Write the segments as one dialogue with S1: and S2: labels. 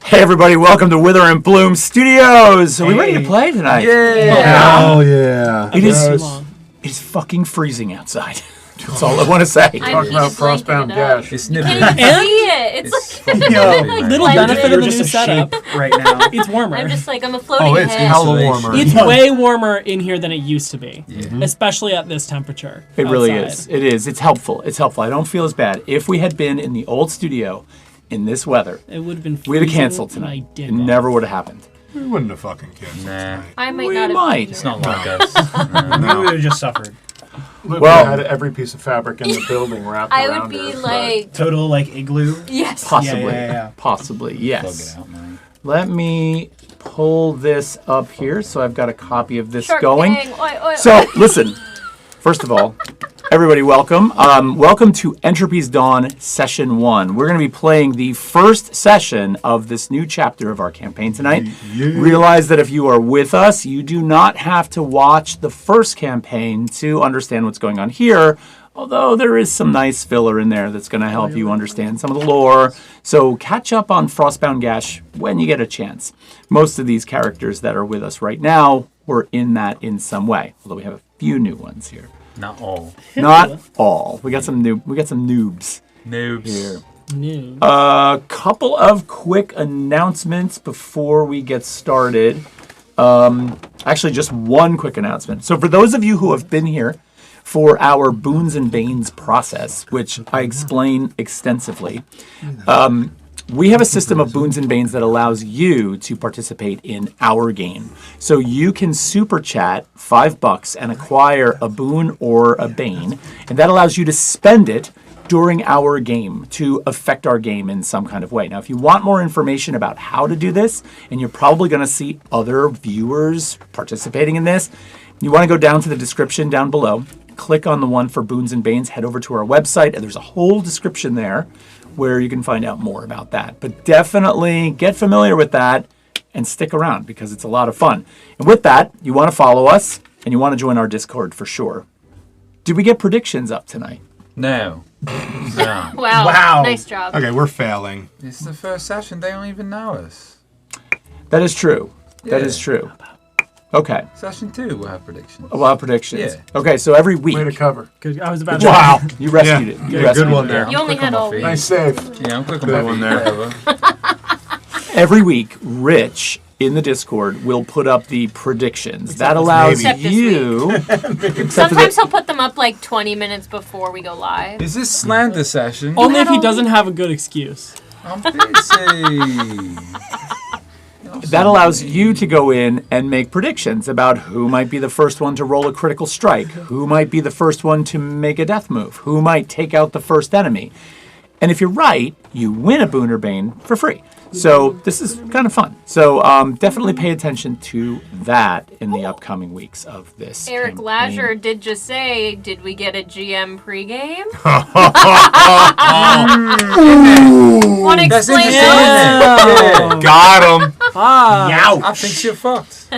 S1: Hey everybody, welcome to Wither and Bloom Studios. Are we ready to play tonight?
S2: Hell yeah.
S1: It is fucking freezing outside. That's all I want to say.
S2: Talking about Frostbound Gash.
S3: It's
S4: You can't even see it. It's like,
S3: little benefit of the new setup.
S5: Right now.
S3: It's warmer.
S4: I'm just like, I'm a floating
S2: Oh, it's
S4: head.
S2: hella warmer.
S3: It's way warmer in here than it used to be,
S1: Mm-hmm.
S3: especially at this temperature.
S1: It really
S3: outside.
S1: is. It is. It's helpful. It's helpful. I don't feel as bad. If we had been in the old studio in this weather,
S3: It would have been.
S1: we'd have
S3: freezing,
S1: canceled
S3: and I
S1: tonight.
S3: did
S1: It
S3: that.
S1: never would have happened.
S2: We wouldn't have fucking canceled tonight.
S4: I might
S1: We
S4: not have
S1: might.
S4: been
S3: It's
S4: here.
S3: not like
S5: us.
S2: No.
S5: We would have just suffered.
S2: We
S1: Well-
S2: had every piece of fabric in the building wrapped
S4: I
S2: around
S4: would be
S2: her,
S4: like,
S5: Total like igloo.
S4: yes.
S1: Possibly.
S5: Yeah.
S1: Possibly. Yes. Let me pull this up here so I've got a copy of this
S4: Shark
S1: going.
S4: Tank, oi, oi,
S1: So,
S4: oi.
S1: listen, first of all, everybody welcome. Welcome to Entropy's Dawn Session 1. We're going to be playing the first session of this new chapter of our campaign tonight. Realize that if you are with us, you do not have to watch the first campaign to understand what's going on here, although there is some nice filler in there that's going to help you understand some of the lore. So catch up on Frostbound Gash when you get a chance. Most of these characters that are with us right now were in that in some way, although we have a few new ones here.
S6: Not all.
S1: Not all. We got some noobs
S6: Noobs.
S1: here.
S3: New.
S1: A couple of quick announcements before we get started. Actually, just one quick announcement. So for those of you who have been here for our Boons and Banes process, which I explain extensively, we have a system of Boons and Banes that allows you to participate in our game. So you can super chat $5 and acquire a boon or a bane, and that allows you to spend it during our game to affect our game in some kind of way. Now, if you want more information about how to do this, and you're probably going to see other viewers participating in this, you want to go down to the description down below, click on the one for Boons and Banes, head over to our website, and there's a whole description there where you can find out more about that. But definitely get familiar with that and stick around because it's a lot of fun. And with that, you want to follow us and you want to join our Discord for sure. Did we get predictions up tonight?
S6: No. No.
S4: Wow. Nice job.
S2: Okay, we're failing.
S6: It's the first session. They don't even know us.
S1: That is true. That
S6: Yeah.
S1: is true. Okay.
S6: Session 2 will have predictions.
S1: A lot of predictions.
S6: Yeah.
S1: Okay, so every week.
S2: Way to cover.
S3: Good. I was about to.
S1: Wow. You rescued
S2: Yeah.
S1: it.
S2: Yeah,
S1: You rescued
S2: good one
S1: it.
S2: there.
S4: You only
S6: Click on
S4: had
S6: my
S4: all
S6: feed.
S4: week.
S2: Nice save.
S6: Yeah, I'm quick on
S2: Good
S6: my
S2: one
S6: feed,
S2: there.
S6: whatever.
S1: Every week, Rich in the Discord will put up the predictions. That allows
S4: Except this
S1: you. Except for
S4: Sometimes
S1: the-
S4: he'll put them up like 20 minutes before we go live.
S6: Is this slander session?
S3: Only if
S4: had
S3: he
S4: all
S3: doesn't have a good excuse.
S6: I'm busy.
S1: That allows you to go in and make predictions about who might be the first one to roll a critical strike, who might be the first one to make a death move, who might take out the first enemy. And if you're right, you win a Boon or Bane for free. So this is kind of fun. So definitely pay attention to that in the upcoming weeks of this
S4: Eric
S1: campaign.
S4: Lasher did just say, did we get a GM pregame? Want to
S6: That's
S4: explain
S6: interesting,
S4: that?
S6: isn't it? Yeah.
S2: Got him.
S6: I think you're fucked.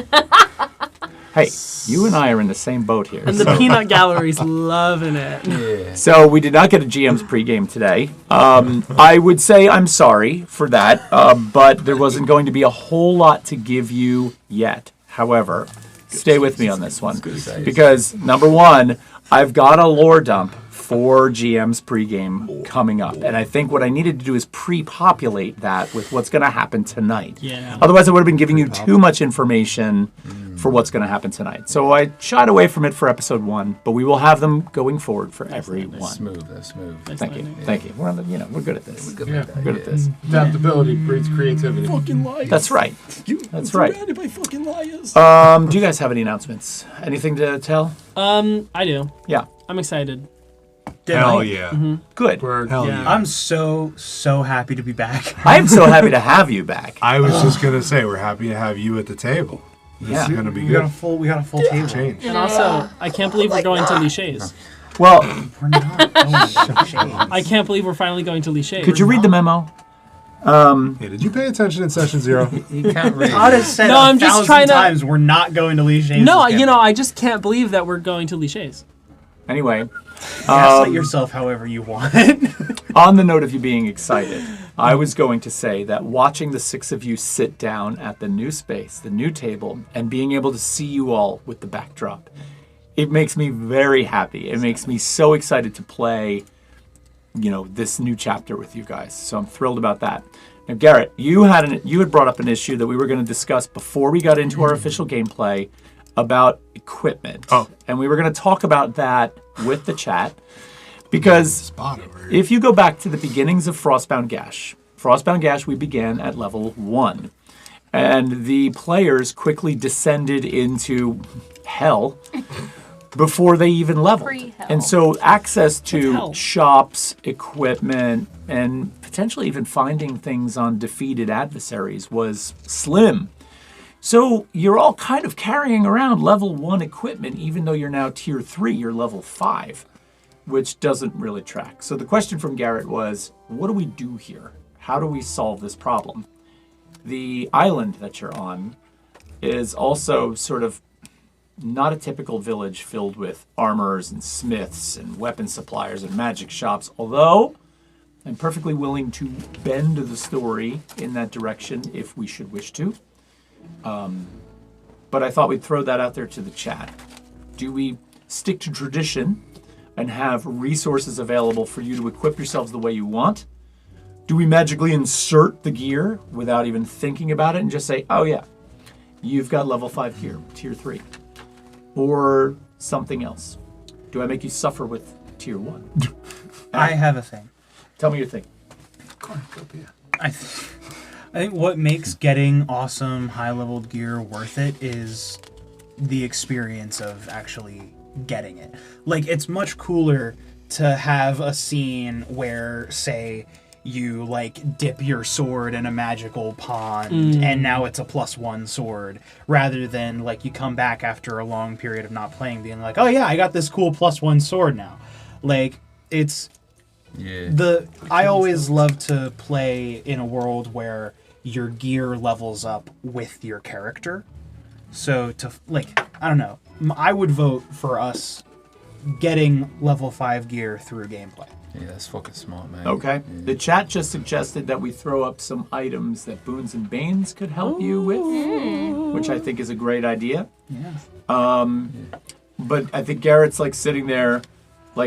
S1: Hey, you and I are in the same boat here.
S3: And the peanut gallery's loving it.
S6: Yeah.
S1: So we did not get a GM's pregame today. I would say I'm sorry for that, but there wasn't going to be a whole lot to give you yet. However, stay with me on this one. Because, number one, I've got a lore dump for GM's pregame coming up. And I think what I needed to do is pre-populate that with what's going to happen tonight.
S3: Yeah.
S1: Otherwise, I would have been giving you too much information for what's going to happen tonight. So I shied away from it for episode 1, but we will have them going going for everyone.
S6: Smooth. That's smooth.
S1: Thank you. Thank you. We're on the, we're good at this.
S6: Good
S2: Yeah.
S6: with that,
S1: We're good at this.
S2: Adaptability breeds creativity.
S3: Fucking liars.
S1: That's right. That's right.
S3: Surrounded by fucking liars.
S1: Do you guys have any announcements? Anything to tell?
S3: I do.
S1: Yeah.
S3: I'm excited.
S2: Hell yeah.
S1: Good.
S2: Hell
S3: Yeah.
S2: yeah.
S5: I'm so happy to be back.
S1: I am so happy to have you back.
S2: I was just going to say, we're happy to have you at the table. This
S1: Yeah.
S2: is going to be
S5: We got a
S2: good.
S5: full table.
S2: Change.
S3: And also, I can't believe we're going to Lichay's.
S1: Well,
S5: We're not going to shade.
S3: I can't believe we're finally going to Lichay's.
S1: could you read the memo?
S2: Yeah, did you pay attention in session 0?
S6: He can't read.
S5: Todd has said
S3: No, I'm just
S5: 1,000
S3: trying to-
S5: times we're not going to Lee Shane's.
S3: No, I just can't believe that we're going to Lichay's.
S1: Anyway,
S5: Gaslight yourself however you want.
S1: on the note of you being excited, I was going to say that watching the six of you sit down at the new space, the new table, and being able to see you all with the backdrop, it makes me very happy. It makes me so excited to play, this new chapter with you guys. So I'm thrilled about that. Now, Garrett, you had brought up an issue that we were going to discuss before we got into our official gameplay about equipment.
S2: Oh.
S1: And we were going to talk about that with the chat because
S2: Spot over here.
S1: if you go back to the beginnings of Frostbound Gash, we began at level 1. And the players quickly descended into hell before they even leveled.
S4: Pre-hell.
S1: And so access to
S3: hell?
S1: shops, equipment, and potentially even finding things on defeated adversaries was slim. So you're all kind of carrying around level 1 equipment, even though you're now tier 3, you're level 5, which doesn't really track. So the question from Garrett was, what do we do here? How do we solve this problem? The island that you're on is also sort of not a typical village filled with armorers and smiths and weapon suppliers and magic shops, although I'm perfectly willing to bend the story in that direction if we should wish to. But I thought we'd throw that out there to the chat. Do we stick to tradition and have resources available for you to equip yourselves the way you want? Do we magically insert the gear without even thinking about it and just say, oh yeah, you've got level 5 gear, tier 3? Or something else? Do I make you suffer with tier 1?
S5: I have a thing.
S1: Tell me your thing.
S5: I think what makes getting awesome high-leveled gear worth it is the experience of actually getting it. Like, it's much cooler to have a scene where, say, you dip your sword in a magical pond and now it's a +1 sword, rather than you come back after a long period of not playing being like, oh yeah, I got this cool +1 sword now. It's I always love to play in a world where your gear levels up with your character. So I don't know, I would vote for us getting level 5 gear through gameplay.
S6: Yeah, that's fucking smart, man.
S1: Okay.
S6: Yeah.
S1: The chat just suggested that we throw up some items that Boons and Banes could help you with, which I think is a great idea.
S5: Yeah.
S1: But I think Garrett's sitting there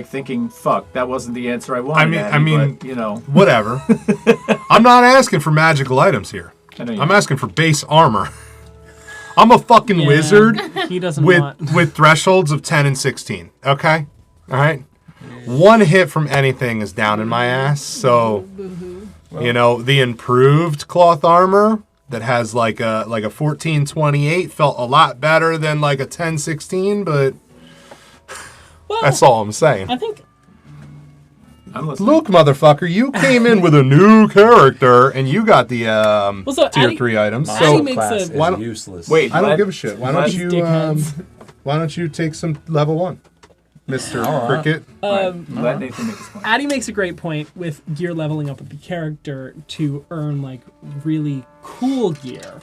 S1: thinking, fuck, that wasn't the answer I wanted.
S2: I mean,
S1: but,
S2: Whatever. I'm not asking for magical items here.
S1: I know you
S2: I'm asking for base armor. I'm a fucking
S3: Yeah,
S2: wizard
S3: He doesn't
S2: with
S3: want.
S2: with thresholds of 10 and 16. Okay? All right? One hit from anything is down in my ass. So, the improved cloth armor that has like a 1428 felt a lot better than like a 1016, but
S3: Well,
S2: that's all I'm saying.
S3: I think
S1: I'm listening.
S2: Look, motherfucker, you came in with a new character and you got the
S3: so
S2: tier
S3: Addy-
S2: 3 items.
S3: Addy
S2: So
S3: makes
S6: class
S3: a-
S6: is
S2: Why don't-
S6: useless.
S1: Wait,
S2: I don't
S1: let-
S2: give a shit. Why
S1: let-
S2: don't you
S3: dickheads.
S2: why don't you take some level 1, Mr.
S6: All right.
S2: Cricket?
S1: Let Nathan make his point.
S3: Addy makes a great point with gear leveling up with the character to earn really cool gear.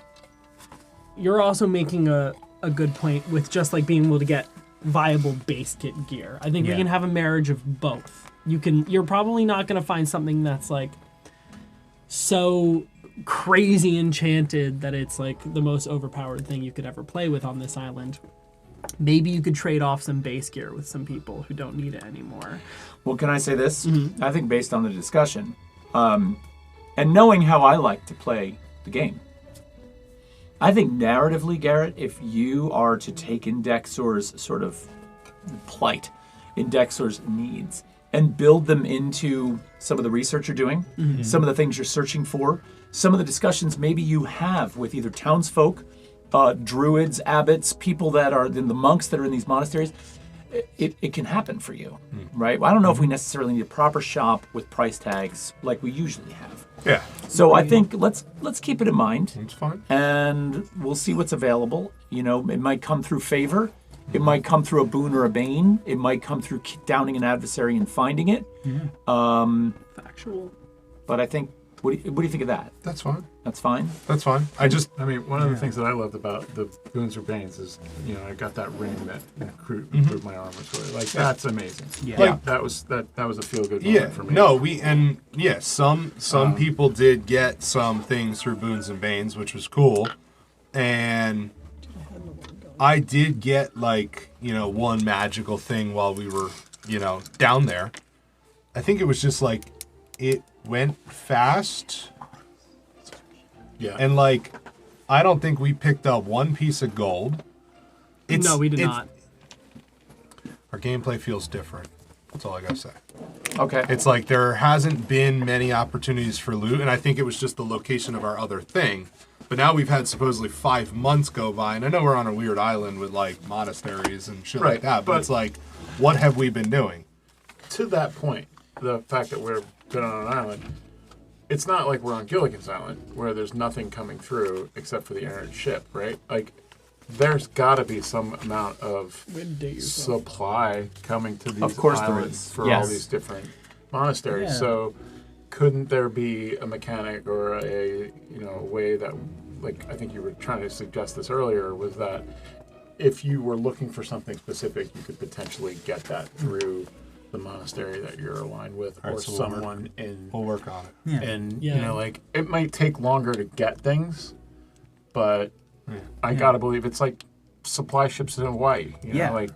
S3: You're also making a good point with just being able to get viable base kit gear. I think we
S5: Yeah.
S3: can have a marriage of both. You're probably not going to find something that's so crazy enchanted that it's the most overpowered thing you could ever play with on this island. Maybe you could trade off some base gear with some people who don't need it anymore.
S1: Well, can I say this? I think based on the discussion, and knowing how I like to play the game, I think narratively, Garrett, if you are to take Indexor's sort of plight, Indexor's needs, and build them into some of the research you're doing, some of the things you're searching for, some of the discussions maybe you have with either townsfolk, druids, abbots, people that are the monks that are in these monasteries, it can happen for you, right? I don't know if we necessarily need a proper shop with price tags like we usually have.
S2: Yeah,
S1: So I think let's keep it in mind,
S2: that's fine.
S1: and we'll see what's available. It might come through favor, it might come through a boon or a bane, it might come through downing an adversary and finding it.
S3: Factual.
S1: But I think What do you think of that?
S2: That's fine.
S1: That's fine.
S2: That's fine.
S6: I mean, one of the things that I loved about the Boons or Banes is, I got that ring that improved my armor score. Like, that's amazing.
S5: Yeah.
S6: Like, that was a feel-good moment for me.
S2: Some people did get some things through Boons and Banes, which was cool. And I did get, like, one magical thing while we were, down there. I think it was just, like, it went fast.
S6: Yeah.
S2: And, like, I don't think we picked up one piece of gold.
S3: No, we did not.
S2: Our gameplay feels different. That's all I gotta say.
S1: Okay.
S2: It's like there hasn't been many opportunities for loot, and I think it was just the location of our other thing. But now we've had supposedly 5 months go by, and I know we're on a weird island with, like, monasteries and shit like
S6: Right,
S2: that, but
S6: but-
S2: it's like, what have we been doing?
S6: To that point, the fact that we're been on an island, it's not like we're on Gilligan's Island where there's nothing coming through except for the errant ship, right? Like, there's got to be some amount of supply coming to these
S1: Of course there
S6: islands
S1: is.
S6: for
S1: Yes.
S6: all these different monasteries.
S5: Yeah.
S6: So, couldn't there be a mechanic or a way that, like, I think you were trying to suggest this earlier, was that if you were looking for something specific, you could potentially get that through the monastery that you're aligned with,
S2: All
S6: or
S2: right, so
S6: someone in.
S2: We'll work on it.
S5: Yeah.
S6: And
S3: Yeah.
S6: like, it might take longer to get things, but I gotta believe it's like supply ships in Hawaii.
S5: Yeah.
S6: Like,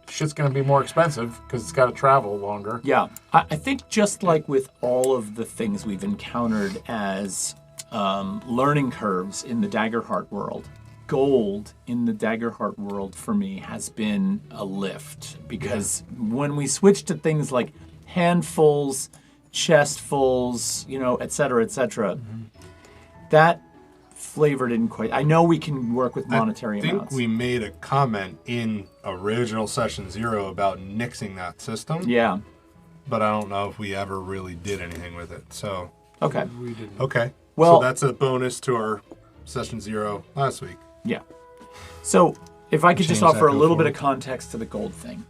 S6: shit's gonna be more expensive because it's got to travel longer.
S1: Yeah, I think just like with all of the things we've encountered as learning curves in the Daggerheart world, gold in the Daggerheart world for me has been a lift, because when we switch to things like handfuls, chestfuls, et cetera, that flavor didn't quite. I know we can work with monetary
S2: I think
S1: amounts.
S2: we made a comment in original session 0 about nixing that system.
S1: Yeah.
S2: But I don't know if we ever really did anything with it. So,
S1: Okay.
S2: okay.
S1: Well-
S2: so that's a bonus to our session 0 last week.
S1: Yeah. So if I could just
S2: Change that
S1: offer a
S2: go
S1: little bit
S2: forward.
S1: of context to the gold thing.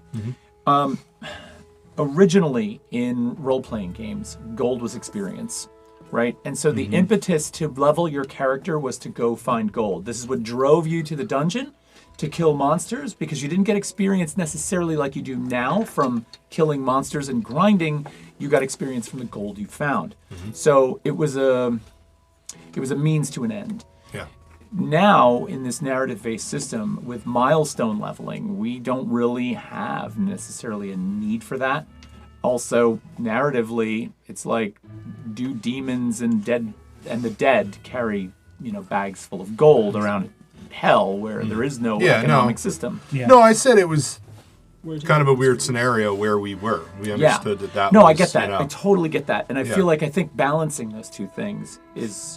S1: Originally in role-playing games, gold was experience, right? And so the impetus to level your character was to go find gold. This is what drove you to the dungeon, to kill monsters, because you didn't get experience necessarily like you do now from killing monsters and grinding. You got experience from the gold you found. So it was a means to an end.
S2: Yeah.
S1: Now, in this narrative-based system with milestone leveling, we don't really have necessarily a need for that. Also, narratively, it's like, do demons and the dead carry, bags full of gold around hell where there is no
S2: Yeah,
S1: economic
S2: no.
S1: system?
S5: Yeah.
S2: No, I said it was
S3: Where's
S2: kind of a
S3: your-
S2: weird scenario where we were. We
S1: Yeah.
S2: understood that
S1: No,
S2: was,
S1: I get that.
S2: you know,
S1: I totally get that. And I
S2: Yeah.
S1: feel like I think balancing those two things is,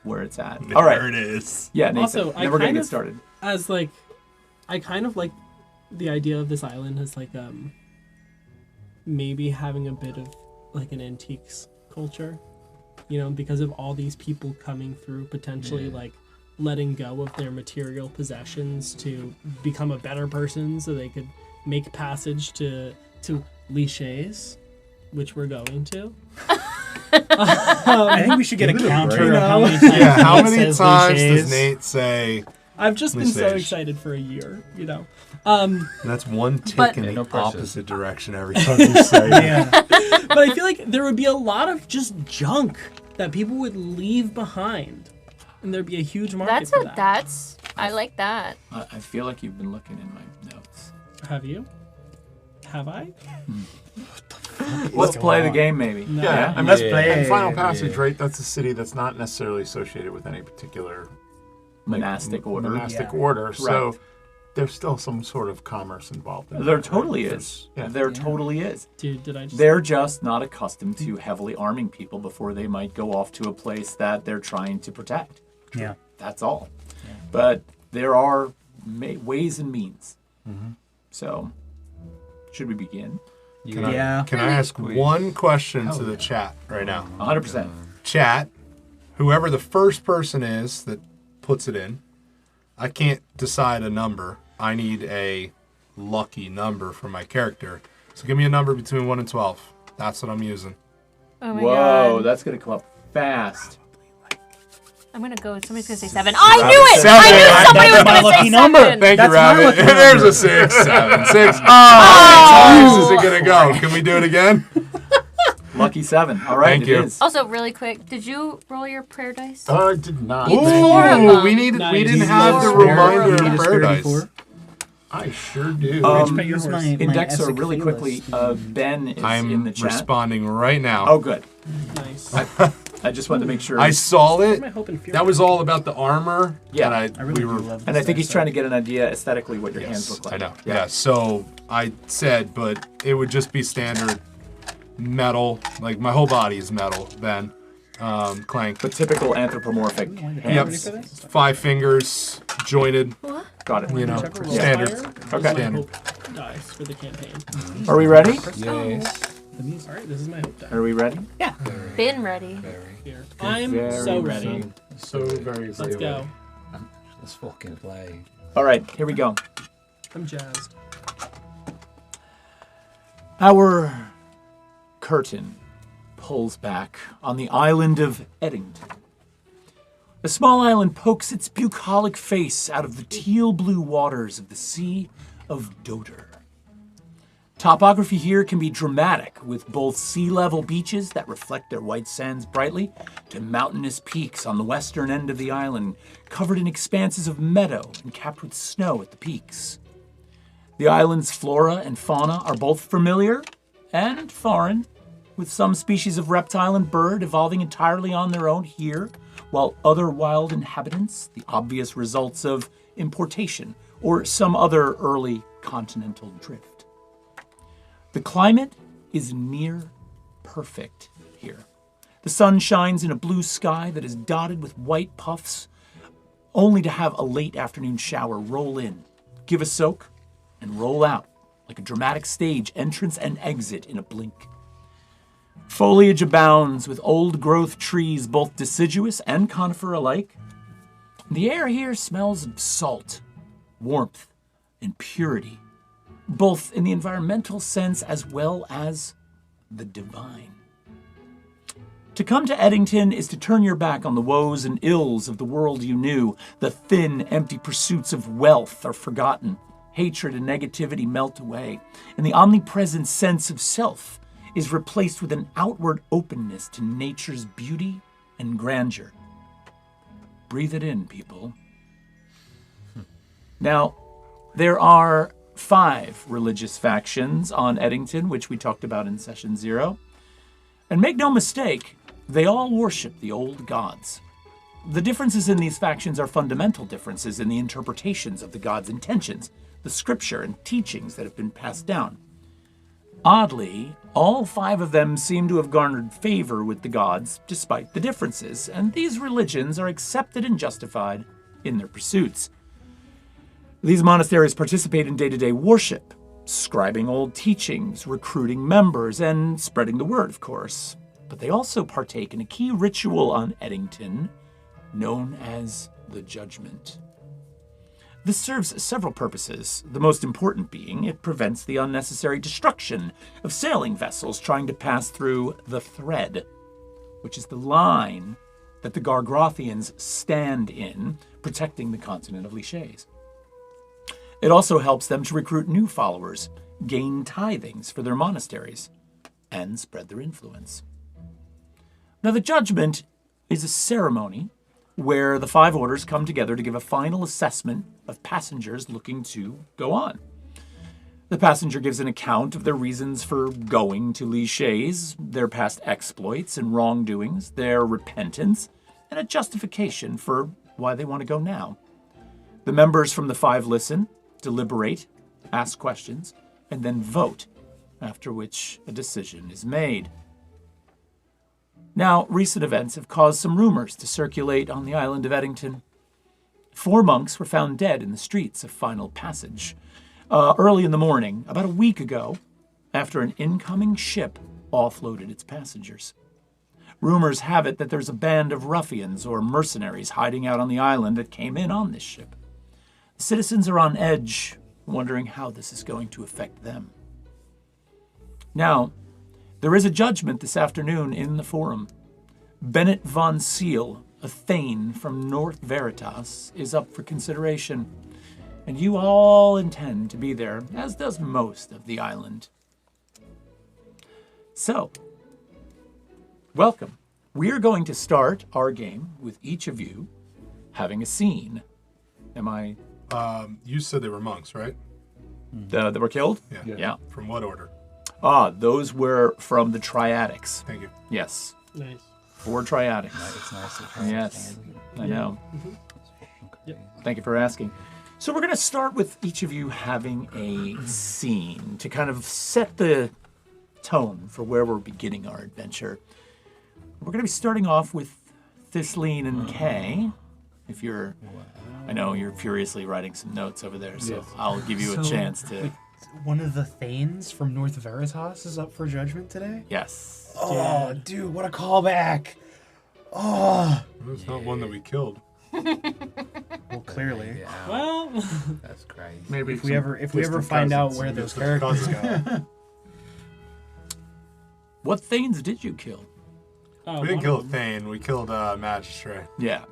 S1: where it's at.
S2: there
S1: All right.
S2: it is.
S1: Yeah, Nathan.
S3: Also, I
S1: then we're going
S3: kind
S1: to get
S3: of-
S1: started.
S3: As like, I kind of like the idea of this island as like maybe having a bit of like an antiques culture, because of all these people coming through, potentially like letting go of their material possessions to become a better person, so they could make passage to cliches, which we're going to.
S5: I think we should get a
S6: Give it a
S5: counter
S6: break.
S5: of how many times
S2: Yeah, how
S5: Nate
S2: many
S5: says
S2: times
S5: cliches.
S2: does Nate say
S3: I've just been so
S2: Cliches.
S3: excited for a year,
S2: that's one tick
S4: But-
S2: in
S6: Yeah,
S2: the
S6: no pressure.
S2: opposite direction every time you say it?
S5: Yeah.
S3: But I feel like there would be a lot of just junk that people would leave behind, and there'd be a huge market for that.
S4: I like that.
S1: I feel like you've been looking in my notes.
S3: Have you? Have I?
S1: Let's play the game, maybe.
S3: No.
S6: Yeah, and
S5: Let's
S6: that's
S5: play.
S6: and Final Passage, right? That's a city that's not necessarily associated with any particular
S1: Monastic order.
S6: monastic
S5: Yeah.
S6: order. So
S1: Right.
S6: there's still some sort of commerce involved. In
S1: There
S6: that,
S1: totally
S6: right?
S1: is.
S6: Yeah.
S1: There totally is.
S3: Dude, did I just...
S1: They're just not accustomed to heavily arming people before they might go off to a place that they're trying to protect.
S5: Yeah.
S1: That's all. But there are ways and means. So, should we begin?
S5: Yeah.
S2: Can I ask one question to the chat right now?
S1: 100%.
S2: Chat, whoever the first person is that puts it in, I can't decide a number. I need a lucky number for my character. So give me a number between 1 and 12. That's what I'm using.
S4: Oh my
S1: Whoa,
S4: god.
S1: that's gonna come up fast.
S4: I'm gonna go. Somebody's gonna say 7. I knew it!
S2: Seven.
S4: I knew somebody was
S5: That's my
S4: gonna say
S5: lucky
S4: 7.
S5: number.
S2: Thank
S5: That's
S2: you,
S5: my
S2: Rabbit.
S5: lucky
S2: There's
S5: number.
S2: a 6, 7, 6. Oh, how many times is it gonna go? Can we do it again?
S1: Lucky 7. All right,
S2: Thank you.
S1: it is.
S4: Also, really quick, did you roll your prayer dice?
S6: I did not.
S4: It's 4 of them.
S2: we
S3: Nice.
S2: didn't have the
S4: Four.
S2: reminder
S4: You
S2: of
S4: need a
S2: prayer dice.
S6: I sure do.
S3: But your
S5: Use
S3: horse.
S5: my
S1: Index,
S5: Essex
S1: really
S5: Felis
S1: quickly,
S5: to-
S1: Ben is in
S2: I'm
S1: the chat.
S2: responding right now.
S1: Oh, good.
S3: Nice.
S1: I just wanted to make sure.
S2: I saw
S3: What
S2: it.
S3: am I hoping for?
S2: That was all about the armor.
S1: Yeah.
S2: and
S5: I really
S2: we
S5: do
S2: were.
S5: love
S1: and I
S5: this
S1: think he's
S5: dice
S1: trying to
S5: set.
S1: get an idea aesthetically what your hands
S2: Yes,
S1: look like.
S2: I know. Yeah. So I said, but it would just be standard metal. Like my whole body is metal. Ben, clank.
S1: But typical anthropomorphic.
S2: Yep.
S3: Ready for this?
S2: 5 fingers jointed.
S1: Got it.
S2: You know,
S3: Whichever rolls
S2: standard.
S3: higher is
S1: Okay.
S3: my
S2: Standard.
S3: hope dice for the campaign.
S1: Are we ready?
S7: Yes.
S3: All right, this is my hope die.
S1: Are we ready?
S4: Been ready.
S3: Here. I'm
S1: Very
S3: so
S1: ready.
S3: ready.
S6: So very,
S3: Let's
S6: very
S3: go.
S7: Let's fucking play.
S1: All right, here we go.
S3: I'm jazzed.
S1: Our curtain pulls back on the island of Eddington. A small island pokes its bucolic face out of the teal-blue waters of the Sea of Dodor. Topography here can be dramatic, with both sea-level beaches that reflect their white sands brightly to mountainous peaks on the western end of the island, covered in expanses of meadow and capped with snow at the peaks. The island's flora and fauna are both familiar and foreign, with some species of reptile and bird evolving entirely on their own here, while other wild inhabitants, the obvious results of importation or some other early continental drift. The climate is near perfect here. The sun shines in a blue sky that is dotted with white puffs, only to have a late afternoon shower roll in, give a soak, and roll out like a dramatic stage entrance and exit in a blink. Foliage abounds with old-growth trees, both deciduous and conifer alike. The air here smells of salt, warmth, and purity, both in the environmental sense as well as the divine. To come to Eddington is to turn your back on the woes and ills of the world you knew. The thin, empty pursuits of wealth are forgotten. Hatred and negativity melt away, and the omnipresent sense of self is replaced with an outward openness to nature's beauty and grandeur. Breathe it in, people. Now, there are 5 religious factions on Eddington, which we talked about in session 0. And make no mistake, they all worship the old gods. The differences in these factions are fundamental differences in the interpretations of the gods' intentions, the scripture and teachings that have been passed down. Oddly, all 5 of them seem to have garnered favor with the gods despite the differences, and these religions are accepted and justified in their pursuits. These monasteries participate in day-to-day worship, scribing old teachings, recruiting members, and spreading the word, of course. But they also partake in a key ritual on Eddington known as the Judgment. This serves several purposes, the most important being it prevents the unnecessary destruction of sailing vessels trying to pass through the Thread, which is the line that the Gargrothians stand in, protecting the continent of Lichés. It also helps them to recruit new followers, gain tithings for their monasteries, and spread their influence. Now, the Judgment is a ceremony where the 5 orders come together to give a final assessment of passengers looking to go on. The passenger gives an account of their reasons for going to Lichés, their past exploits and wrongdoings, their repentance, and a justification for why they want to go now. The members from the 5 listen, deliberate, ask questions, and then vote, after which a decision is made. Now, recent events have caused some rumors to circulate on the island of Eddington. 4 monks were found dead in the streets of Final Passage early in the morning, about a week ago, after an incoming ship offloaded its passengers. Rumors have it that there's a band of ruffians or mercenaries hiding out on the island that came in on this ship. The citizens are on edge, wondering how this is going to affect them. Now, There is a judgment this afternoon in the forum. Bennett von Seal, a Thane from North Veritas, is up for consideration, and you all intend to be there, as does most of the island. So, welcome. We are going to start our game with each of you having a scene. Am I...
S2: You said they were monks, right?
S1: that were killed? Yeah.
S2: From what order?
S1: Those were from the Triadics.
S2: Thank you.
S1: Yes.
S3: Nice.
S1: 4 Triadics.
S7: It's nice to try.
S1: Yes, I know.
S3: Yep.
S1: Thank you for asking. So we're going to start with each of you having a scene to kind of set the tone for where we're beginning our adventure. We're going to be starting off with Thisleen and Kay. If you're, I know you're furiously writing some notes over there, so I'll give you a
S5: So,
S1: chance to.
S5: wait, one of the Thanes from North Veritas is up for judgment today?
S1: Yes.
S5: Oh, dude, what a callback. Oh.
S2: It's not one that we killed.
S5: Well, clearly.
S7: Yeah,
S3: Well,
S7: that's crazy.
S6: Maybe
S5: If we ever find out where those characters go.
S1: What Thanes did you kill?
S2: We didn't kill a Thane. We killed a Magistrate.
S1: Yeah.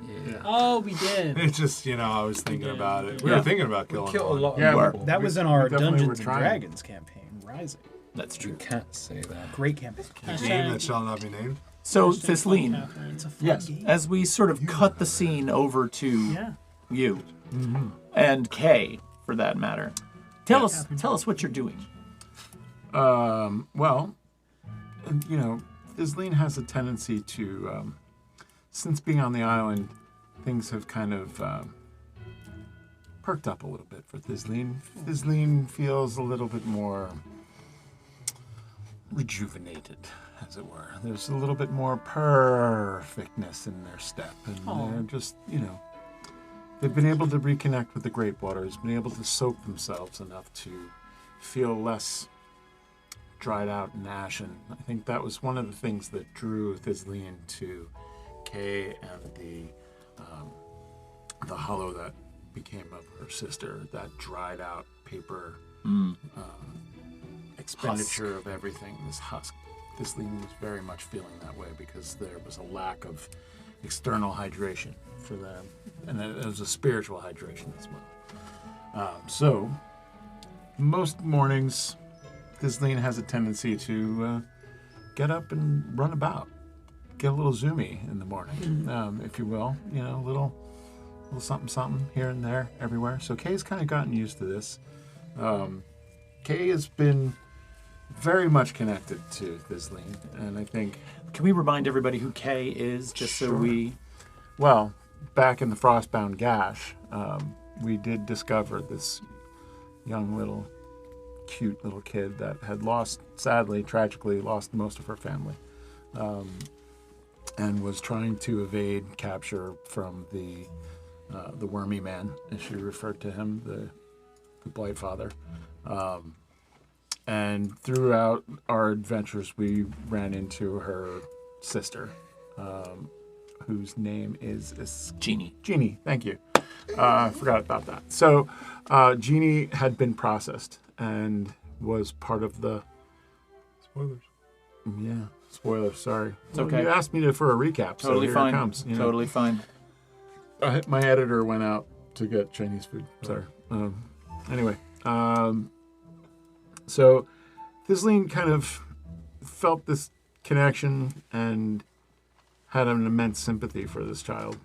S3: Oh, we did.
S2: It's just, I was thinking about it. We
S1: Yeah.
S2: were thinking about killing
S7: Kill a
S2: one.
S7: lot of
S6: Yeah,
S7: people.
S5: That was in our
S6: definitely
S5: Dungeons
S6: were
S5: and
S6: trying.
S5: Dragons campaign, Rising.
S1: That's
S7: You
S1: true.
S7: can't say that.
S5: Great campaign.
S2: Game that shall not be named.
S1: So,
S3: Hashtag
S1: Thisleen,
S3: Catherine.
S5: It's a fun
S6: Yes.
S5: game.
S1: as we sort of cut the scene over to
S3: Yeah.
S1: you and Kay, for that matter, tell us what you're doing.
S6: Well, Isleen has a tendency to, since being on the island, things have kind of perked up a little bit for Isleen. Isleen feels a little bit more rejuvenated, as it were. There's a little bit more perfectness in their step, and they're just, they've been able to reconnect with the Great Waters, been able to soak themselves enough to feel less dried out and ashen. I think that was one of the things that drew Thisleen to Kay and the hollow that became of her sister, that dried out paper expenditure of everything, this husk. Thisleen was very much feeling that way because there was a lack of external hydration for them, and it was a spiritual hydration as well. So most mornings, Thisleen has a tendency to get up and run about, get a little zoomy in the morning, if you will. A little something here and there, everywhere. So Kay's kind of gotten used to this. Kay has been very much connected to Thisleen, and I think,
S1: Can we remind everybody who Kay is, just so we...
S6: well, back in the Frostbound Gash, we did discover this young little cute little kid that had tragically lost most of her family, and was trying to evade capture from the Wormy Man, as she referred to him, the Blight Father. And throughout our adventures, we ran into her sister, whose name is
S1: Jeannie.
S6: Jeannie, thank you. I forgot about that. So Jeannie had been processed and was part of the...
S2: Spoilers.
S6: Yeah, spoilers, sorry.
S1: It's okay.
S6: You asked me for a recap, so
S1: Totally
S6: here
S1: fine.
S6: it comes.
S1: Totally fine.
S6: My editor went out to get Chinese food. Sorry. Anyway, so Thisleen kind of felt this connection and had an immense sympathy for this child,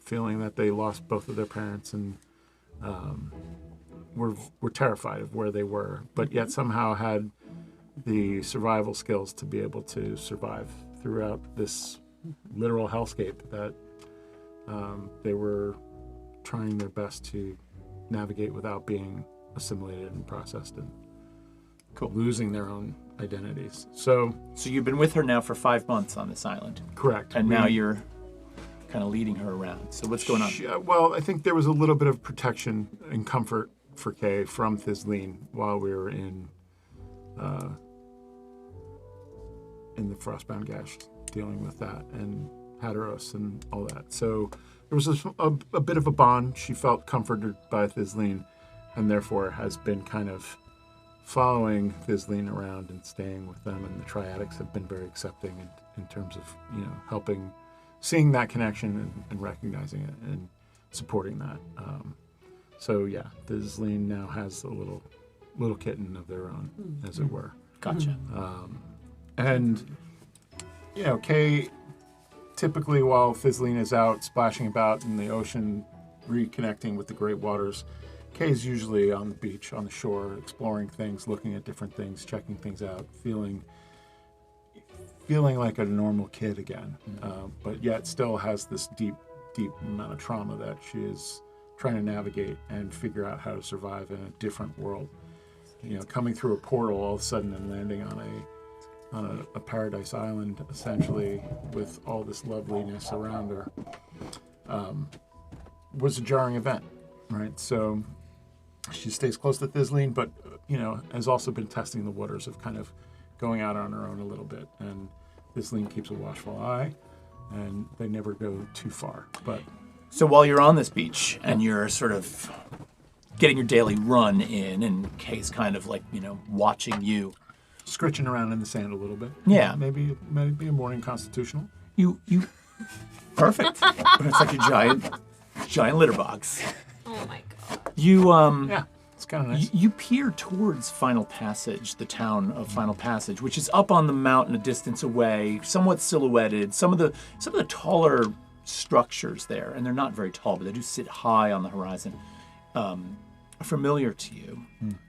S6: feeling that they lost both of their parents and were terrified of where they were, but yet somehow had the survival skills to be able to survive throughout this literal hellscape that they were trying their best to navigate without being assimilated and processed and losing their own identities. So
S1: you've been with her now for 5 months on this island,
S6: correct.
S1: and now you're kind of leading her around. So what's going on?
S6: Well, I think there was a little bit of protection and comfort for Kay from Thisleen while we were in the Frostbound Gash, dealing with that and Hatteros and all that. So there was a bit of a bond. She felt comforted by Thisleen, and therefore has been kind of following Fizzling around and staying with them, and the Triadics have been very accepting in terms of helping, seeing that connection and recognizing it and supporting that. So yeah, Fizzling now has a little kitten of their own, as it were.
S1: Gotcha.
S6: And Kay, typically while Fizzling is out splashing about in the ocean, reconnecting with the great waters, Kay's usually on the beach, on the shore, exploring things, looking at different things, checking things out, feeling like a normal kid again, but yet still has this deep amount of trauma that she is trying to navigate and figure out how to survive in a different world. Coming through a portal all of a sudden and landing on a paradise island, essentially, with all this loveliness around her, was a jarring event, right? So she stays close to Fizzling, but has also been testing the waters of kind of going out on her own a little bit. And Fizzling keeps a watchful eye, and they never go too far. But
S1: So while you're on this beach and you're sort of getting your daily run in, and Kay's kind of like, watching you.
S6: scritching around in the sand a little bit.
S1: Yeah.
S6: Maybe a morning constitutional.
S1: You perfect. But it's like a giant litter box.
S4: Oh my god.
S1: You
S6: Yeah, it's kind of nice.
S1: You peer towards Final Passage, the town of Final Passage, which is up on the mountain a distance away, somewhat silhouetted. Some of the taller structures there, and they're not very tall, but they do sit high on the horizon, are familiar to you.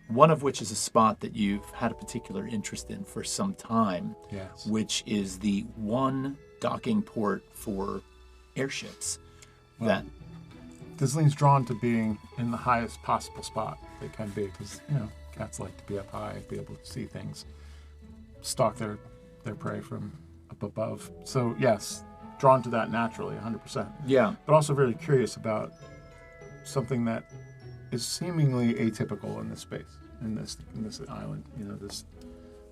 S1: One of which is a spot that you've had a particular interest in for some time,
S6: Yes.
S1: which is the one docking port for airships. That
S6: Fizzling's drawn to being in the highest possible spot they can be, because cats like to be up high, be able to see things, stalk their prey from up above. So yes, drawn to that naturally, 100%.
S1: yeah.
S6: But also very curious about something that is seemingly atypical in this space, in this island. This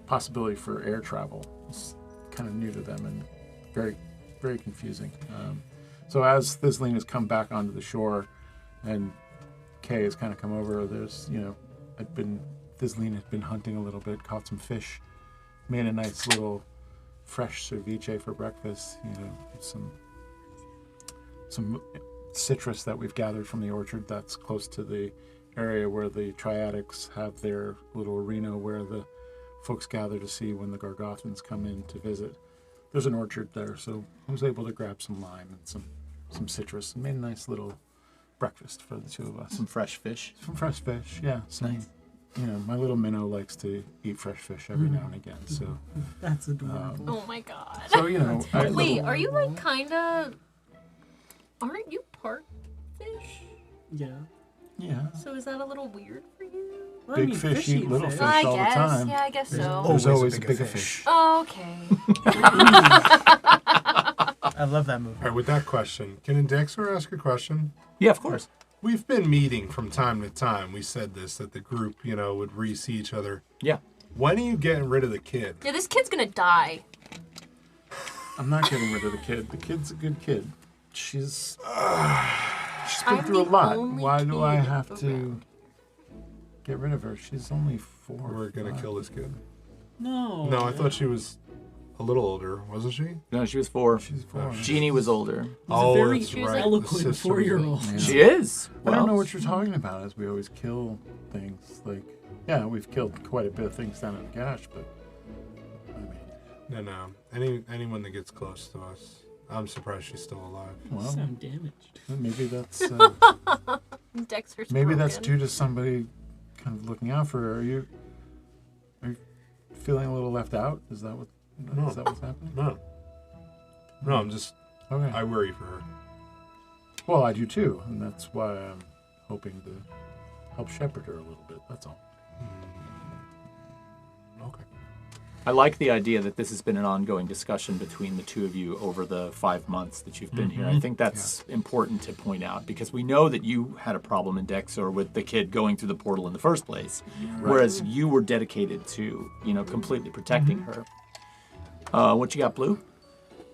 S6: possibility for air travel is kind of new to them and very, very confusing. So as Fizzling has come back onto the shore, and Kay has kind of come over, there's Fizzling had been hunting a little bit, caught some fish, made a nice little fresh ceviche for breakfast. Some citrus that we've gathered from the orchard that's close to the area where the Triadics have their little arena where the folks gather to see when the Gargothans come in to visit. There's an orchard there, so I was able to grab some lime and some citrus and made a nice little breakfast for the two of us.
S1: Some fresh fish.
S6: Some fresh fish, yeah.
S1: Nice.
S6: My little minnow likes to eat fresh fish every now and again, so.
S3: That's adorable.
S4: Oh my god.
S6: So,
S4: Wait, are you like kinda... Aren't you part fish?
S3: Yeah.
S6: Yeah.
S4: So is that a little weird for you?
S3: Well,
S6: Big fish eat little fish.
S4: I
S6: all the
S4: guess.
S6: time.
S4: Yeah, I guess so.
S6: There's always a
S2: bigger
S6: bigger
S2: fish.
S6: fish.
S4: Oh, okay.
S5: I love that movie.
S2: All right, with that question, can Dexter ask a question?
S1: Yeah, of course.
S2: We've been meeting from time to time. We said this, that the group, would re-see each other.
S1: Yeah.
S2: When are you getting rid of the kid?
S4: Yeah, this kid's gonna die.
S6: I'm not getting rid of the kid. The kid's a good kid. She's been
S4: I'm
S6: through a
S4: the
S6: lot.
S4: only
S6: Why do I
S4: kid
S6: have to
S4: around.
S6: get rid of her? She's only 4.
S2: We're going to kill this kid.
S3: No.
S2: No, I thought she was a little older, wasn't she?
S1: No, she was 4.
S6: She's 4.
S1: Jeannie was older.
S3: He's a very
S2: that's
S4: She was
S2: right.
S3: eloquent
S2: The sister was-
S3: 4-year-old.
S6: Yeah.
S1: She is.
S6: I don't know
S1: Well,
S6: what you're talking about. As we always kill things. We've killed quite a bit of things down at Gash, but I mean,
S2: No. Anyone that gets close to us, I'm surprised she's still alive.
S3: You
S6: well,
S3: sound damaged.
S6: maybe that's
S4: Dexter's
S6: maybe that's
S4: broken.
S6: due to somebody kind of looking out for her. Are you feeling a little left out? Is that what's happening?
S2: No. No, I'm just,
S6: Okay.
S2: I worry for her.
S6: Well, I do too, and that's why I'm hoping to help shepherd her a little bit. That's all.
S2: Okay.
S1: I like the idea that this has been an ongoing discussion between the two of you over the 5 months that you've been here. I think that's important to point out because we know that you had a problem in Dexor with the kid going through the portal in the first place, whereas you were dedicated to, completely protecting her. What you got, Blue?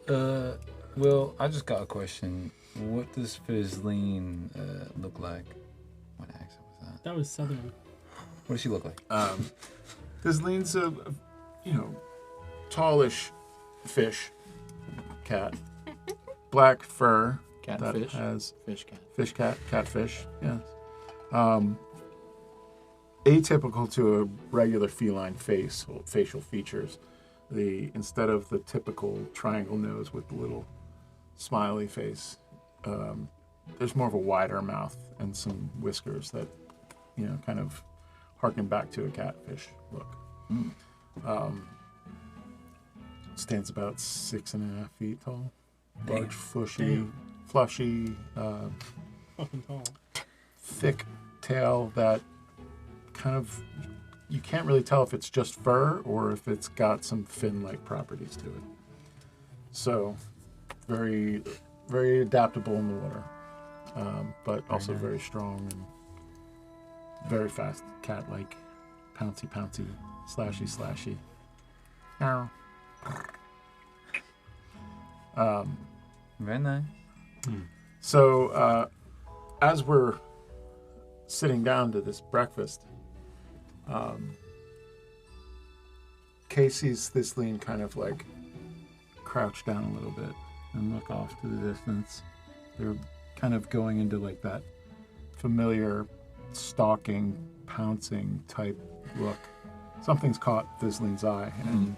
S7: Well, I just got a question. What does Fizzling look like? What accent was that?
S3: That was Southern.
S7: What does she look like?
S6: Thislin's a tallish fish cat, black fur that
S1: Catfish.
S6: has
S1: Fish cat.
S6: fish cat, catfish. Yes. Atypical to a regular feline face, facial features. Instead of the typical triangle nose with the little smiley face, there's more of a wider mouth and some whiskers that, kind of harken back to a catfish look. Stands about 6.5 feet tall. Large, fleshy, thick tail that kind of, you can't really tell if it's just fur or if it's got some fin-like properties to it. So, very, very adaptable in the water, but also very strong and very fast, cat-like, pouncy, slashy. Meow.
S7: Very nice.
S6: So, as we're sitting down to this breakfast, Kay sees Thisleen kind of like crouch down a little bit and look off to the distance. They're kind of going into like that familiar stalking, pouncing type look. Something's caught Thisleen's eye, and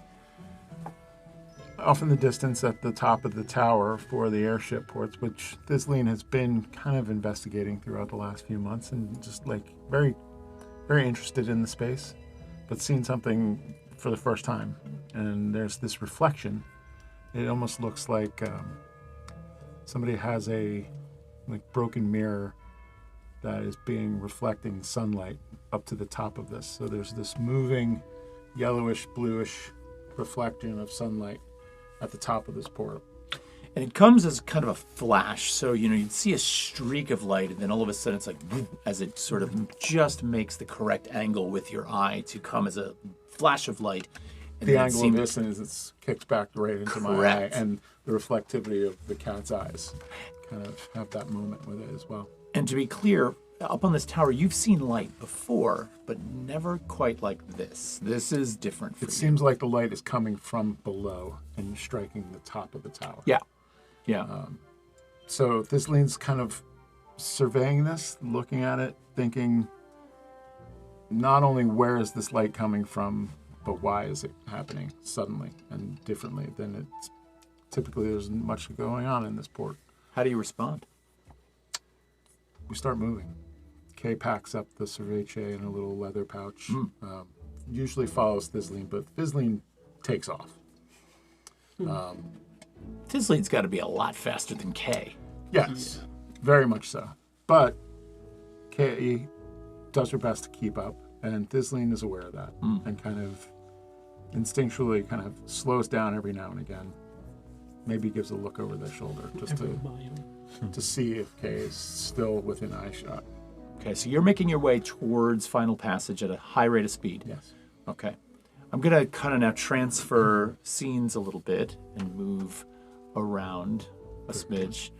S6: off in the distance at the top of the tower for the airship ports, which Thisleen has been kind of investigating throughout the last few months and just like very, very interested in the space, but seen something for the first time. And there's this reflection. It almost looks like somebody has a broken mirror that is reflecting sunlight up to the top of this. So there's this moving yellowish, bluish reflection of sunlight at the top of this portal.
S1: And it comes as kind of a flash. So, you'd see a streak of light, and then all of a sudden it's like, as it sort of just makes the correct angle with your eye to come as a flash of light. And
S6: The angle of this is it kicks back right into my eye,
S1: Correct.
S6: and the reflectivity of the cat's eyes kind of have that moment with it as well.
S1: And to be clear, up on this tower, you've seen light before, but never quite like this. This is different for
S6: It
S1: you.
S6: seems like the light is coming from below and striking the top of the tower.
S1: Yeah.
S6: So Thisleen's kind of surveying this, looking at it, thinking not only where is this light coming from, but why is it happening suddenly and differently than it's typically. There's much going on in this port.
S1: How do you respond?
S6: We start moving. Kay packs up the cervece in a little leather pouch. Usually follows Thisleen, but Thisleen takes off.
S1: Tisleen's got to be a lot faster than Kay.
S6: Yes, very much so. But Kay does her best to keep up, and Thisleen is aware of that and kind of instinctually kind of slows down every now and again. Maybe gives a look over their shoulder just to see if Kay is still within eyeshot.
S1: Okay, so you're making your way towards final passage at a high rate of speed.
S6: Yes.
S1: Okay. I'm going to kind of now transfer scenes a little bit and move around a smidge.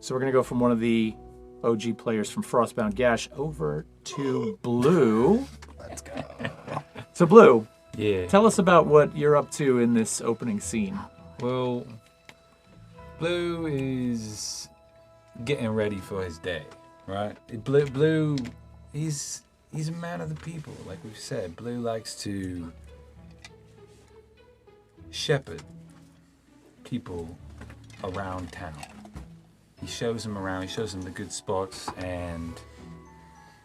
S1: So we're going to go from one of the OG players from Frostbound Gash over to Blue.
S7: Let's go.
S1: So Blue,
S7: Yeah.
S1: tell us about what you're up to in this opening scene.
S7: Well, Blue is getting ready for his day, right? Blue, he's a man of the people, like we've said. Blue likes to shepherd people around town. He shows them around, he shows them the good spots, and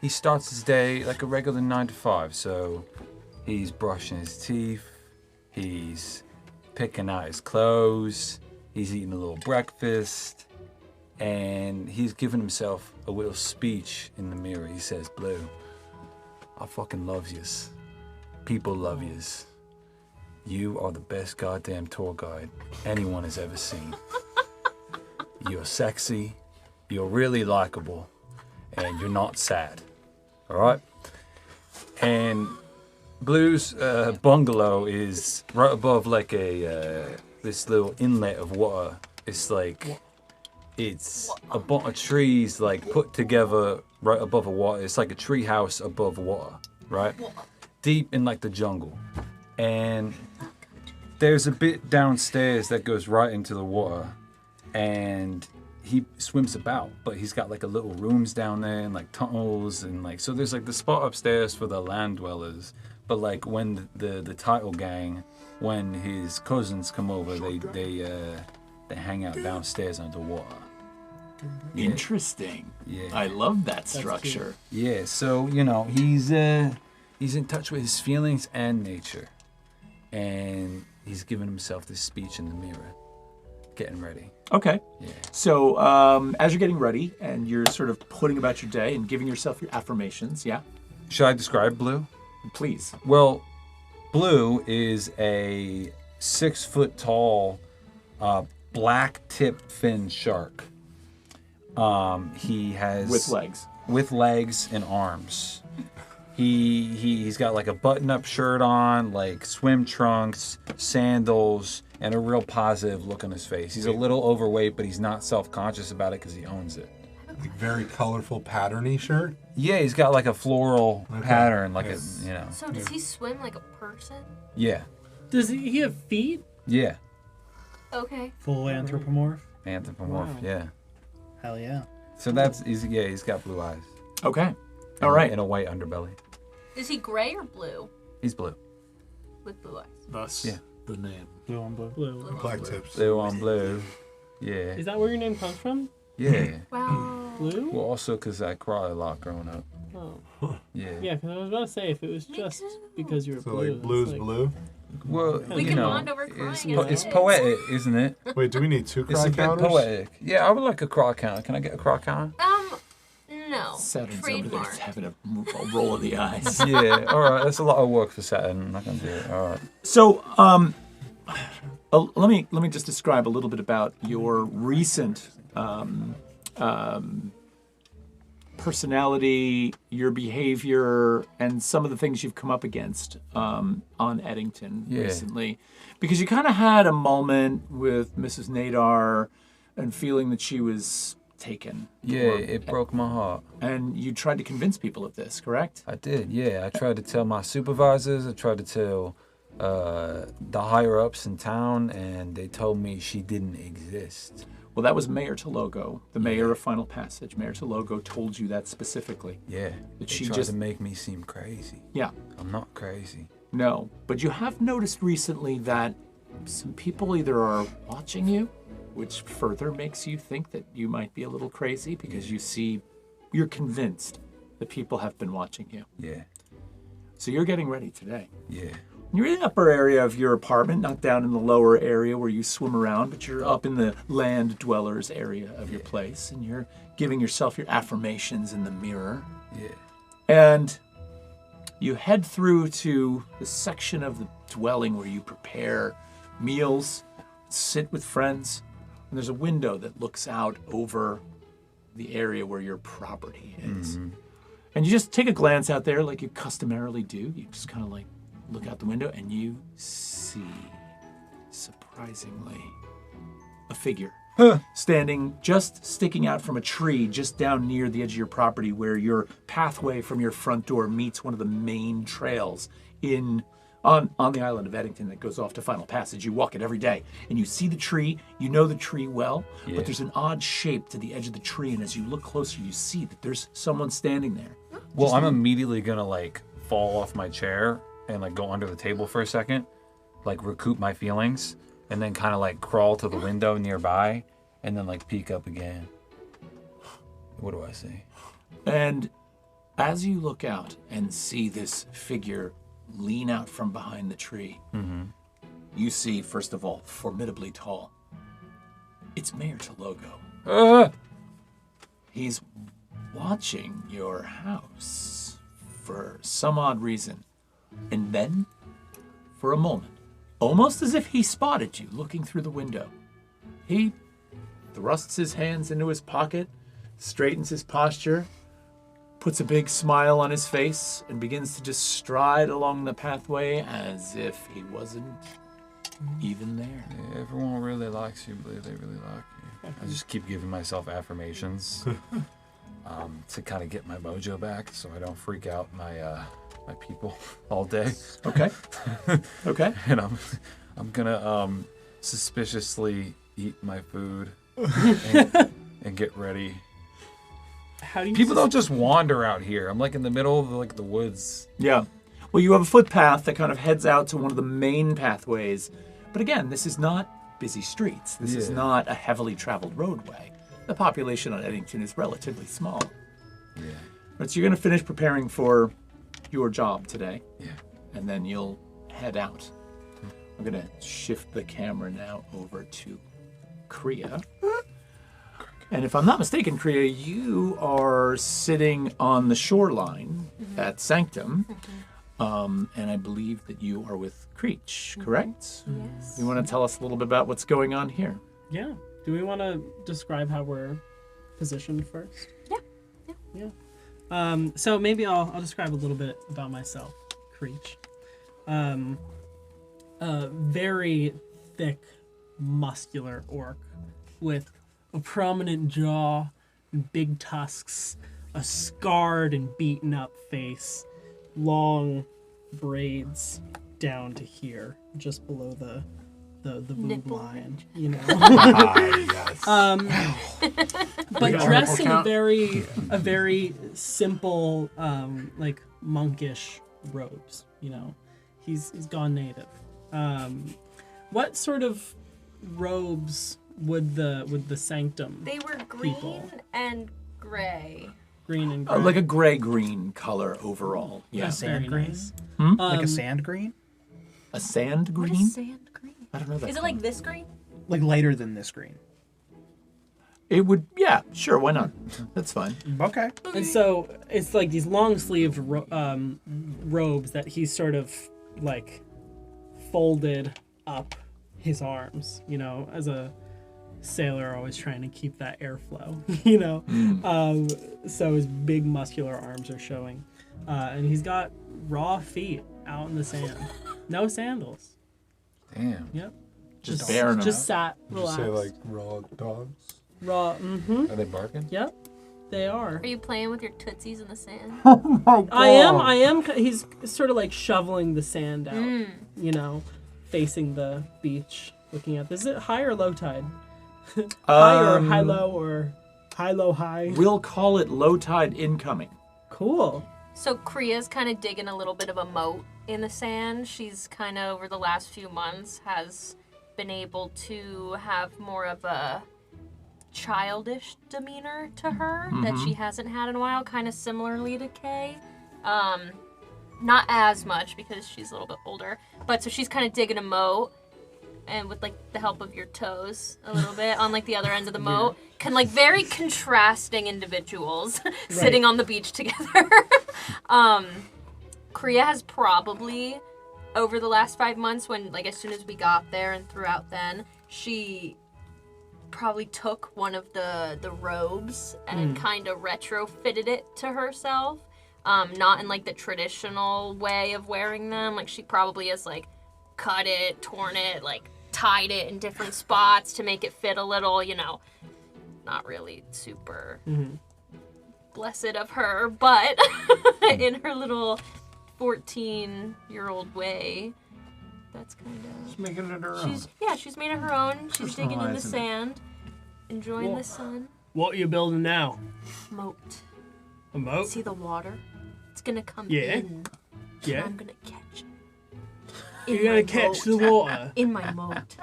S7: he starts his day like a regular 9 to 5. So he's brushing his teeth, he's picking out his clothes, he's eating a little breakfast, and he's giving himself a little speech in the mirror. He says, Blue, I fucking love yous. People love yous. You are the best goddamn tour guide anyone has ever seen. You're sexy, you're really likable, and you're not sad. All right? And Blue's bungalow is right above like this little inlet of water. It's like, it's a bunch of trees like put together right above the water. It's like a tree house above water. right? Deep in like the jungle. And there's a bit downstairs that goes right into the water. And he swims about, but he's got like a little rooms down there and like tunnels and like, so there's like the spot upstairs for the land dwellers. But like when the title gang, when his cousins come over, they hang out downstairs underwater.
S1: Interesting.
S7: Yeah.
S1: I love that structure.
S7: Yeah, so you know he's in touch with his feelings and nature, and he's giving himself this speech in the mirror, getting ready.
S1: Okay.
S7: Yeah.
S1: So as you're getting ready and you're sort of putting about your day and giving yourself your affirmations, yeah,
S7: Should I describe Blue?
S1: please.
S7: Well, Blue is a 6 foot tall, black tip fin shark. He has
S1: With legs.
S7: and arms. He's got like a button-up shirt on, like swim trunks, sandals, and a real positive look on his face. He's a little overweight, but he's not self-conscious about it because he owns it.
S2: Like very colorful, patterny shirt.
S7: Yeah, he's got like a floral pattern, like a, you know.
S4: So does he swim like a person?
S7: Yeah,
S3: Does he have feet?
S7: yeah.
S4: Okay.
S3: Full anthropomorph.
S7: Anthropomorph,
S3: Wow.
S7: yeah.
S3: Hell yeah.
S7: So he's got blue eyes.
S1: Okay. All right.
S7: And a white underbelly.
S4: Is he gray or blue?
S7: He's blue.
S4: With blue eyes.
S6: Thus,
S7: Yeah.
S6: the name.
S3: Blue on blue. Blue.
S2: Black tips.
S7: Blue on blue. Yeah.
S3: Is that where your name comes from?
S7: Yeah.
S4: Wow.
S3: Blue?
S7: Well, also because I cried a lot growing up.
S3: Oh.
S7: Yeah.
S3: Yeah, because I was about to say, if it was
S4: Me
S3: just
S4: too.
S3: because you were
S2: So
S3: blue.
S2: like blue's
S3: it's like,
S2: blue.
S7: Well,
S3: We
S7: you
S3: can
S7: know,
S4: bond over crying
S7: it's,
S4: as
S7: it's
S4: kids.
S7: poetic, isn't it?
S2: Wait, do we need two
S7: It's
S2: cry
S7: a bit
S2: counters?
S7: poetic. Yeah, I would like a cry counter. Can I get a cry counter?
S4: No.
S1: Saturn's over there
S4: Trademark.
S1: just having a roll of the eyes.
S7: Yeah, all right. That's a lot of work for Saturn. I'm not gonna do it. All right.
S1: So, let me just describe a little bit about your recent personality, your behavior, and some of the things you've come up against on Eddington recently, because you kind of had a moment with Mrs. Nadar and feeling that she was taken.
S7: Yeah, it broke my heart.
S1: And you tried to convince people of this, correct?
S7: I did. Yeah, I tried to tell my supervisors. I tried to tell the higher ups in town, and they told me she didn't exist.
S1: Well, that was Mayor Tologo, the mayor of Final Passage. Mayor Tologo told you that specifically.
S7: Yeah,
S1: That
S7: they
S1: she
S7: tried
S1: just-
S7: to make me seem crazy.
S1: Yeah,
S7: I'm not crazy.
S1: no. But you have noticed recently that some people either are watching you, which further makes you think that you might be a little crazy because you're convinced that people have been watching you.
S7: Yeah,
S1: So you're getting ready today.
S7: yeah.
S1: You're in the upper area of your apartment, not down in the lower area where you swim around, but you're up in the land dwellers area of your place, and you're giving yourself your affirmations in the mirror.
S7: Yeah.
S1: And you head through to the section of the dwelling where you prepare meals, sit with friends, and there's a window that looks out over the area where your property is. And you just take a glance out there like you customarily do. You just kind of like look out the window and you see, surprisingly, a figure sticking out from a tree just down near the edge of your property where your pathway from your front door meets one of the main trails on the island of Eddington that goes off to Final Passage. You walk it every day and you see the tree, you know the tree well, but there's an odd shape to the edge of the tree, and as you look closer you see that there's someone standing there.
S7: Well, I'm immediately gonna like fall off my chair and like go under the table for a second, like recoup my feelings, and then kind of like crawl to the window nearby, and then like peek up again. What do I see?
S1: And as you look out and see this figure lean out from behind the tree, you see, first of all, formidably tall. It's Mayor Tologo. He's watching your house for some odd reason. And then, for a moment, almost as if he spotted you looking through the window, he thrusts his hands into his pocket, straightens his posture, puts a big smile on his face, and begins to just stride along the pathway as if he wasn't even there.
S7: Yeah, everyone really likes you, Blue. They really like you. I just keep giving myself affirmations. to kind of get my mojo back, so I don't freak out my my people all day.
S1: Okay. Okay.
S7: And I'm gonna suspiciously eat my food and get ready.
S3: How do you
S7: People don't just wander out here. I'm like in the middle of the woods.
S1: Yeah. Well, you have a footpath that kind of heads out to one of the main pathways. But again, this is not busy streets. This is
S7: Yeah.
S1: not a heavily traveled roadway. The population on Eddington is relatively small.
S7: Yeah.
S1: But so you're going to finish preparing for your job today,
S7: Yeah.
S1: and then you'll head out. I'm going to shift the camera now over to Kriya. And if I'm not mistaken, Kriya, you are sitting on the shoreline at Sanctum. And I believe that you are with Creech, correct?
S4: Yes.
S1: You want to tell us a little bit about what's going on here?
S3: Yeah. Do we want to describe how we're positioned first?
S4: Yeah.
S3: Yeah. So maybe I'll describe a little bit about myself, Creech. A very thick, muscular orc with a prominent jaw and big tusks, a scarred and beaten up face, long braids down to here, just below the boob
S4: Nipple
S3: line, you know.
S2: Yes.
S3: But
S6: got
S3: dressed in
S6: nipple
S3: a very simple, like monkish robes. You know, he's gone native. What sort of robes would the sanctum
S4: They were green
S3: People.
S4: and gray.
S3: green and gray?
S1: Like a gray-green color overall. Yeah.
S5: A sand
S3: Very
S5: green?
S3: nice.
S5: Like a sand green?
S1: A sand
S4: What
S1: green?
S4: is sand green?
S1: I don't know that.
S4: Is it like this green?
S5: Like lighter than this green.
S1: It would, yeah, sure, why not? That's fine.
S5: Okay.
S3: And so it's like these long sleeved robes that he's sort of like folded up his arms, you know, as a sailor always trying to keep that airflow, you know. So his big muscular arms are showing. And he's got raw feet out in the sand. No sandals.
S7: Damn.
S3: Yep.
S1: Just bearing them.
S3: Just sat,
S2: Did you
S3: relaxed.
S2: say like raw dogs?
S3: Raw,
S7: Are they barking?
S3: Yep. They are.
S4: Are you playing with your tootsies in the sand?
S3: I am. He's sort of like shoveling the sand out, you know, facing the beach, looking at this. Is it high or low tide? High or high low or high low high?
S1: We'll call it low tide incoming.
S3: Cool.
S4: So Kriya's kind of digging a little bit of a moat in the sand. She's kind of, over the last few months, has been able to have more of a childish demeanor to her that she hasn't had in a while, kind of similarly to Kay. Not as much because she's a little bit older, but so she's kind of digging a moat, and with like the help of your toes a little bit on like the other end of the moat, like very contrasting individuals sitting on the beach together. Kriya has probably, over the last 5 months, when like as soon as we got there and throughout then, she probably took one of the robes and kind of retrofitted it to herself. Not in like the traditional way of wearing them. Like she probably has like cut it, torn it, like tied it in different spots to make it fit a little, you know, not really super blessed of her, but in her little 14-year-old way, that's kind of...
S6: She's making it her own.
S4: She's made it her own. She's digging in the
S1: Personalizing it.
S4: sand, enjoying
S3: Whoa.
S4: the sun.
S3: What are you building now?
S4: Moat.
S3: A moat?
S4: See the water? It's gonna come
S3: Yeah.
S4: in.
S3: Yeah.
S4: I'm gonna catch it.
S3: You're
S4: In
S3: gonna
S4: my
S3: catch
S4: moat.
S3: the water
S4: In my moat.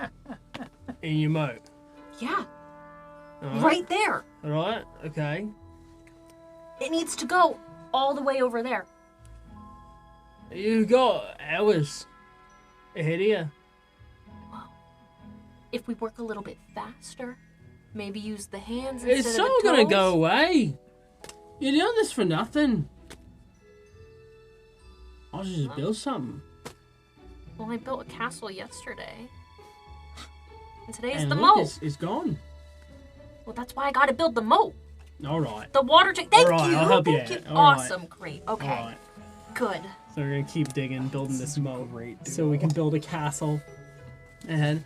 S3: in your moat.
S4: Yeah,
S3: Alright.
S4: right there.
S3: Alright, okay.
S4: It needs to go all the way over there.
S3: You got hours ahead of you.
S4: If we work a little bit faster, maybe use the hands
S3: It's
S4: instead of
S3: all
S4: the
S3: gonna
S4: toes.
S3: go away. You're doing this for nothing. I should just build something.
S4: Well, I built a castle yesterday. And today's
S3: And
S4: the
S3: look,
S4: moat.
S3: it's gone.
S4: Well, that's why I gotta build the moat.
S3: Alright.
S4: The water tank. Thank
S3: Alright,
S4: you.
S3: I'll help you
S4: Thank you.
S3: out. Alright.
S4: Awesome. Great. Okay.
S3: Alright.
S4: Good.
S3: So we're gonna keep digging, building this moat.
S5: Great
S3: So we can build a castle ahead.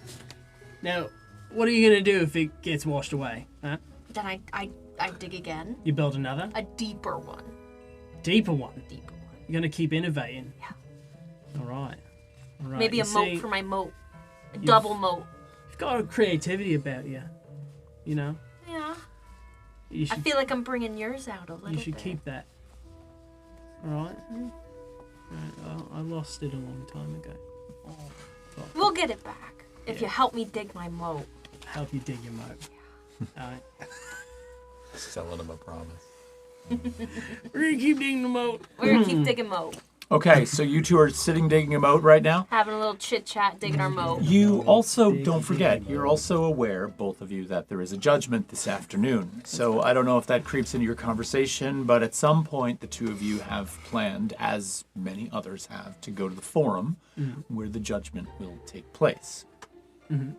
S3: Now, what are you gonna do if it gets washed away? Huh?
S4: Then I dig again.
S3: You build another?
S4: A deeper one.
S3: Deeper one?
S4: Deeper one.
S3: You're going to keep innovating?
S4: Yeah.
S3: All right.
S4: Maybe
S3: You
S4: a moat
S3: see,
S4: for my moat. A double moat.
S3: You've got a creativity about you. You know?
S4: Yeah.
S3: You
S4: I
S3: should,
S4: feel like I'm bringing yours out a little
S3: you should
S4: bit.
S3: keep that. All right? Right, I lost it a long time ago.
S4: We'll get it back if you help me dig my moat.
S3: Help you dig your moat. All right.
S7: Selling him a promise.
S3: We're going to keep digging the moat.
S4: We're gonna keep digging moat.
S1: Okay, so you two are sitting digging a moat right now.
S4: Having a little chit chat, digging our moat.
S1: You also, don't forget, you're also aware, both of you, that there is a judgment this afternoon. So I don't know if that creeps into your conversation, but at some point the two of you have planned, as many others have, to go to the forum where the judgment will take place.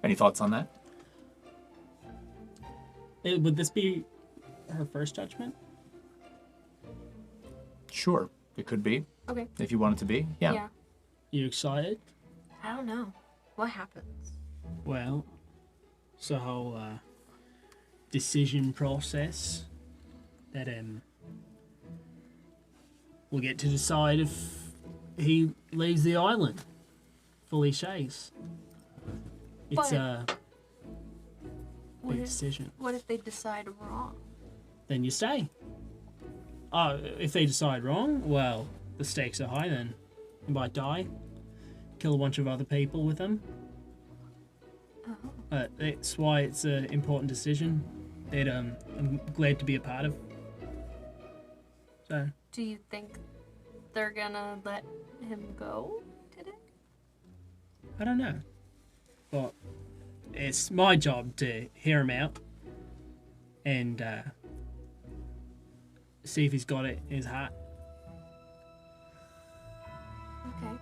S1: Any thoughts on that?
S3: Would this be her first judgment?
S1: Sure, it could be,
S4: Okay.
S1: if you want it to be. Yeah.
S3: You excited?
S4: I don't know. What happens?
S3: Well, it's a whole decision process that we'll get to decide if he leaves the island. Fully Shays. It's
S4: But-
S3: a
S4: What
S3: big
S4: if,
S3: decision.
S4: what if they decide wrong?
S3: Then you stay. If they decide wrong, well, the stakes are high then. You might die. Kill a bunch of other people with them. That's why it's an important decision that I'm glad to be a part of. So,
S4: Do you think they're gonna let him go today?
S3: I don't know. But it's my job to hear him out and see if he's got it in his heart.
S4: Okay.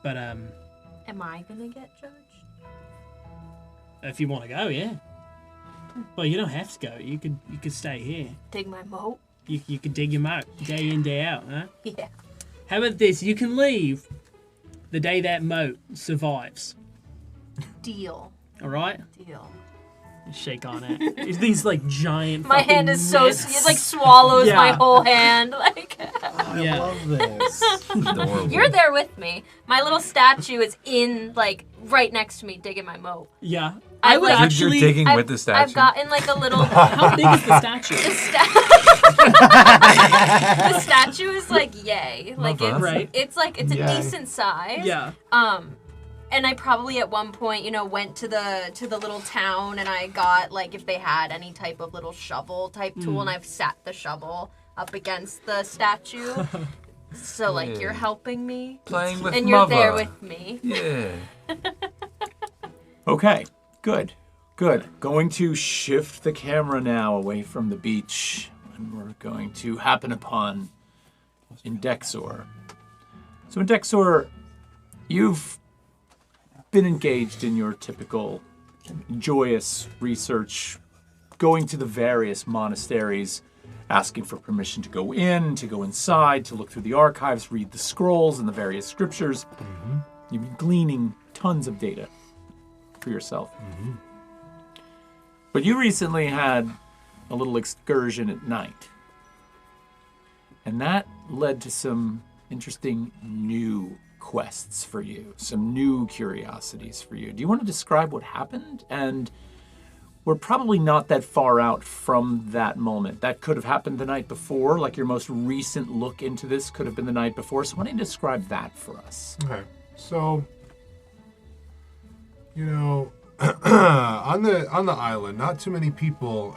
S3: But
S4: Am I gonna get judged?
S3: if you want to go, yeah. Well, you don't have to go. You could stay here.
S4: Dig my moat?
S3: You could dig him out day in, day out, huh?
S4: Yeah.
S3: How about this? You can leave the day that moat survives.
S4: Deal.
S3: All right?
S4: Deal.
S3: Shake on it. It's these like giant.
S4: My
S3: fucking
S4: hand is so
S3: mitts.
S4: it like swallows my
S3: Yeah.
S4: whole hand. Like
S3: Yeah.
S5: love this.
S7: Adorable.
S4: you're there with me. My little statue is in like right next to me digging my moat.
S3: Yeah.
S4: I
S3: I would
S4: like-
S7: You're
S3: actually.
S7: digging
S4: I've,
S7: with the statue.
S4: I've gotten like a little.
S3: How big is the statue?
S4: The statue is like yay. Like
S7: that.
S4: it's
S3: Right.
S4: it's like it's a
S6: Yay.
S4: decent size.
S3: Yeah.
S4: And I probably at one point, went to the little town and I got like if they had any type of little shovel type tool and I've sat the shovel up against the statue. So like you're
S7: Yeah.
S4: helping me.
S7: Playing with
S4: and you're
S7: mother.
S4: there with me.
S7: Yeah.
S1: Okay, good. Going to shift the camera now away from the beach, and we're going to happen upon Indexor. So Indexor, you've been engaged in your typical joyous research, going to the various monasteries, asking for permission to go in, to go inside, to look through the archives, read the scrolls and the various scriptures. You've been gleaning tons of data for yourself. But you recently had a little excursion at night. And that led to some interesting new quests for you, some new curiosities for you. Do you want to describe what happened? And we're probably not that far out from that moment. That could have happened the night before, like your most recent look into this could have been the night before. So why don't you describe that for us?
S2: Okay, so on the island, not too many people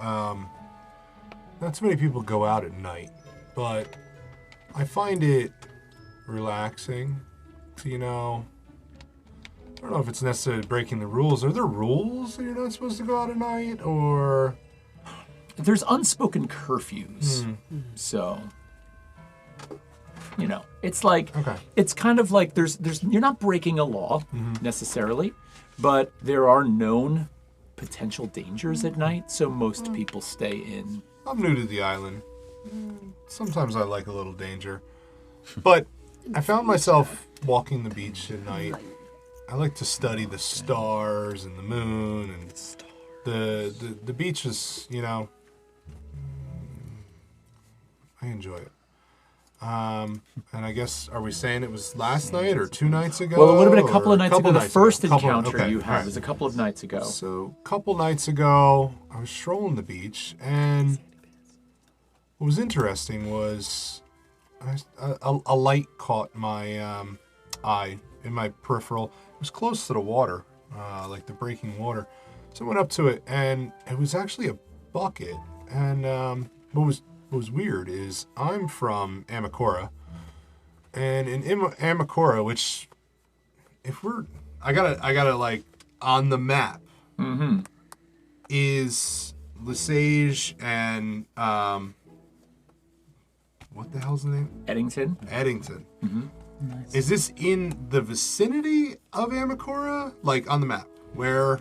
S2: go out at night, but I find it relaxing. I don't know if it's necessarily breaking the rules. Are there rules that you're not supposed to go out at night, or
S1: There's unspoken curfews. So, it's like,
S2: okay?
S1: it's kind of like there's you're not breaking a law necessarily, but there are known potential dangers at night, so most people stay in.
S2: I'm new to the island. Sometimes I like a little danger, but I found myself walking the beach at night. I like to study the stars and the moon and The beach is, you know, I enjoy it. And I guess, are we saying it was last night or 2 nights ago?
S1: Well, it would have been a couple of nights ago. The
S2: nights
S1: first
S2: ago.
S1: encounter
S2: Okay,
S1: you
S2: all
S1: had
S2: right.
S1: was a couple of nights ago.
S2: So, a couple nights ago, I was strolling the beach, and what was interesting was a light caught my eye in my peripheral. It was close to the water, like the breaking water. So I went up to it, and it was actually a bucket. And what was weird is I'm from Amakora, and in Amakora, which I gotta like on the map is Lesage and what the hell's the name?
S1: Eddington.
S2: Nice. Is this in the vicinity of Amakora? Like on the map? Where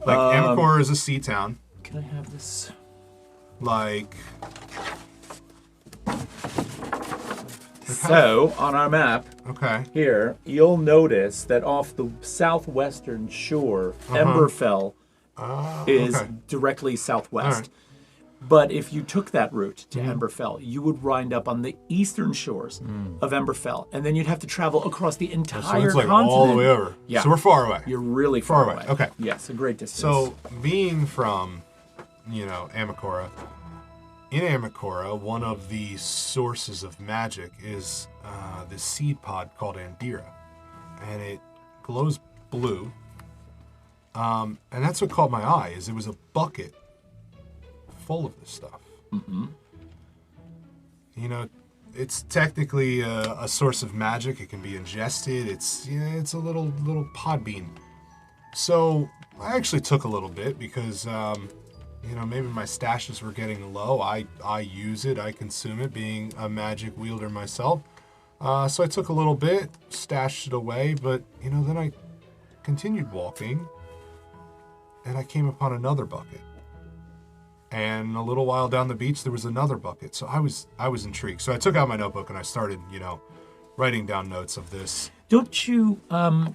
S2: like Amakora is a sea town.
S1: Can I have this?
S2: Like
S1: So, on our map
S2: okay.
S1: here, you'll notice that off the southwestern shore, Emberfell is
S2: okay.
S1: directly southwest.
S2: All right.
S1: But if you took that route to Emberfell, you would wind up on the eastern shores of Emberfell, and then you'd have to travel across the entire
S2: So it's like
S1: continent.
S2: all the way over.
S1: Yeah.
S2: So we're far away.
S1: You're really
S2: Far
S1: far
S2: away.
S1: away.
S2: Okay.
S1: Yes, a great distance.
S2: So being from, you know, Amakora, in Amakora, one of the sources of magic is this seed pod called Andira, and it glows blue. And that's what caught my eye. Is it was a bucket full of this stuff. You know, it's technically a source of magic. It can be ingested. It's a little pod bean. So I actually took a little bit because you know, maybe my stashes were getting low. I use it. I consume it, being a magic wielder myself. So I took a little bit, stashed it away, but you know, then I continued walking, and I came upon another bucket. And a little while down the beach, there was another bucket. So I was intrigued. So I took out my notebook and I started, you know, writing down notes of this.
S1: don't you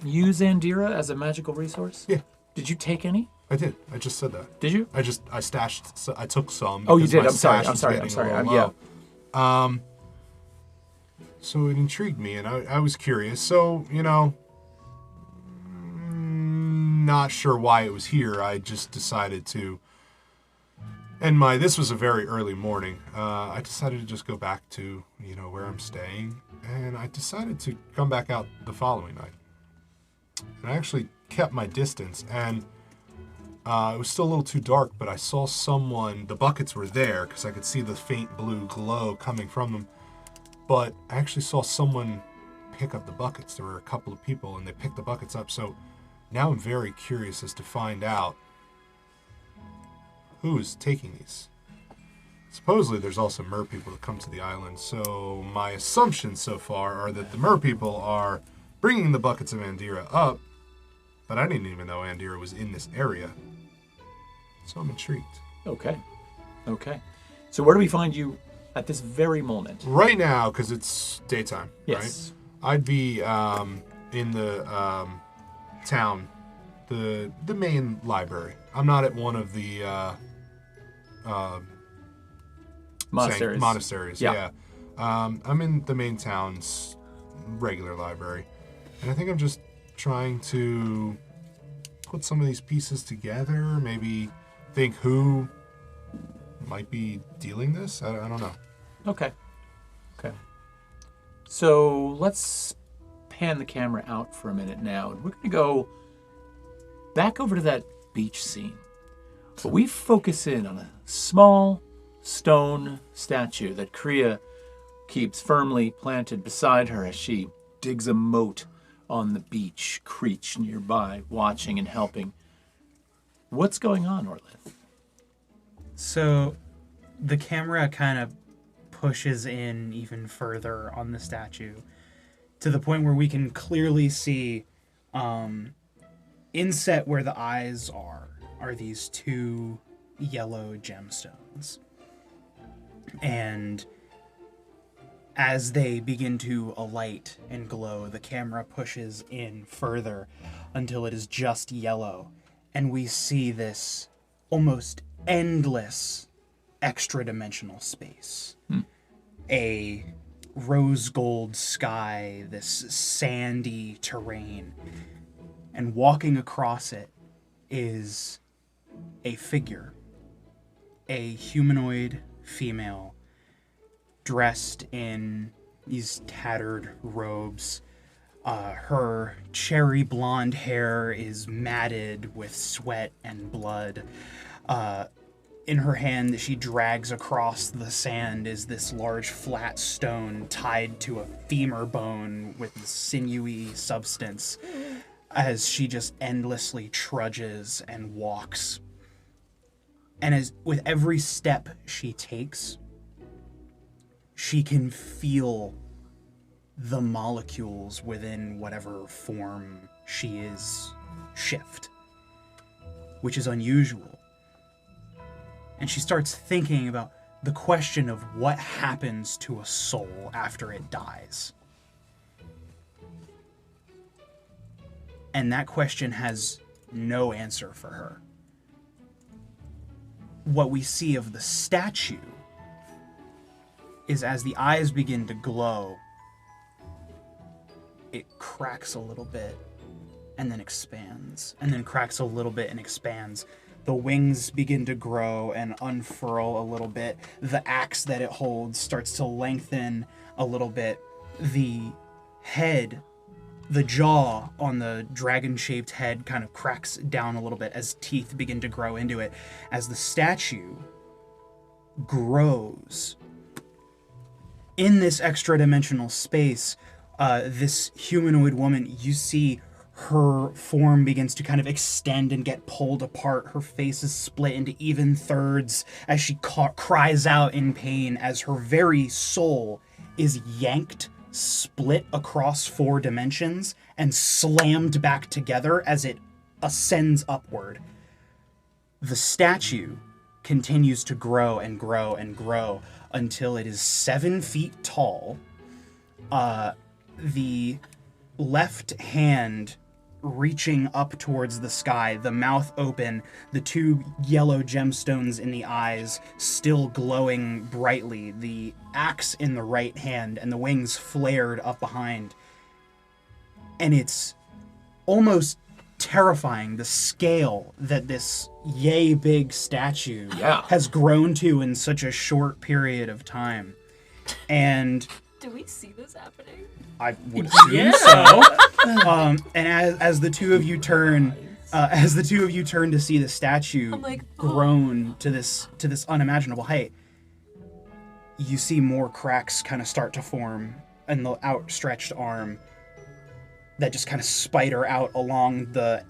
S1: use Andira as a magical resource?
S2: Yeah,
S1: Did you take any?
S2: I did. I just said that.
S1: Did you?
S2: I stashed. So I took some.
S1: Oh, you
S2: because
S1: did.
S2: my
S1: I'm sorry.
S2: stash
S1: I'm
S2: was
S1: sorry.
S2: getting
S1: I'm sorry.
S2: a little
S1: Yeah.
S2: low. So it intrigued me, and I was curious. So, you know, not sure why it was here. I just decided to. And this was a very early morning. I decided to just go back to, you know, where I'm staying, and I decided to come back out the following night. And I actually kept my distance, and it was still a little too dark, but I saw someone. The buckets were there because I could see the faint blue glow coming from them. But I actually saw someone pick up the buckets. There were a couple of people, and they picked the buckets up. So now I'm very curious as to find out who is taking these. Supposedly there's also mer people that come to the island. So my assumptions so far are that the mer people are bringing the buckets of Andira up, but I didn't even know Andira was in this area. So I'm intrigued.
S1: Okay. So where do we find you at this very moment?
S2: Right now, because it's daytime,
S1: Yes.
S2: right? I'd be in the town, the main library. I'm not at one of the
S1: Monasteries.
S2: Monasteries,
S1: Yeah.
S2: yeah. I'm in the main town's regular library, and I think I'm just trying to put some of these pieces together. Maybe think who might be dealing this. I don't know.
S1: Okay. So let's pan the camera out for a minute now. We're going to go back over to that beach scene. But we focus in on a small stone statue that Kriya keeps firmly planted beside her as she digs a moat on the beach, Creech nearby, watching and helping. What's going on, Orlith?
S5: So the camera kind of pushes in even further on the statue to the point where we can clearly see inset where the eyes are these two yellow gemstones. And as they begin to alight and glow, the camera pushes in further until it is just yellow. And we see this almost endless extra-dimensional space. A rose gold sky, this sandy terrain, and walking across it is a figure, a humanoid female dressed in these tattered robes. Her cherry blonde hair is matted with sweat and blood. In her hand that she drags across the sand is this large flat stone tied to a femur bone with sinewy substance as she just endlessly trudges and walks. And as with every step she takes, she can feel the molecules within whatever form she is shift, which is unusual. And she starts thinking about the question of what happens to a soul after it dies. And that question has no answer for her. What we see of the statue is as the eyes begin to glow, it cracks a little bit and then expands, and then cracks a little bit and expands. The wings begin to grow and unfurl a little bit. The axe that it holds starts to lengthen a little bit. The head, the jaw on the dragon-shaped head kind of cracks down a little bit as teeth begin to grow into it. As the statue grows in this extra-dimensional space, this humanoid woman, you see her form begins to kind of extend and get pulled apart. Her face is split into even thirds as she cries out in pain as her very soul is yanked, split across 4 dimensions, and slammed back together as it ascends upward. The statue continues to grow and grow and grow until it is 7 feet tall. The left hand reaching up towards the sky, the mouth open, the 2 yellow gemstones in the eyes still glowing brightly, the axe in the right hand, and the wings flared up behind. And it's almost terrifying, the scale that this yay big statue has grown to in such a short period of time. And
S4: do we see this happening?
S5: I would assume so. And as the two of you turn, to see the statue grown to this unimaginable height, you see more cracks kind of start to form in the outstretched arm that just kind of spider out along the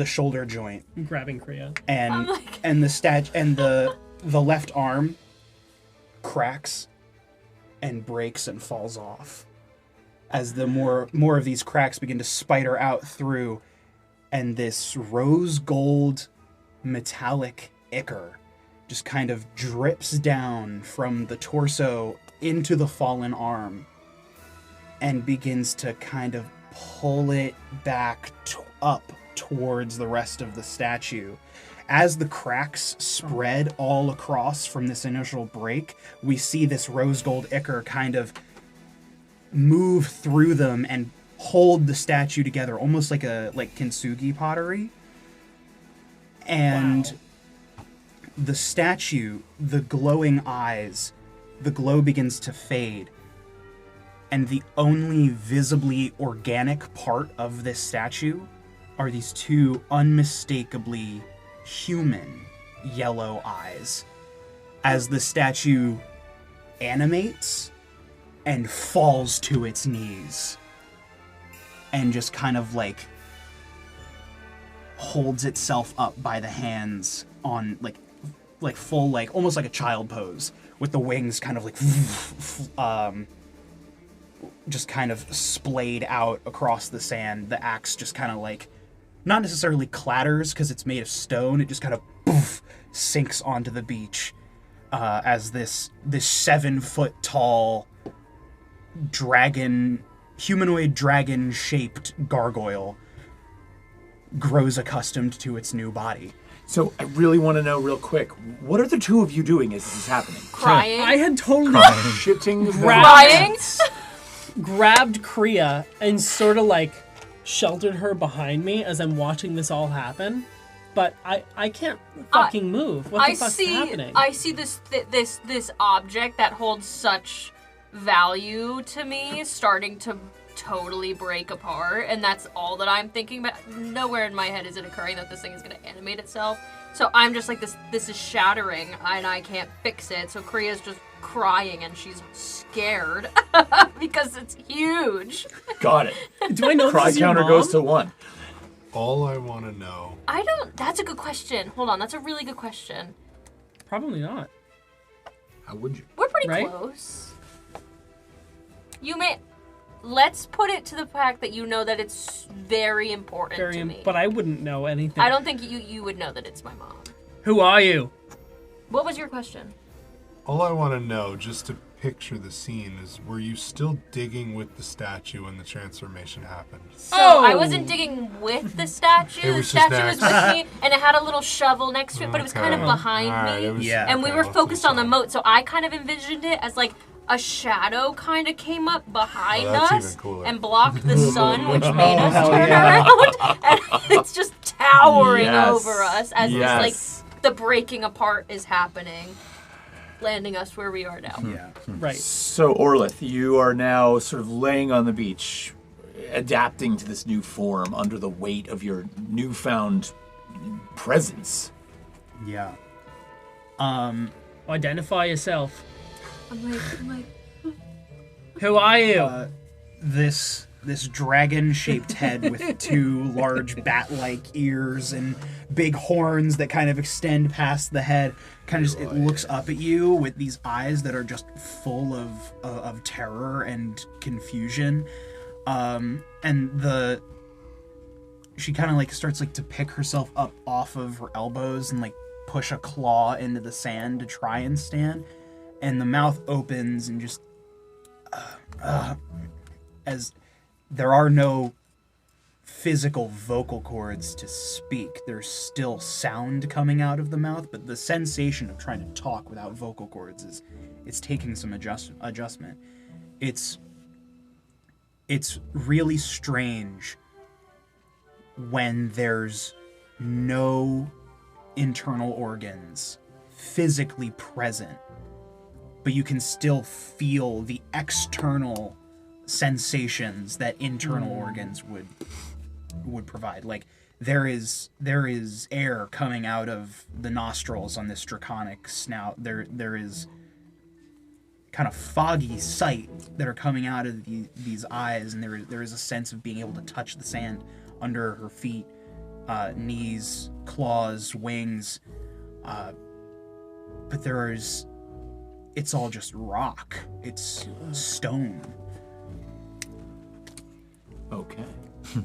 S5: shoulder joint.
S3: I'm grabbing Kriya.
S5: And the left arm cracks and breaks and falls off as the more of these cracks begin to spider out through, and this rose gold metallic ichor just kind of drips down from the torso into the fallen arm and begins to kind of pull it back up towards the rest of the statue. As the cracks spread all across from this initial break, we see this rose gold ichor kind of move through them and hold the statue together, almost like kintsugi pottery. And the statue, the glowing eyes, the glow begins to fade. And the only visibly organic part of this statue are these 2 unmistakably human yellow eyes as the statue animates and falls to its knees and just kind of holds itself up by the hands on like full, almost like a child pose, with the wings kind of just kind of splayed out across the sand. The axe just kind of not necessarily clatters because it's made of stone. It just kind of sinks onto the beach as this 7-foot tall humanoid dragon shaped gargoyle grows accustomed to its new body.
S1: So I really want to know real quick, what are the two of you doing as this is happening?
S4: Crying.
S3: I had totally
S6: Shitting the
S4: Crying.
S3: grabbed Kriya and sort of like sheltered her behind me as I'm watching this all happen. But I can't fucking move. What the fuck's happening?
S4: I see this object that holds such value to me starting to totally break apart, and that's all that I'm thinking about. Nowhere in my head is it occurring that this thing is going to animate itself. So I'm just like, this is shattering, and I can't fix it. So Kriya's just crying, and she's scared because it's huge.
S1: Got it.
S3: Do I know
S1: Cry
S3: this is your
S1: counter
S3: mom?
S1: goes to 1.
S2: All I want to know.
S4: That's a good question. Hold on, that's a really good question.
S3: Probably not.
S6: How would you?
S4: We're pretty
S3: Right?
S4: close. Let's put it to the fact that you know that it's very important to me.
S3: But I wouldn't know anything.
S4: I don't think you would know that it's my mom.
S3: Who are you?
S4: What was your question?
S2: All I want to know, just to picture the scene, is were you still digging with the statue when the transformation happened?
S4: So I wasn't digging with the statue.
S2: It
S4: The
S2: was just
S4: statue was
S2: next.
S4: with me, and it had a little shovel next to it, but it was kind of behind me. And we were focused on the moat, so I kind of envisioned it as like a shadow kind of came up behind
S2: that's
S4: us
S2: even cooler.
S4: and blocked the sun, which made us turn around. And it's just towering
S1: Yes.
S4: over us as
S1: Yes.
S4: this like the breaking apart is happening, landing us where we are now.
S5: Yeah.
S3: Right.
S1: So Orlith, you are now sort of laying on the beach, adapting to this new form under the weight of your newfound presence.
S5: Yeah.
S3: Identify yourself.
S4: I'm like,
S3: Who are you?
S5: This dragon-shaped head with two large bat-like ears and big horns that kind of extend past the head. Kind of just, it looks up at you with these eyes that are just full of terror and confusion. And she kind of like starts like to pick herself up off of her elbows and like push a claw into the sand to try and stand. And the mouth opens and just as there are no physical vocal cords to speak. There's still sound coming out of the mouth, but the sensation of trying to talk without vocal cords it's taking some adjustment. It's really strange when there's no internal organs physically present, but you can still feel the external sensations that internal organs would provide. Like there is air coming out of the nostrils on this draconic snout. There is kind of foggy sight that are coming out of these eyes, and there is a sense of being able to touch the sand under her feet, knees, claws, wings, but it's all just rock. It's stone.
S1: Okay.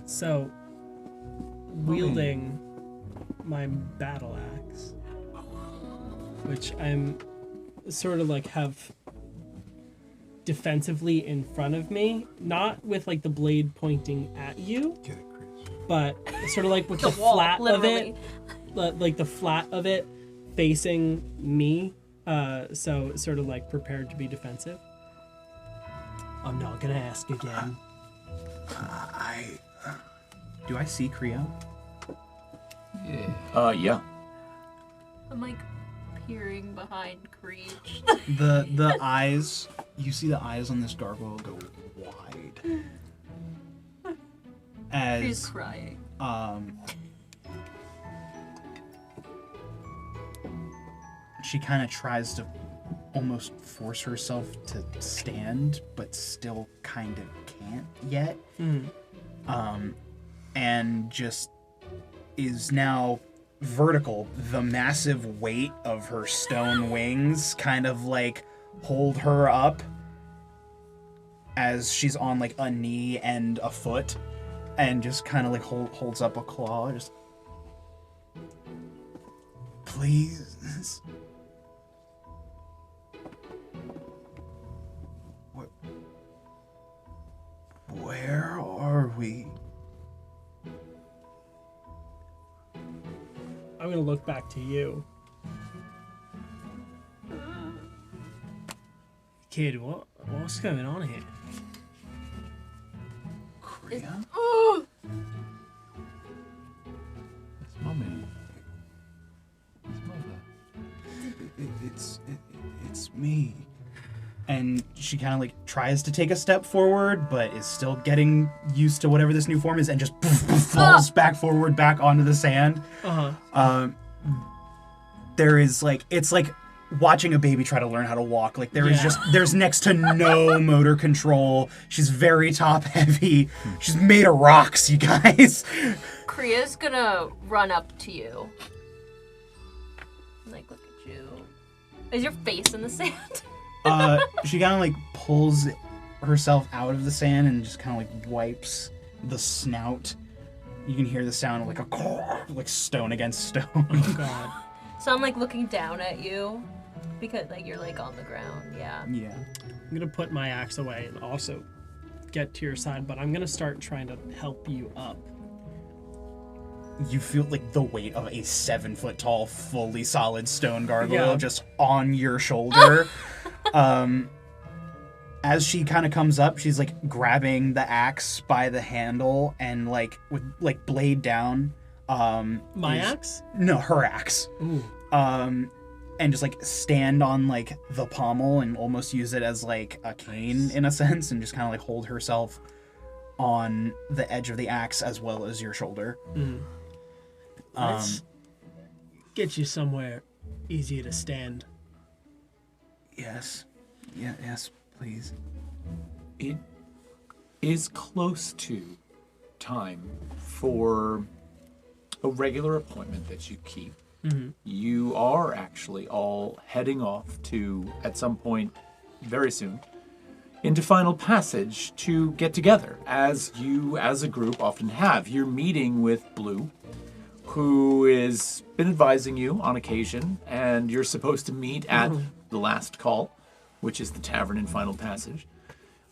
S3: So, wielding my battle axe, which I'm sort of like have defensively in front of me, not with like the blade pointing at you,
S2: Get it, Chris.
S3: but sort of like with the
S4: wall,
S3: flat
S4: literally.
S3: of it, like the flat of it facing me. So sort of like prepared to be defensive. I'm not gonna ask again.
S5: Do I see Creo?
S7: Yeah.
S1: Yeah.
S4: I'm like peering behind Creech.
S5: The eyes, you see the eyes on this gargoyle go wide.
S4: He's
S5: As
S4: crying.
S5: she kind of tries to almost force herself to stand, but still kind of can't yet. And just is now vertical. The massive weight of her stone wings kind of like hold her up as she's on like a knee and a foot, and just kind of like holds up a claw. Just please. Where are we?
S3: I I'm gonna look back to you. Kid, what's going on here?
S5: Kriya?
S4: Oh,
S7: It's mommy. It's mother.
S5: It's me. And she kind of like tries to take a step forward, but is still getting used to whatever this new form is, and just falls back forward, back onto the sand. There is like, it's like watching a baby try to learn how to walk. Like there is there's next to no motor control. She's very top heavy. She's made of rocks, you guys.
S4: Kriya's gonna run up to you. Like, look at you. Is your face in the sand?
S5: She kind of like pulls herself out of the sand and just kind of like wipes the snout. You can hear the sound of like a like stone against stone.
S3: Oh God.
S4: So I'm like looking down at you because like you're like on the ground. Yeah.
S5: Yeah.
S3: I'm gonna put my axe away and also get to your side, but I'm gonna start trying to help you up.
S5: You feel like the weight of a 7-foot-tall, fully solid stone gargoyle just on your shoulder. As she kind of comes up, she's like grabbing the axe by the handle and like with like blade down.
S3: My axe?
S5: No, her axe.
S3: Ooh.
S5: And just like stand on like the pommel and almost use it as like a cane in a sense, and just kind of like hold herself on the edge of the axe as well as your shoulder.
S3: Let's get you somewhere easier to stand.
S5: Yes. Yeah, yes, please.
S1: It is close to time for a regular appointment that you keep. You are actually all heading off to, at some point very soon, into Final Passage to get together, as you, as a group, often have. You're meeting with Blue, who has been advising you on occasion, and you're supposed to meet at the last call, which is the tavern in Final Passage,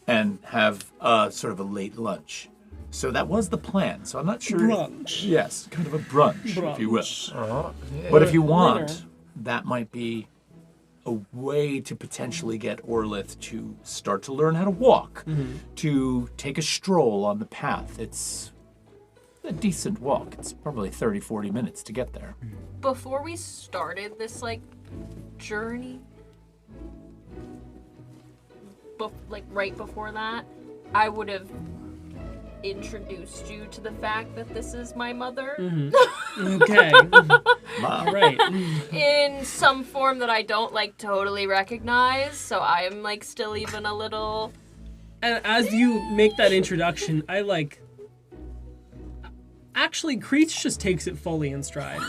S1: and have sort of a late lunch. So that was the plan. So I'm not sure.
S3: Brunch.
S1: Yes, kind of a brunch, if you will.
S7: Yeah.
S1: But if you want,
S3: Later.
S1: that might be a way to potentially get Orlith to start to learn how to walk, to take a stroll on the path. It's a decent walk. It's probably 30, 40 minutes to get there.
S4: Before we started this like journey, like right before that, I would have introduced you to the fact that this is my mother
S3: Okay. All right.
S4: in some form that I don't like totally recognize. So I'm like still even a little.
S3: And as you make that introduction, I like. Actually, Creech just takes it fully in stride.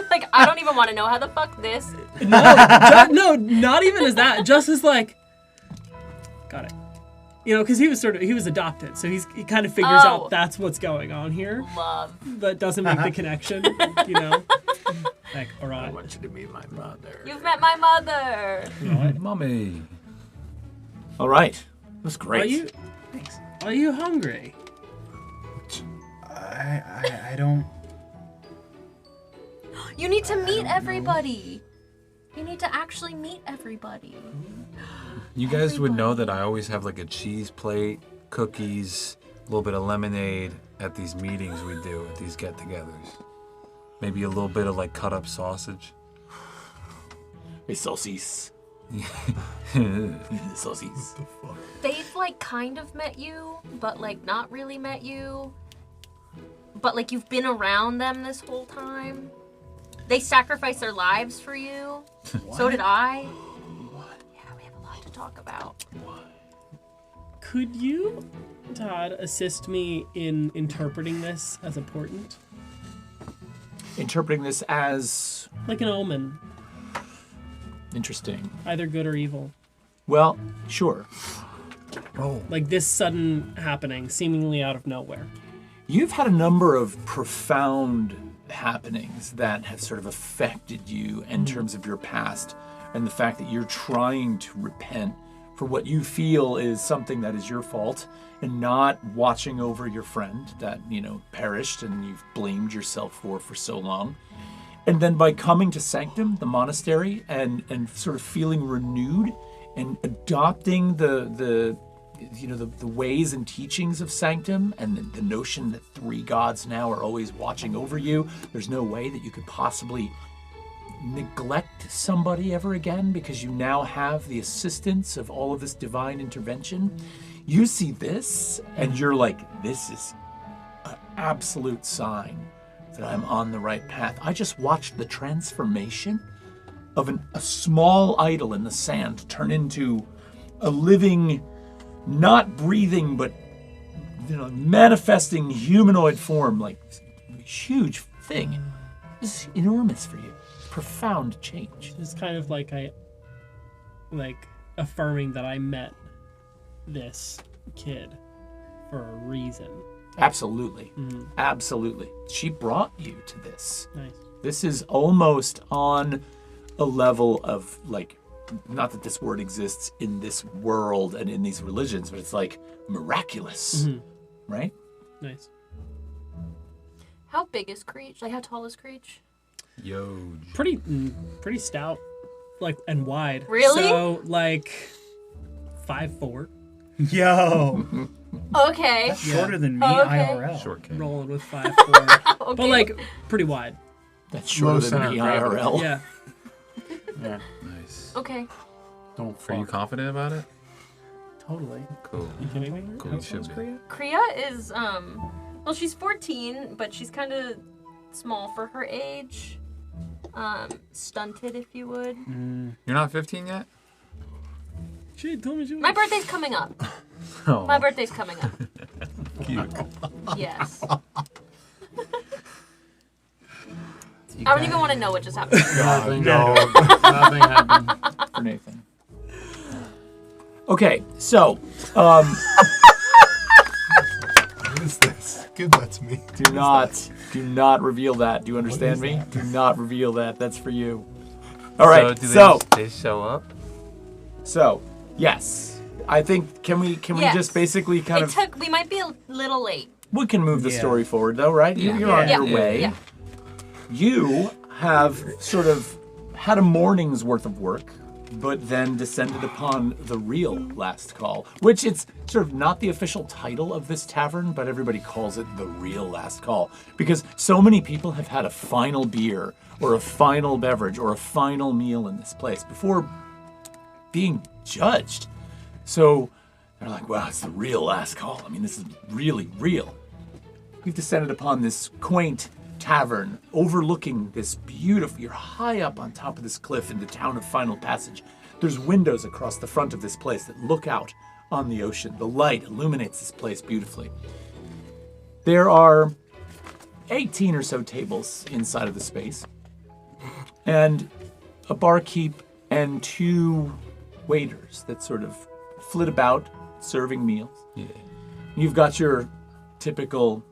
S4: Like I don't even want to know how the fuck this.
S3: No, not even as that. Just as like, got it. You know, because he was adopted, so he kind of figures out that's what's going on here,
S4: Love.
S3: but doesn't make the connection. You know, like, all
S6: I
S3: right.
S6: want you to meet my mother.
S4: You've met my mother.
S7: Mommy.
S1: All right. That's great.
S3: Are you hungry?
S5: I don't.
S4: You need to meet everybody. You need to actually meet everybody.
S7: You guys would know that I always have like a cheese plate, cookies, a little bit of lemonade at these meetings we do, at these get-togethers. Maybe a little bit of like cut up sausage.
S1: A saucisse. Saucisse.
S4: They've like kind of met you, but like not really met you. But like you've been around them this whole time. They sacrificed their lives for you. So did I. Yeah, we have a lot to talk about.
S3: Could you, Todd, assist me in interpreting this as important?
S1: Interpreting this as
S3: Like an omen,
S1: interesting.
S3: either good or evil.
S1: Well, sure.
S3: Like this sudden happening, seemingly out of nowhere.
S1: You've had a number of profound happenings that have sort of affected you in terms of your past, and the fact that you're trying to repent for what you feel is something that is your fault, and not watching over your friend that, you know, perished and you've blamed yourself for so long. And then by coming to Sanctum, the monastery, and sort of feeling renewed and adopting the ways and teachings of Sanctum, and the notion that 3 gods now are always watching over you, there's no way that you could possibly neglect somebody ever again because you now have the assistance of all of this divine intervention. You see this and you're like, this is an absolute sign that I'm on the right path. I just watched the transformation of a small idol in the sand turn into a living, not breathing, but manifesting humanoid form, like a huge thing. This is enormous for you. Profound change.
S3: It's kind of like affirming that I met this kid for a reason.
S1: Absolutely. Absolutely. She brought you to this.
S3: Nice.
S1: This is almost on a level of not that this word exists in this world and in these religions, but it's like miraculous, right?
S3: Nice.
S4: How big is Creech? Like, how tall is Creech?
S7: Yo.
S3: Pretty stout, and wide.
S4: Really?
S3: So 5'4".
S5: Yo,
S4: Okay.
S5: shorter than me
S4: Okay.
S5: IRL.
S7: Short king.
S3: Rolling with 5'4",
S4: Okay.
S3: but pretty wide.
S1: That's shorter than
S6: center
S1: me
S6: of gravity.
S1: IRL.
S3: Yeah.
S6: Yeah.
S7: Nice.
S4: Okay.
S6: Don't
S7: Are you
S6: fuck.
S7: confident about it?
S3: Totally.
S7: Cool.
S3: You kidding me?
S7: Cool,
S3: How
S7: you should
S3: tall is
S7: be.
S3: Kriya?
S4: Kriya is well, she's 14, but she's kind of small for her age. Stunted, if you would.
S7: You're not 15 yet?
S3: She told me she was.
S4: My birthday's coming up.
S7: Oh,
S4: My birthday's coming up.
S7: cute.
S4: Yes. I don't even want to know what just happened.
S6: Nothing. Nothing happened.
S1: For Nathan. Okay, so
S2: What is this? Give that to me.
S1: do not reveal that. Do you understand me? Do not reveal that. That's for you. All right.
S7: So, do they show up?
S1: So, yes. I think can we
S4: Yes.
S1: just basically kind of
S4: We might be a little late.
S1: we can move the
S5: Yeah.
S1: story forward though, right?
S7: Yeah.
S1: You're on
S4: Yeah.
S1: your
S4: Yeah.
S1: way.
S4: Yeah.
S1: You have sort of had a morning's worth of work, but then descended upon the real last call, which it's sort of not the official title of this tavern, but everybody calls it the real last call because so many people have had a final beer or a final beverage or a final meal in this place before being judged. So they're like, wow, it's the real last call. I mean, this is really real. We've descended upon this quaint tavern overlooking this beautiful, you're high up on top of this cliff in the town of Final Passage. There's windows across the front of this place that look out on the ocean. The light illuminates this place beautifully. There are 18 or so tables inside of the space, and a barkeep and 2 waiters that sort of flit about serving meals.
S7: Yeah.
S1: You've got your typical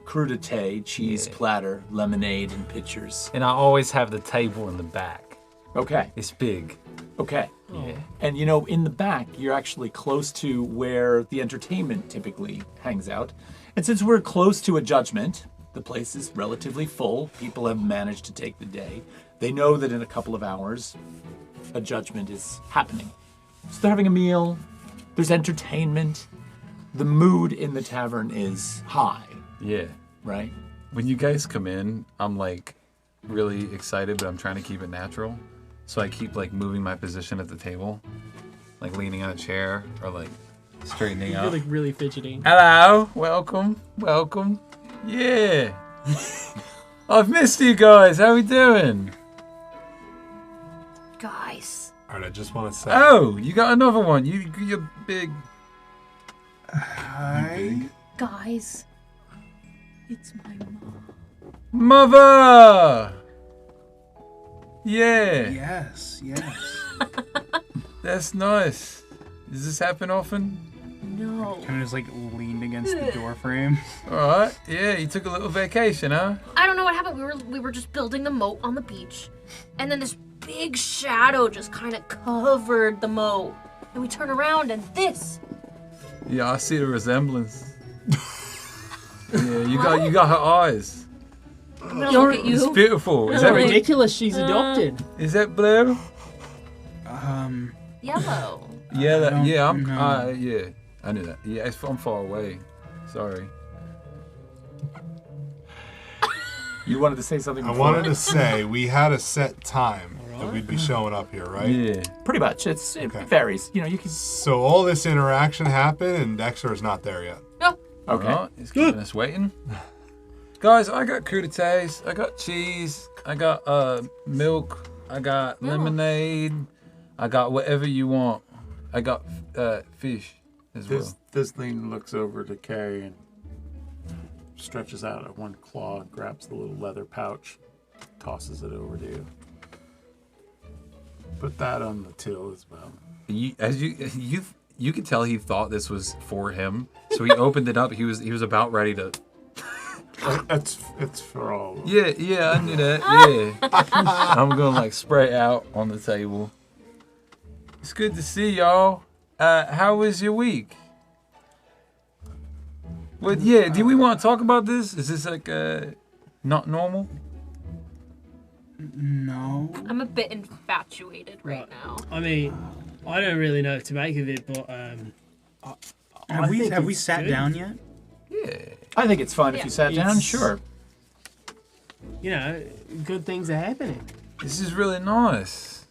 S1: crudité, cheese platter, lemonade, and pitchers.
S7: And I always have the table in the back.
S1: Okay,
S7: It's big.
S1: okay.
S7: Yeah.
S1: And in the back, you're actually close to where the entertainment typically hangs out. And since we're close to a judgment, the place is relatively full. People have managed to take the day. They know that in a couple of hours, a judgment is happening. So they're having a meal, there's entertainment. The mood in the tavern is high,
S7: Yeah.
S1: right?
S7: When you guys come in, I'm really excited, but I'm trying to keep it natural. So I keep moving my position at the table, leaning on a chair or straightening
S3: You're
S7: up.
S3: really fidgety.
S7: Hello, welcome. Yeah. I've missed you guys. How we doing?
S4: Guys.
S2: All right, I just want to say.
S7: Oh, you got another one. You're big.
S5: Hi.
S4: Guys. It's my mom.
S7: Mother. Yeah,
S5: Yes.
S7: that's nice. Does this happen often?
S4: No.
S5: Kind of just leaned against the door frame.
S7: All right. Yeah, you took a little vacation, huh?
S4: I don't know what happened. We were just building the moat on the beach, and then this big shadow just kind of covered the moat. And we turn around, and this.
S7: Yeah, I see the resemblance. Yeah, you got her eyes.
S4: I'm gonna look at
S7: It's
S4: you.
S7: beautiful. Is
S3: So
S7: that
S3: ridiculous. She's adopted.
S7: Is that blue?
S4: Yellow.
S7: Yeah,
S5: don't
S7: I'm.
S5: know.
S7: Yeah, I knew that. Yeah, I'm far away. Sorry.
S1: You wanted to say something
S2: I
S1: before?
S2: wanted to say we had a set time that we'd be showing up here, right?
S7: Yeah.
S1: Pretty much. It
S2: Okay.
S1: varies. You know, you can...
S2: So all this interaction happened, and Dexter's not there yet.
S4: No.
S1: Okay.
S7: Alright, it's keeping us waiting. Guys, I got crudités, I got cheese, I got milk, I got lemonade, I got whatever you want. I got fish as well.
S6: This thing looks over to Kay and stretches out a one claw, grabs the little leather pouch, tosses it over to you. Put that on the till as well.
S7: You could tell he thought this was for him, so he opened it up. He was about ready to.
S6: It's for all. Of them.
S7: Yeah, I knew that. Yeah, I'm gonna like spray it out on the table. It's good to see y'all. How was your week? Well, yeah. Do we want to talk about this? Is this like not normal?
S5: No.
S4: I'm a bit infatuated right now.
S3: I mean, I don't really know what to make of it, but
S5: Have we
S3: it's
S5: sat
S3: good.
S5: down yet?
S7: Yeah.
S1: I think it's fun if
S4: Yeah.
S1: you sat down,
S3: It's-
S1: sure.
S3: you know, good things are happening.
S7: This is really nice.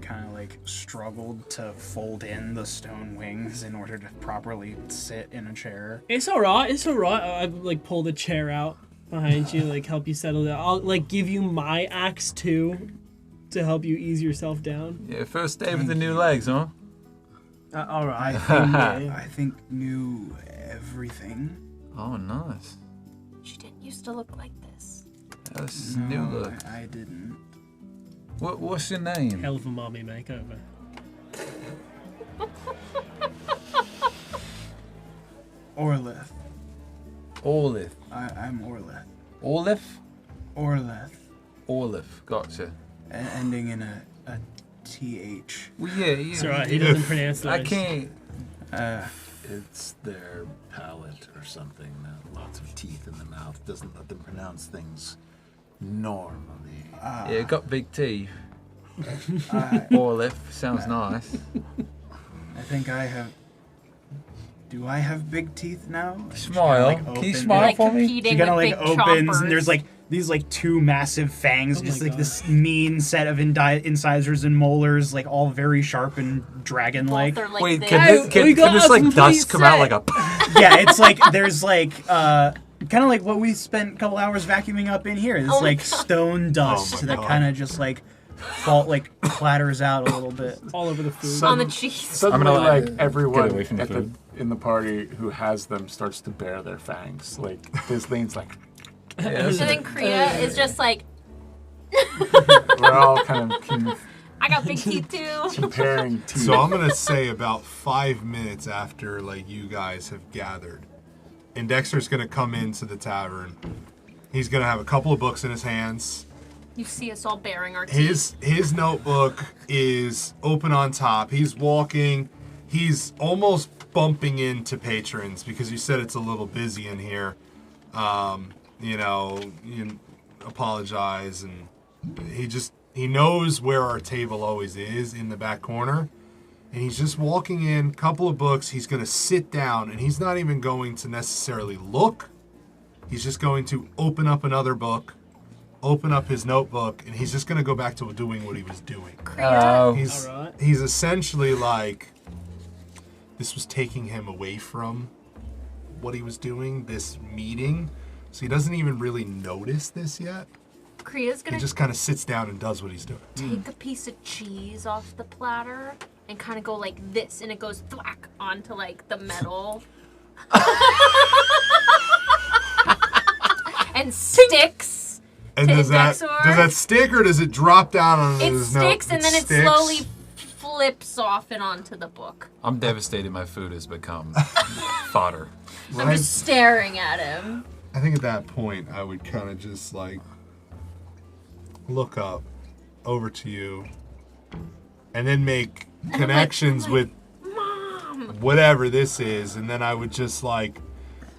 S5: Kind of like struggled to fold in the stone wings in order to properly sit in a chair.
S3: It's all right. It's all right. I like pull the chair out behind you, like help you settle down. I'll like give you my axe too, to help you ease yourself down.
S7: Yeah, first day with the new legs, huh?
S3: All right.
S5: I think knew everything.
S7: Oh, nice.
S4: She didn't used to look like this.
S7: That's a new look.
S5: I didn't.
S7: What's your name?
S3: Hell of a mommy makeover.
S5: Orleth.
S7: Olive.
S5: I'm Orleth.
S7: Olive?
S5: Orleth.
S7: Olive. Gotcha.
S5: Ending in a TH.
S7: Well, yeah.
S3: It's all right. He doesn't pronounce those.
S7: I can't.
S6: It's their palate or something. Lots of teeth in the mouth doesn't let them pronounce things normally.
S7: Yeah, got big teeth. Olive. Sounds nice.
S5: I think I have. Do I have big teeth now?
S7: Smile.
S5: Kinda,
S7: Can you
S5: open-
S7: smile
S4: Like
S7: for me?
S4: competing
S5: She kind of
S4: with
S5: like
S4: big
S5: opens,
S4: chompers.
S5: and there's like these like two massive fangs,
S3: Oh
S5: just
S3: my
S5: like
S3: God.
S5: this mean set of incisors and molars, like all very sharp and dragon-like.
S4: Both are like
S7: Wait,
S4: this.
S7: can
S3: we got
S7: this
S3: a
S7: like
S3: complete
S7: dust come out
S3: set.
S7: like a?
S5: Yeah, it's like there's like kind of like what we spent a couple hours vacuuming up in here. It's
S4: Oh my
S5: like
S4: God.
S5: stone dust
S2: my
S5: that
S2: God.
S5: kind of just like clatters out a little bit.
S3: all over the food.
S4: on the cheese.
S6: Suddenly,
S7: gonna,
S6: like
S7: get
S6: everyone
S7: away from the
S6: at
S7: food.
S6: in the party who has them starts to bare their fangs. Like this leans like
S4: And then Kriya is just like,
S6: we're all kind of
S4: I got big teeth too.
S2: So
S6: comparing teeth.
S2: I'm gonna say about 5 minutes after like you guys have gathered, and Dexter's gonna come into the tavern. He's gonna have a couple of books in his hands.
S4: You see us all bearing our teeth.
S2: His notebook is open on top. He's walking. He's almost bumping into patrons because you said it's a little busy in here. You apologize, and he knows where our table always is in the back corner. And he's just walking in, couple of books. He's going to sit down, and he's not even going to necessarily look. He's just going to open up another book, open up his notebook, and he's just going to go back to doing what he was doing.
S7: Oh,
S2: He's
S3: All right.
S2: he's essentially like this was taking him away from what he was doing, this meeting. So he doesn't even really notice this yet.
S4: Kriya's
S2: He
S4: gonna
S2: just kind of sits down and does what he's doing.
S4: take a piece of cheese off the platter and kind of go like this, and it goes thwack onto like the metal. And sticks.
S2: And
S4: To
S2: does
S4: Dexor?
S2: that stick or does it drop down on
S4: It
S2: his note?
S4: sticks, and then it
S2: sticks.
S4: slowly flips off and onto the book.
S7: I'm devastated. My food has become fodder.
S4: I'm just staring at him.
S2: I think at that point I would kind of just like look up over to you and then make connections with whatever this is, and then I would just like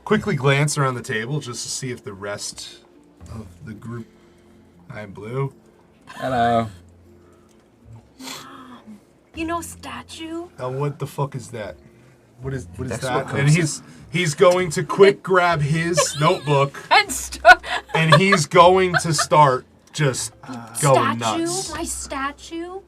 S2: quickly glance around the table just to see if the rest of the group. I'm Blue.
S7: Hello.
S4: You know, statue?
S2: Now, what the fuck is that? What is
S7: That's
S2: that?
S7: what
S2: And he's going to quick grab his notebook
S4: And stuff.
S2: and he's going to start just going
S4: Statue?
S2: nuts.
S4: My statue?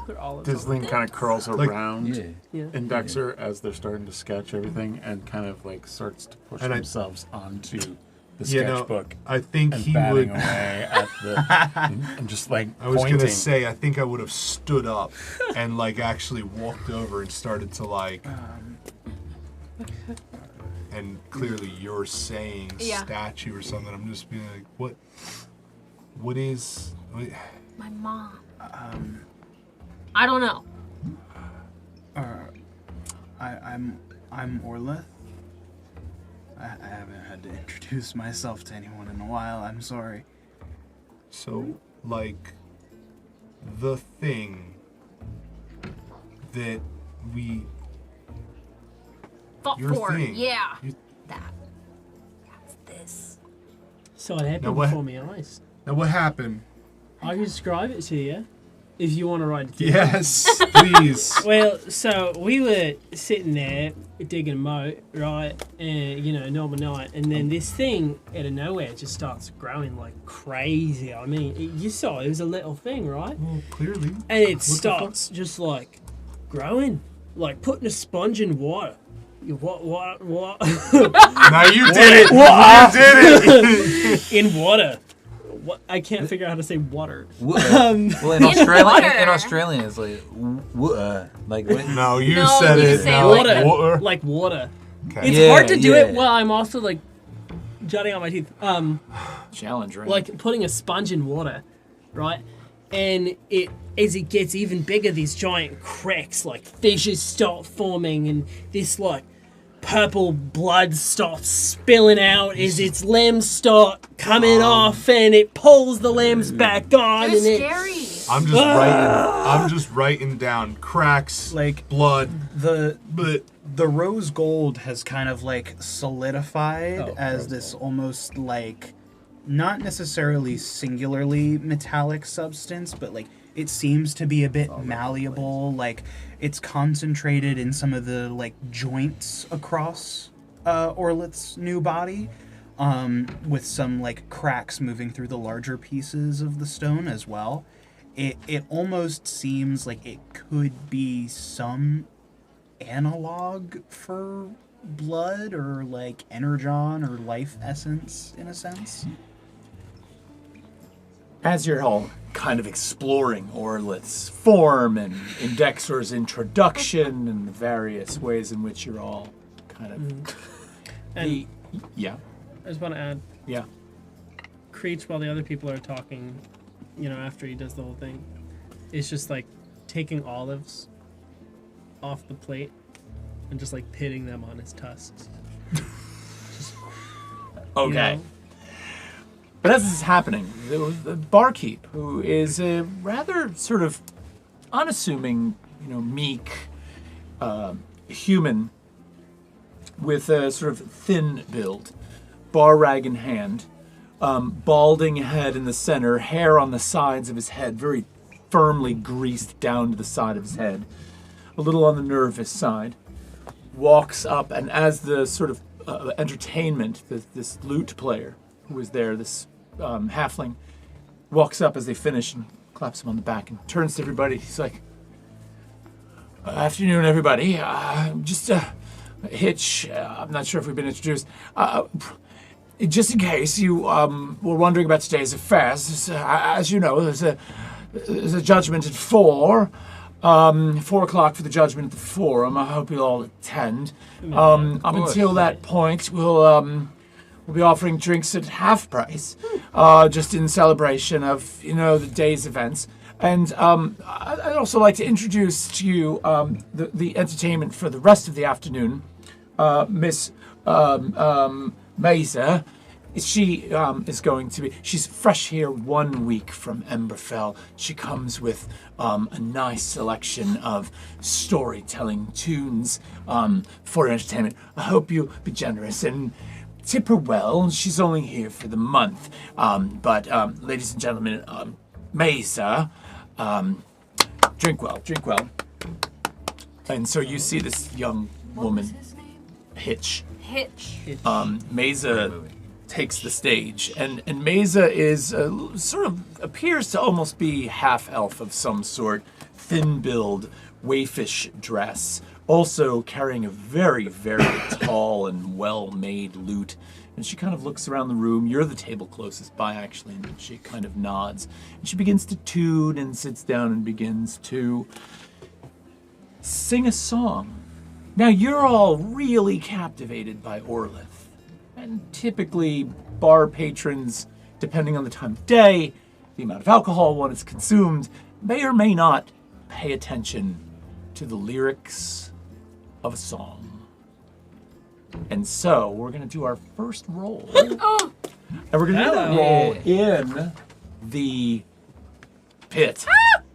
S3: They're all
S6: Disling kind of curls
S2: Like-
S6: around
S3: Yeah.
S6: Indexer as they're starting to sketch everything and kind of like starts to push
S2: And I-
S6: themselves onto the
S2: You know,
S6: sketchbook
S2: I think
S6: and
S2: he
S6: batting
S2: would.
S6: away at the and just like
S2: I was
S6: pointing.
S2: gonna say, I think I would have stood up and like actually walked over and started to like. And clearly, you're saying
S4: Yeah.
S2: statue or something. I'm just being like, what? What is? What,
S4: My mom. I don't know.
S5: I'm Orla. I haven't had to introduce myself to anyone in a while. I'm sorry.
S2: So, like, the thing that we.
S4: Fought
S2: Your
S4: for.
S2: thing.
S4: Yeah.
S2: You-
S4: That's this.
S3: So it happened
S2: Now what-
S3: before my eyes.
S2: Now, what happened?
S3: I can describe it to you if you want to write it down.
S2: Yes, please.
S3: Well, so we were sitting there digging a moat, right? And, you know, normal night. And then this thing out of nowhere just starts growing like crazy. I mean, you saw it was a little thing, right?
S2: Well, clearly.
S3: And it
S2: the
S3: starts just like growing, like putting a sponge in water. What?
S2: Now you did it. You did it.
S3: In water. What? I can't figure out how to say water.
S7: Well, in Australian,
S4: water.
S7: in Australian, it's like like what?
S2: No, you
S4: No,
S2: said
S4: you
S2: it.
S4: say
S2: No,
S3: Water.
S2: water.
S3: Like water.
S2: Okay.
S3: It's
S7: Yeah,
S3: hard to do
S7: yeah.
S3: it while I'm also like jutting out my teeth.
S1: Challenge, right?
S3: Like putting a sponge in water, right? And it as it gets even bigger, these giant cracks, like fissures start forming, and this like purple blood starts spilling out as its limbs start coming off, and it pulls the limbs back on.
S4: It was
S3: and
S4: scary.
S2: I'm just writing down cracks,
S5: Like
S2: blood,
S5: the
S2: but
S5: the rose gold has kind of like solidified
S3: Oh,
S5: as
S3: rose
S5: this almost like not necessarily singularly metallic substance, but like it seems to be a bit malleable. Like it's concentrated in some of the like joints across Orlith's new body, with some like cracks moving through the larger pieces of the stone as well. It almost seems like it could be some analog for blood or like energon or life essence in a sense.
S1: As you're all kind of exploring Orlith's form and Indexor's introduction and the various ways in which you're all kind of
S3: And
S1: yeah,
S3: I just want to add,
S1: yeah.
S3: Creech, while the other people are talking, you know, after he does the whole thing, is just like taking olives off the plate and just like pitting them on his tusks.
S1: Okay.
S3: You know?
S1: But as this is happening, the barkeep, who is a rather sort of unassuming, you know, meek human with a sort of thin build, bar rag in hand, balding head in the center, hair on the sides of his head, very firmly greased down to the side of his head, a little on the nervous side, walks up, and as the sort of entertainment, this lute player who was there, this halfling, walks up as they finish and claps him on the back and turns to everybody. He's like, afternoon, everybody. Just a hitch. I'm not sure if we've been introduced. Just in case you were wondering about today's affairs, as you know, there's a judgment at 4. 4 o'clock for the judgment at the Forum. I hope you'll all attend. Up until that point, we'll be offering drinks at half price, just in celebration of, you know, the day's events. And I'd also like to introduce to you the entertainment for the rest of the afternoon. Miss Mesa, she is going to be, she's fresh here 1 week from Emberfell. She comes with a nice selection of storytelling tunes for entertainment. I hope you'll be generous and tip her well. She's only here for the month. But ladies and gentlemen, Mesa, drink well, drink well. And so you see this young
S4: What
S1: woman,
S4: was his name?
S1: Hitch.
S4: Hitch.
S1: Mesa takes the stage, and Mesa is sort of appears to almost be half elf of some sort, thin build, waifish dress, also carrying a very, very tall and well-made lute. And she kind of looks around the room. You're the table closest by, actually, and she kind of nods. And she begins to tune and sits down and begins to sing a song. Now, you're all really captivated by Orlith. And typically, bar patrons, depending on the time of day, the amount of alcohol one is consumed, may or may not pay attention to the lyrics of a song. And so, we're going to do our first roll. And we're going to do that roll in the pit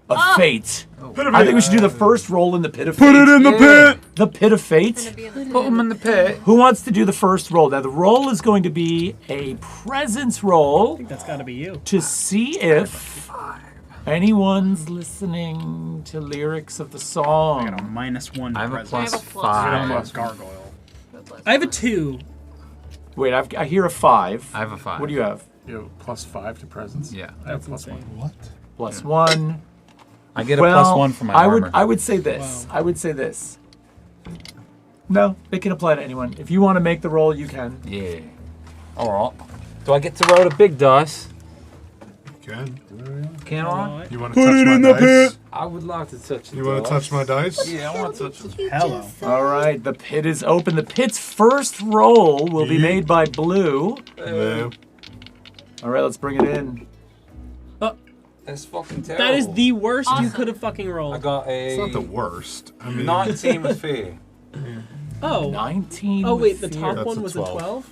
S1: of fate. I think we should do the first roll in the pit of fate.
S2: Put it in the pit!
S1: The pit of fate.
S4: Gonna be in the
S7: Put him in the pit.
S1: Who wants to do the first roll? Now, the roll is going to be a presence roll
S3: I think that's got to be you.
S1: to see if anyone's listening to lyrics of the
S5: I got a
S1: song.
S5: -1
S7: I have a
S5: presence.
S7: plus
S4: I have a plus
S7: five.
S4: five.
S5: Gargoyle.
S3: I have a 2.
S1: Wait, I hear a 5.
S7: I have a 5.
S1: What do you have?
S6: You have +5 to presence.
S7: Yeah.
S6: I have
S3: That's
S6: +1.
S3: insane.
S2: What?
S1: Plus 1.
S7: I get a
S1: Well,
S7: +1 for my
S1: I
S7: armor.
S1: would say this.
S3: Wow.
S1: I would say this. No, it can apply to anyone. If you want to make the roll, you can.
S7: Yeah. All right. Do I get to roll the big dice?
S2: Can.
S7: Can I?
S2: You want to Put touch it my in the dice? pit!
S7: I would like to touch the
S2: You want to touch my dice?
S7: Yeah, I want to touch them.
S5: Hello.
S1: All right, the pit is open. The pit's first roll will be
S2: Yeet.
S1: made by Blue.
S2: No.
S1: All right, let's bring it in.
S7: That's fucking terrible.
S3: That is the worst you
S4: Awesome.
S3: could have fucking
S7: I
S3: rolled.
S7: got
S2: It's not the
S7: a
S2: worst. I mean,
S7: 19 with fear.
S3: Oh.
S1: 19.
S3: Oh, wait,
S1: with
S3: the
S1: fear.
S3: top
S2: That's
S3: one
S2: a
S3: was
S2: 12.
S3: a 12?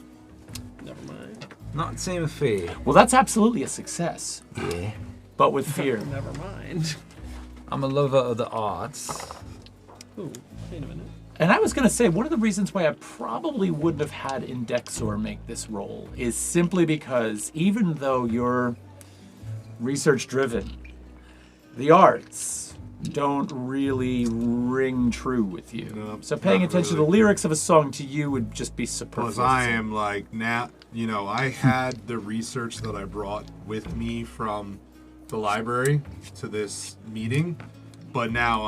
S3: Never mind.
S7: 19 with fear.
S1: Well, that's absolutely a success,
S7: Yeah.
S1: but with fear.
S3: Never mind.
S7: I'm a lover of the arts.
S3: Ooh, wait a minute.
S1: And I was going to say, one of the reasons why I probably wouldn't have had Indexor make this roll is simply because even though you're research-driven, the arts don't really ring true with you.
S2: No,
S1: So paying
S2: not
S1: attention to
S2: really.
S1: the lyrics of a song to you would just be superfluous.
S2: Plus, I am like now. You know, I had the research that I brought with me from the library to this meeting, but now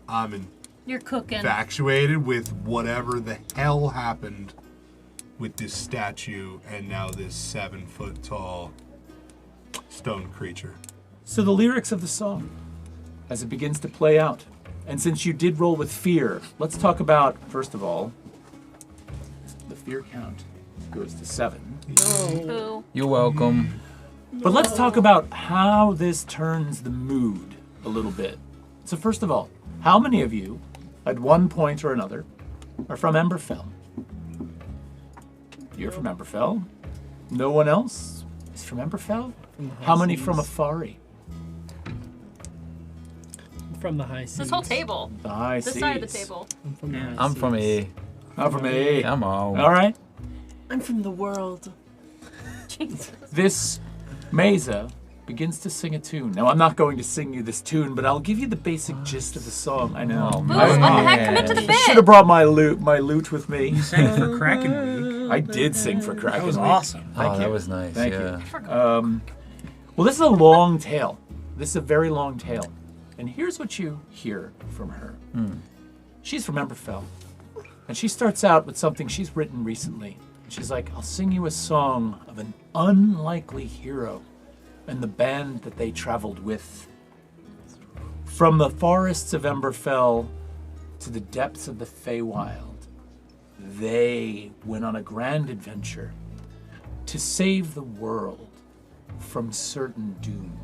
S2: I'm
S4: You're cooking.
S2: infatuated with whatever the hell happened with this statue and now this 7-foot tall stone creature.
S1: So the lyrics of the song, as it begins to play out, and since you did roll with fear, let's talk about, first of all, the fear count goes to 7.
S4: Boo.
S7: You're welcome.
S1: But let's talk about how this turns the mood a little bit. So first of all, how many of you, at one point or another, are from Emberfell? You're from Emberfell. No one else is from Emberfell? How many from Afari?
S3: From the high seas.
S4: This whole table.
S1: The High
S4: This
S1: Seas.
S4: side of the table.
S3: I'm from the high
S7: I'm from
S3: seas.
S7: here.
S1: Not from me.
S7: Come on.
S1: All right.
S8: I'm from the world.
S4: Jesus.
S1: This Mesa begins to sing a tune. Now, I'm not going to sing you this tune, but I'll give you the basic gist of the song. I know.
S7: Oh,
S4: Boo,
S7: man.
S4: what the heck? Commit to the
S1: Should have
S4: bit.
S1: brought my lute with me.
S5: You sang for Kraken Week.
S1: I did sing for Kraken
S5: That was
S1: Week.
S5: awesome.
S1: Thank
S7: Oh,
S1: you.
S7: that was nice.
S1: Thank you.
S7: yeah.
S1: Well, this is a long tale. This is a very long tale. And here's what you hear from her. She's from Emberfell. And she starts out with something she's written recently. She's like, I'll sing you a song of an unlikely hero and the band that they traveled with. From the forests of Emberfell to the depths of the Feywild, they went on a grand adventure to save the world from certain doom.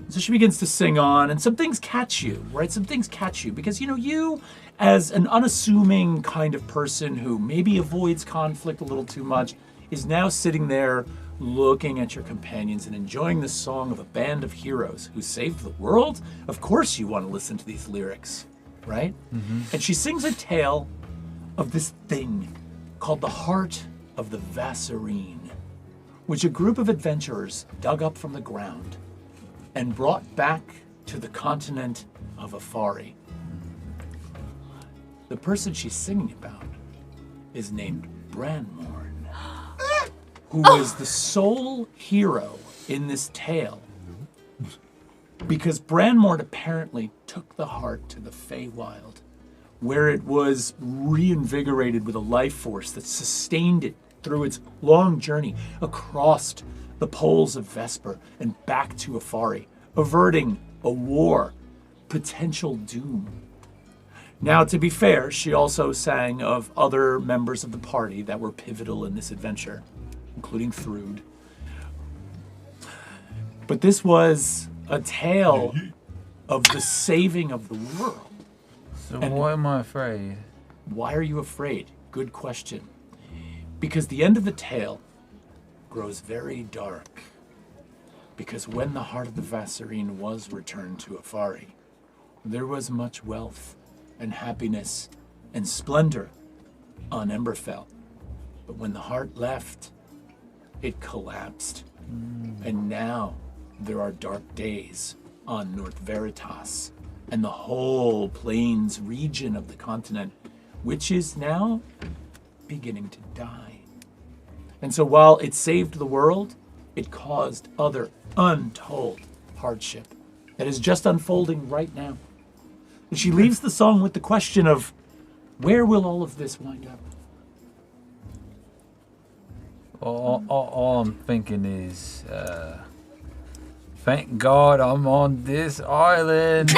S1: So she begins to sing on, and some things catch you, right? Some things catch you because, you, as an unassuming kind of person who maybe avoids conflict a little too much, is now sitting there looking at your companions and enjoying the song of a band of heroes who saved the world. Of course you want to listen to these lyrics, right? And she sings a tale of this thing called the Heart of the Vassarine, which a group of adventurers dug up from the ground and brought back to the continent of Afari. The person she's singing about is named Branmorn, who was the sole hero in this tale, because Branmorn apparently took the heart to the Feywild, where it was reinvigorated with a life force that sustained it through its long journey across the poles of Vesper and back to Afari, averting a war, potential doom. Now, to be fair, she also sang of other members of the party that were pivotal in this adventure, including Thrud. But this was a tale of the saving of the world.
S7: So why am I afraid?
S1: Why are you afraid? Good question. Because the end of the tale grows very dark. Because when the heart of the Vassarine was returned to Afari, there was much wealth and happiness and splendor on Emberfell. But when the heart left, it collapsed. And now there are dark days on North Veritas and the whole plains region of the continent, which is now beginning to die. And so while it saved the world, it caused other untold hardship that is just unfolding right now. And she leaves the song with the question of, where will all of this wind up?
S7: All I'm thinking is, thank God I'm on this island.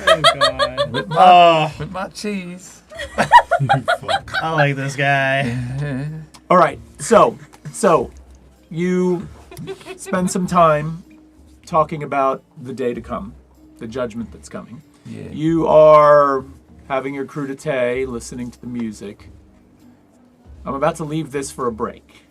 S3: Oh god.
S7: with my cheese.
S5: I like this guy.
S1: All right, so you spend some time talking about the day to come, the judgment that's coming.
S7: Yeah.
S1: You are having your crudité, listening to the music. I'm about to leave this for a break,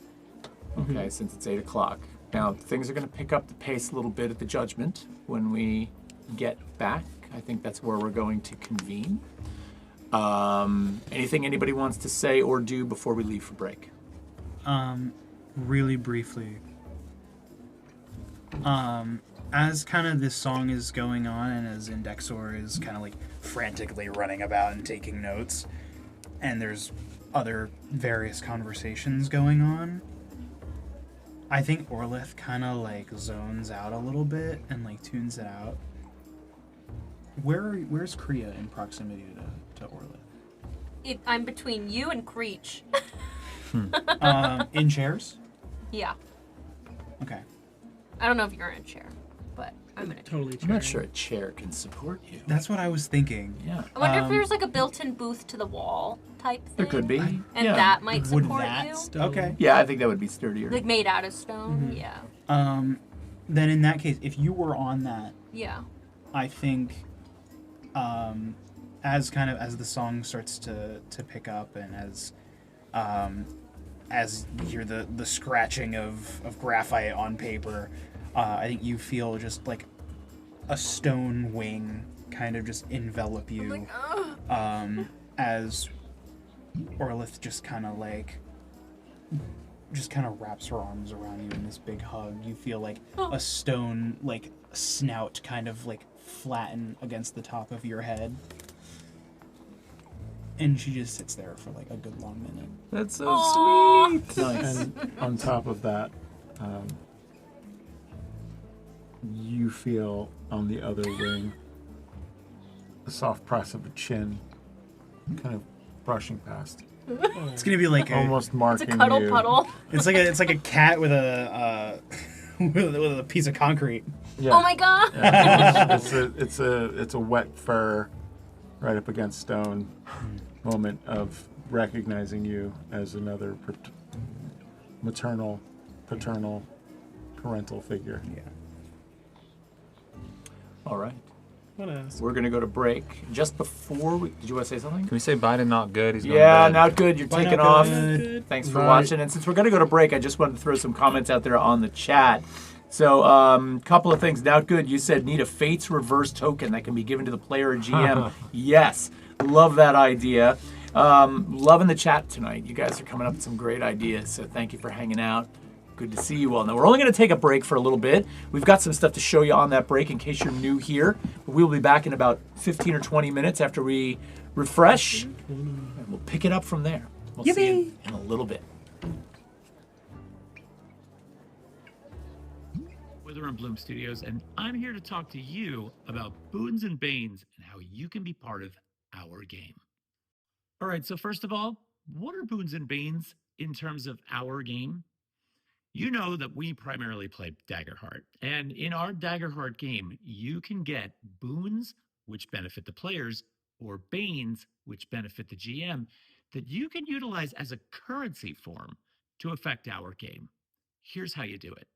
S1: okay, since it's 8 o'clock. Now, things are going to pick up the pace a little bit at the judgment when we get back. I think that's where we're going to convene. Anything anybody wants to say or do before we leave for break?
S5: Really briefly. As kind of this song is going on and as Indexor is kind of like frantically running about and taking notes, and there's other various conversations going on, I think Orlith kind of like zones out a little bit and like tunes it out. Where's Kriya in proximity to Orlith?
S4: I'm between you and Creech.
S5: In chairs?
S4: Yeah.
S5: Okay.
S4: I don't know if you're in a chair, but I'm in a chair.
S3: Totally.
S1: I'm not sure a chair can support you.
S5: That's what I was thinking.
S1: Yeah.
S4: I wonder if there's like a built-in booth to the wall type thing.
S1: There could be.
S4: And
S1: yeah.
S4: that might
S5: Would
S4: support
S5: that
S4: you.
S5: still... Okay.
S1: Yeah, I think that would be sturdier.
S4: Like made out of stone. Yeah.
S5: Then in that case, if you were on that,
S4: Yeah.
S5: I think, as the song starts to pick up and as you hear the scratching of graphite on paper, I think you feel just like a stone wing kind of just envelop you,
S4: Like, ugh.
S5: as Orlith just kind of wraps her arms around you in this big hug. You feel like a stone like snout kind of like flatten against the top of your head. And she just sits there for like a good long minute.
S7: That's so
S4: Aw.
S7: sweet.
S1: Nice.
S6: And on top of that, you feel on the other wing the soft press of a chin, kind of brushing past,
S5: It's gonna be like
S6: almost
S4: It's a
S6: marking
S4: cuddle
S6: you.
S4: puddle.
S5: it's like a cat with a with a piece of concrete.
S6: Yeah.
S4: Oh my god.
S6: Yeah, it's a wet fur, right up against stone. Moment of recognizing you as another maternal, paternal, parental figure.
S5: Yeah.
S1: All right.
S3: What else?
S1: We're going to go to break. Just before we... Did you want to say something?
S7: Can we say Biden not good? He's going
S1: Yeah,
S7: to bed.
S1: not good. You're
S5: Bye
S1: taking
S5: now,
S1: off.
S5: good.
S1: Thanks for
S6: Bye.
S1: watching. And since we're going to go to break, I just wanted to throw some comments out there on the chat. So, couple of things. Not good. You said need a Fates Reverse token that can be given to the player or GM. Yes. Love that idea. Loving the chat tonight. You guys are coming up with some great ideas, so thank you for hanging out. Good to see you all. Now, we're only going to take a break for a little bit. We've got some stuff to show you on that break in case you're new here. But we'll be back in about 15 or 20 minutes after we refresh, and we'll pick it up from there. We'll see you in a little bit.
S9: Wither and Bloom Studios, and I'm here to talk to you about Boons and Banes and how you can be part of our game. All right, so first of all, what are Boons and Banes in terms of our game? You know that we primarily play Daggerheart, and in our Daggerheart game, you can get boons, which benefit the players, or banes, which benefit the GM, that you can utilize as a currency form to affect our game. Here's how you do it.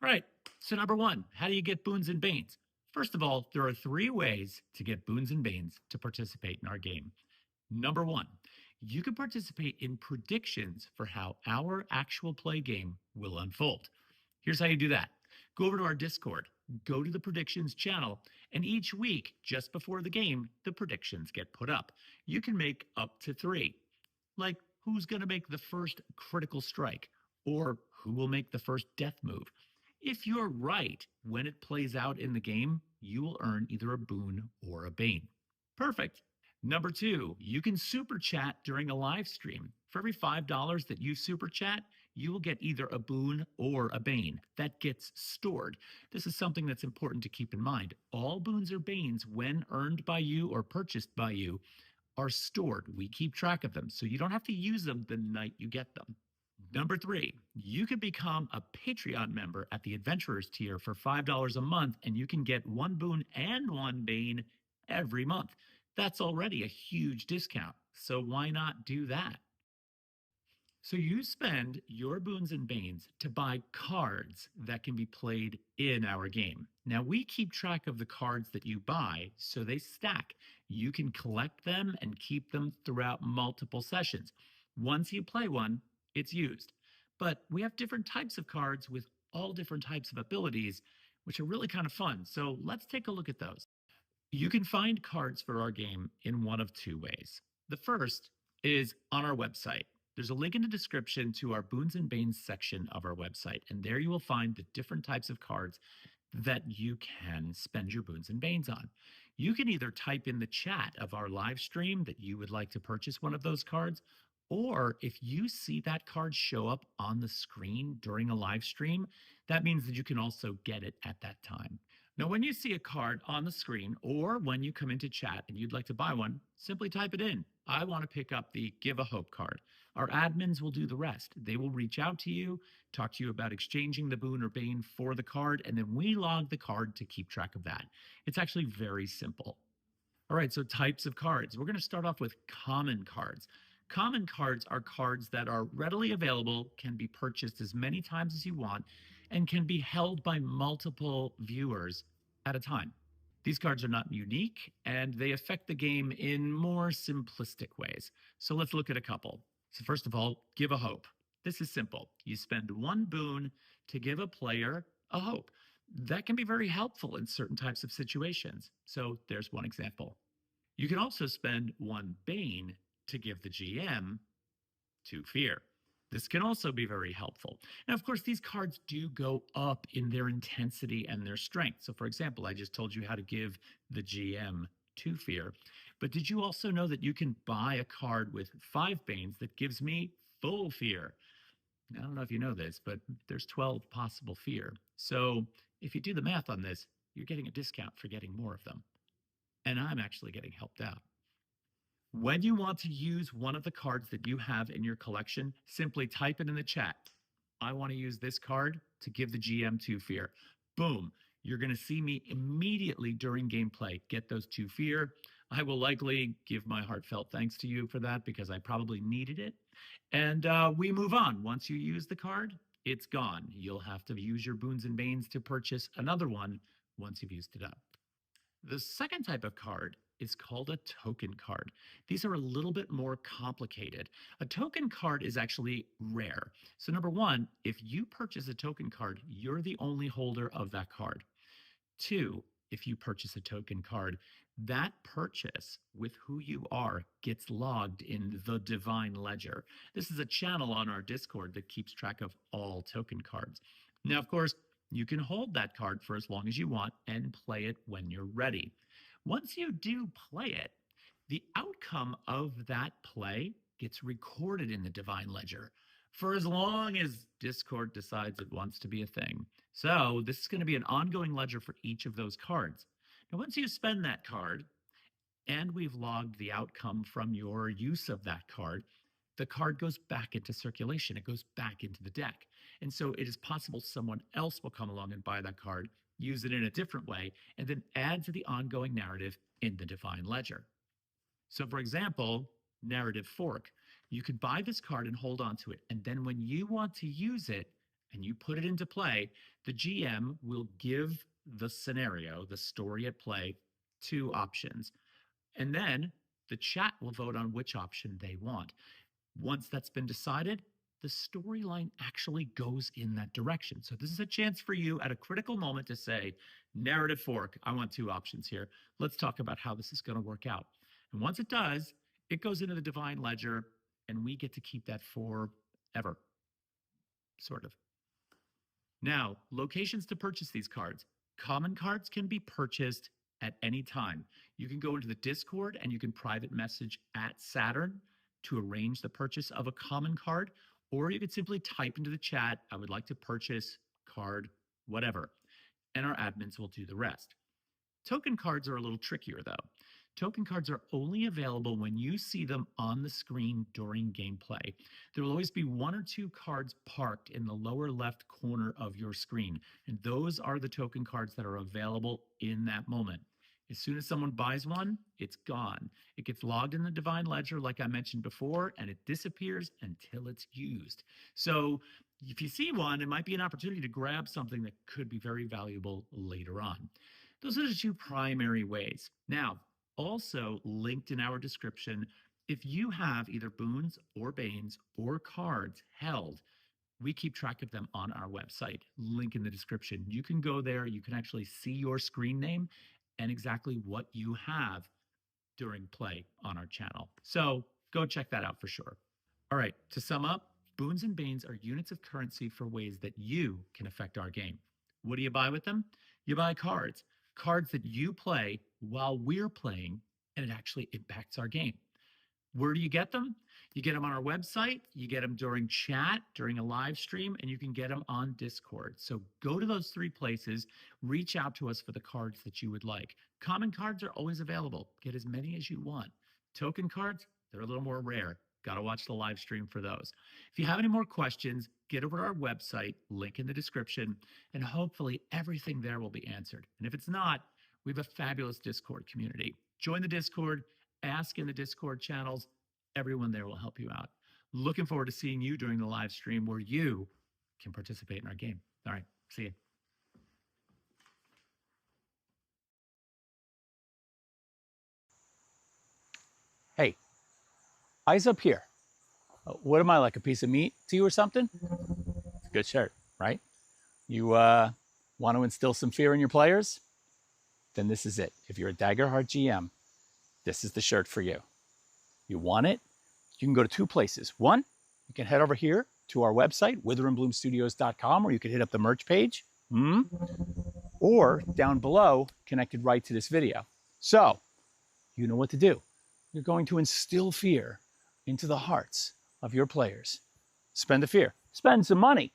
S9: All right, so number one, how do you get boons and banes? First of all, there are 3 ways to get boons and banes to participate in our game. Number one, you can participate in predictions for how our actual play game will unfold. Here's how you do that. Go over to our Discord, go to the predictions channel, and each week, just before the game, the predictions get put up. You can make up to 3. Like, who's going to make the first critical strike? Or who will make the first death move? If you're right when it plays out in the game, you will earn either a boon or a bane. Perfect. Number 2, you can super chat during a live stream. For every $5 that you super chat, you will get either a boon or a bane. That gets stored. This is something that's important to keep in mind. All boons or banes, when earned by you or purchased by you, are stored. We keep track of them, so you don't have to use them the night you get them. Number 3, you can become a Patreon member at the Adventurers tier for $5 a month, and you can get 1 boon and 1 bane every month. That's already a huge discount, so why not do that? So you spend your boons and banes to buy cards that can be played in our game. Now we keep track of the cards that you buy, so they stack. You can collect them and keep them throughout multiple sessions. Once you play one, it's used. But we have different types of cards with all different types of abilities, which are really kind of fun. So let's take a look at those. You can find cards for our game in one of 2 ways. The first is on our website. There's a link in the description to our Boons and Banes section of our website, and there you will find the different types of cards that you can spend your Boons and Banes on. You can either type in the chat of our live stream that you would like to purchase one of those cards, or if you see that card show up on the screen during a live stream, that means that you can also get it at that time. Now, when you see a card on the screen or when you come into chat and you'd like to buy one, simply type it in. I want to pick up the Give a Hope card. Our admins will do the rest. They will reach out to you, talk to you about exchanging the boon or bane for the card, and then we log the card to keep track of that. It's actually very simple. All right, so types of cards. We're going to start off with common cards. Common cards are cards that are readily available, can be purchased as many times as you want, and can be held by multiple viewers at a time. These cards are not unique, and they affect the game in more simplistic ways. So let's look at a couple. So first of all, Give a Hope. This is simple. You spend 1 boon to give a player a hope. That can be very helpful in certain types of situations. So there's one example. You can also spend 1 bane to give the GM 2 fear. This can also be very helpful. Now, of course, these cards do go up in their intensity and their strength. So, for example, I just told you how to give the GM 2 fear. But did you also know that you can buy a card with 5 banes that gives me full fear? I don't know if you know this, but there's 12 possible fear. So if you do the math on this, you're getting a discount for getting more of them. And I'm actually getting helped out. When you want to use one of the cards that you have in your collection, simply type it in the chat. I want to use this card to give the GM 2 fear. Boom. You're going to see me immediately during gameplay get those 2 fear. I will likely give my heartfelt thanks to you for that because I probably needed it. And we move on. Once you use the card, it's gone. You'll have to use your Boons and Banes to purchase another one once you've used it up. The second type of card is called a token card. These are a little bit more complicated. A token card is actually rare. So number one, if you purchase a token card, you're the only holder of that card. 2, if you purchase a token card, That purchase with who you are gets logged in the Divine Ledger. This is a channel on our Discord that keeps track of all token cards. Now, of course, you can hold that card for as long as you want and play it when you're ready. Once you do play it, the outcome of that play gets recorded in the Divine Ledger for as long as Discord decides it wants to be a thing. So this is going to be an ongoing ledger for each of those cards. Now, once you spend that card, and we've logged the outcome from your use of that card, the card goes back into circulation. It goes back into the deck. And so it is possible someone else will come along and buy that card, use it in a different way, and then add to the ongoing narrative in the Divine Ledger. So for example, Narrative Fork, you could buy this card and hold on to it. And then when you want to use it and you put it into play, the GM will give the scenario, the story at play, 2 options. And then the chat will vote on which option they want. Once that's been decided, the storyline actually goes in that direction. So this is a chance for you at a critical moment to say, Narrative Fork, I want 2 options here. Let's talk about how this is going to work out. And once it does, it goes into the Divine Ledger, and we get to keep that forever, sort of. Now, locations to purchase these cards. Common cards can be purchased at any time. You can go into the Discord and you can private message at Saturn to arrange the purchase of a common card, or you could simply type into the chat, I would like to purchase card, whatever, and our admins will do the rest. Token cards are a little trickier though. Token cards are only available when you see them on the screen during gameplay. There will always be 1 or 2 cards parked in the lower left corner of your screen, and those are the token cards that are available in that moment. As soon as someone buys one, it's gone. It gets logged in the Divine Ledger, like I mentioned before, and it disappears until it's used. So if you see one, it might be an opportunity to grab something that could be very valuable later on. Those are the 2 primary ways. Now, also linked in our description, if you have either Boons or Banes or cards held, we keep track of them on our website. Link in the description. You can go there. You can actually see your screen name and exactly what you have during play on our channel. So go check that out for sure. All right, to sum up, Boons and Banes are units of currency for ways that you can affect our game. What do you buy with them? You buy cards. Cards that you play while we're playing, and it actually impacts our game. Where do you get them? You get them on our website, you get them during chat, during a live stream, and you can get them on Discord. So go to those 3 places, reach out to us for the cards that you would like. Common cards are always available. Get as many as you want. Token cards, they're a little more rare. Got to watch the live stream for those. If you have any more questions, get over to our website, link in the description, and hopefully everything there will be answered. And if it's not, we have a fabulous Discord community. Join the Discord, ask in the Discord channels. Everyone there will help you out. Looking forward to seeing you during the live stream where you can participate in our game. All right, see you.
S1: Hey, eyes up here. What am I, like a piece of meat to you or something? It's a good shirt, right? You want to instill some fear in your players? Then this is it. If you're a Daggerheart GM, this is the shirt for you. You want it? You can go to 2 places. One, you can head over here to our website, witherandbloomstudios.com, or you can hit up the merch page. Or down below, connected right to this video. So, you know what to do. You're going to instill fear into the hearts of your players. Spend the fear. Spend some money.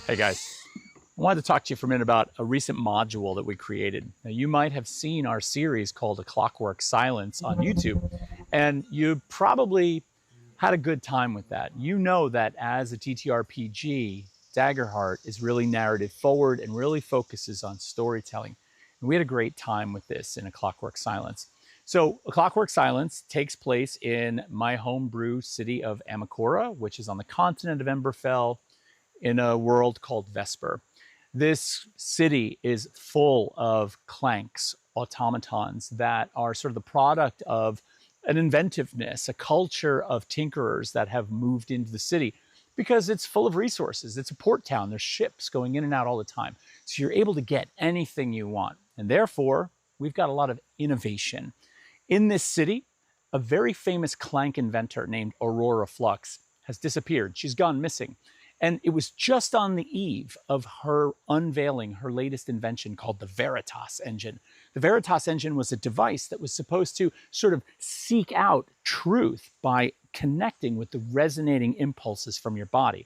S1: Hey guys, I wanted to talk to you for a minute about a recent module that we created. Now, you might have seen our series called A Clockwork Silence on YouTube, and you probably had a good time with that. You know that as a ttrpg, Daggerheart is really narrative forward and really focuses on storytelling. And we had a great time with this in A Clockwork Silence. So A Clockwork Silence takes place in my homebrew city of Amakora, which is on the continent of Emberfell, in a world called Vesper. This city is full of clanks, automatons that are sort of the product of an inventiveness, a culture of tinkerers that have moved into the city because it's full of resources. It's a port town. There's ships going in and out all the time. So you're able to get anything you want. And therefore, we've got a lot of innovation. In this city, a very famous clank inventor named Aurora Flux has disappeared. She's gone missing. And it was just on the eve of her unveiling her latest invention called the Veritas engine. The Veritas engine was a device that was supposed to sort of seek out truth by connecting with the resonating impulses from your body.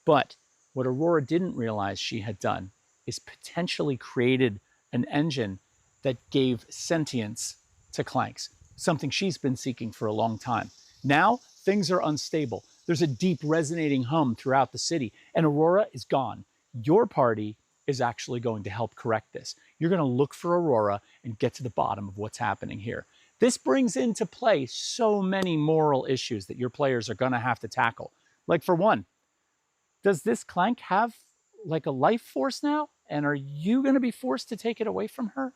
S1: But what Aurora didn't realize she had done is potentially created an engine that gave sentience to clanks, something she's been seeking for a long time. Now, things are unstable. There's a deep resonating hum throughout the city, and Aurora is gone. Your party is actually going to help correct this. You're going to look for Aurora and get to the bottom of what's happening here. This brings into play so many moral issues that your players are going to have to tackle. Like, for one, does this clank have like a life force now? And are you going to be forced to take it away from her?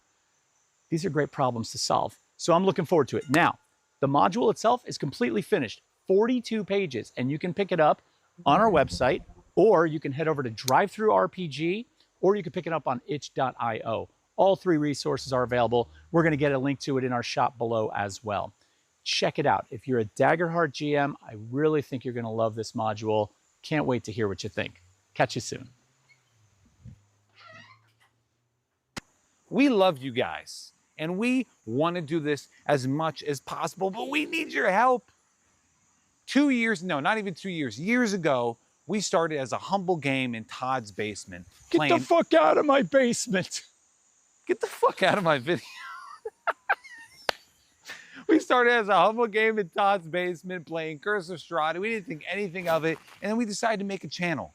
S1: These are great problems to solve. So I'm looking forward to it. Now, the module itself is completely finished. 42 pages, and you can pick it up on our website, or you can head over to DriveThruRPG, or you can pick it up on itch.io. All three resources are available. We're going to get a link to it in our shop below as well. Check it out. If you're a Daggerheart GM, I really think you're going to love this module. Can't wait to hear what you think. Catch you soon.
S10: We love you guys, and we want to do this as much as possible, but we need your help. 2 years, no, not even 2 years, years ago, We started as a humble game in Todd's basement.
S7: Get the fuck out of my basement.
S10: Get the fuck out of my video. We started as a humble game in Todd's basement playing Curse of Strahd. We didn't think anything of it. And then we decided to make a channel.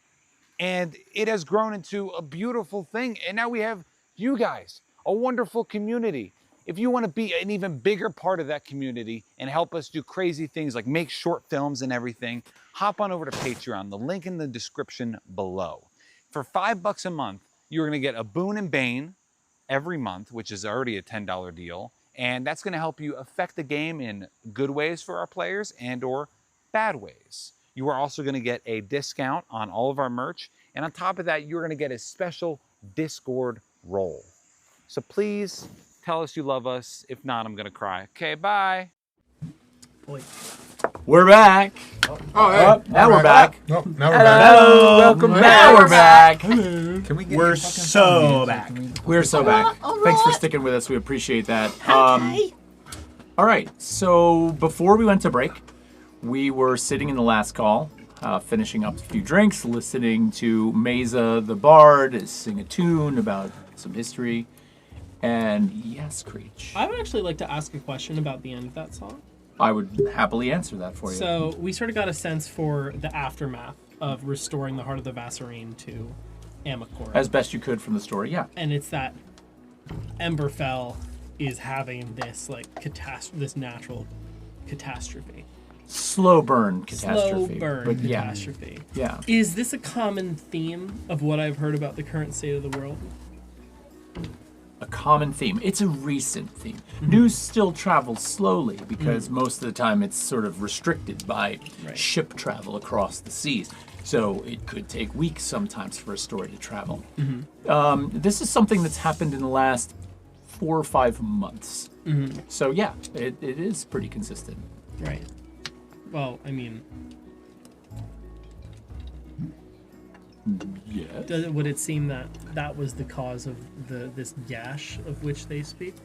S10: And it has grown into a beautiful thing. And now we have you guys, a wonderful community. If you want to be an even bigger part of that community and help us do crazy things like make short films and everything, hop on over to Patreon. The link in the description below. For $5 a month, you're going to get a Boon and Bane every month, which is already a $10 deal. And that's going to help you affect the game in good ways for our players and or bad ways. You are also going to get a discount on all of our merch. And on top of that, you're going to get a special Discord role. So please tell us you love us. If not, I'm going to cry. Okay, bye.
S3: Boy.
S1: We're back.
S6: Oh, hey.
S1: Now we're back.
S2: Oh, now we're back.
S1: Hello. Welcome back. Now we're back.
S7: Can we get
S3: We're
S7: your fucking
S3: so
S7: phone?
S3: back.
S1: We're so back.
S8: all
S1: Thanks for
S8: right.
S1: sticking with us. We appreciate that.
S8: Okay.
S1: All right. So before we went to break, we were sitting in the last call, finishing up a few drinks, listening to Mesa the Bard sing a tune about some history. And yes, Creech,
S3: I would actually like to ask a question about the end of that song.
S1: I would happily answer that for you.
S3: So we sort of got a sense for the aftermath of restoring the heart of the Vassarine to Amakor.
S1: As best you could from the story, yeah.
S3: And it's that Emberfell is having this like this natural catastrophe.
S1: Slow burn catastrophe.
S3: Slow burn
S1: but yeah.
S3: catastrophe.
S1: Yeah.
S3: Is this a common theme of what I've heard about the current state of the world?
S1: A common theme. It's a recent theme. News still travels slowly because most of the time it's sort of restricted by ship travel across the seas. So it could take weeks sometimes for a story to travel. This is something that's happened in the last 4 or 5 months. So yeah, it is pretty consistent.
S3: Right. Well, I mean,
S1: Yes.
S3: would it seem that that was the cause of this gash of which they speak?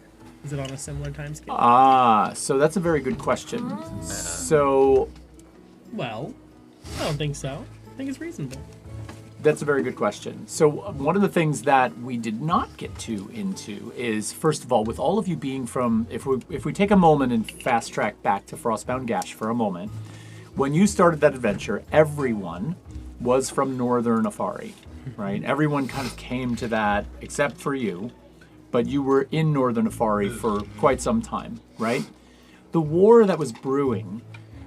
S3: Is it on a similar time scale?
S1: Ah, so that's a very good question. So
S3: Well, I don't think so. I think it's reasonable.
S1: that's a very good question. So one of the things that we did not get into is, first of all, with all of you being from, if we take a moment and fast track back to Frostbound Gash for a moment, when you started that adventure, everyone was from Northern Afari, right? Everyone kind of came to that, except for you, but you were in Northern Afari for quite some time, right? The war that was brewing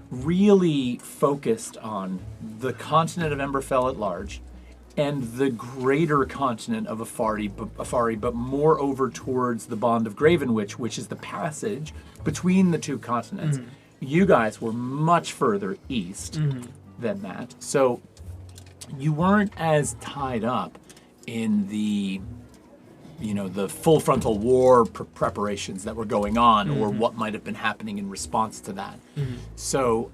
S1: really focused on the continent of Emberfell at large and the greater continent of Afari, but more over towards the Bond of Gravenwich, which is the passage between the two continents. You guys were much further east than that. So you weren't as tied up in the full frontal war preparations that were going on or what might have been happening in response to that. So,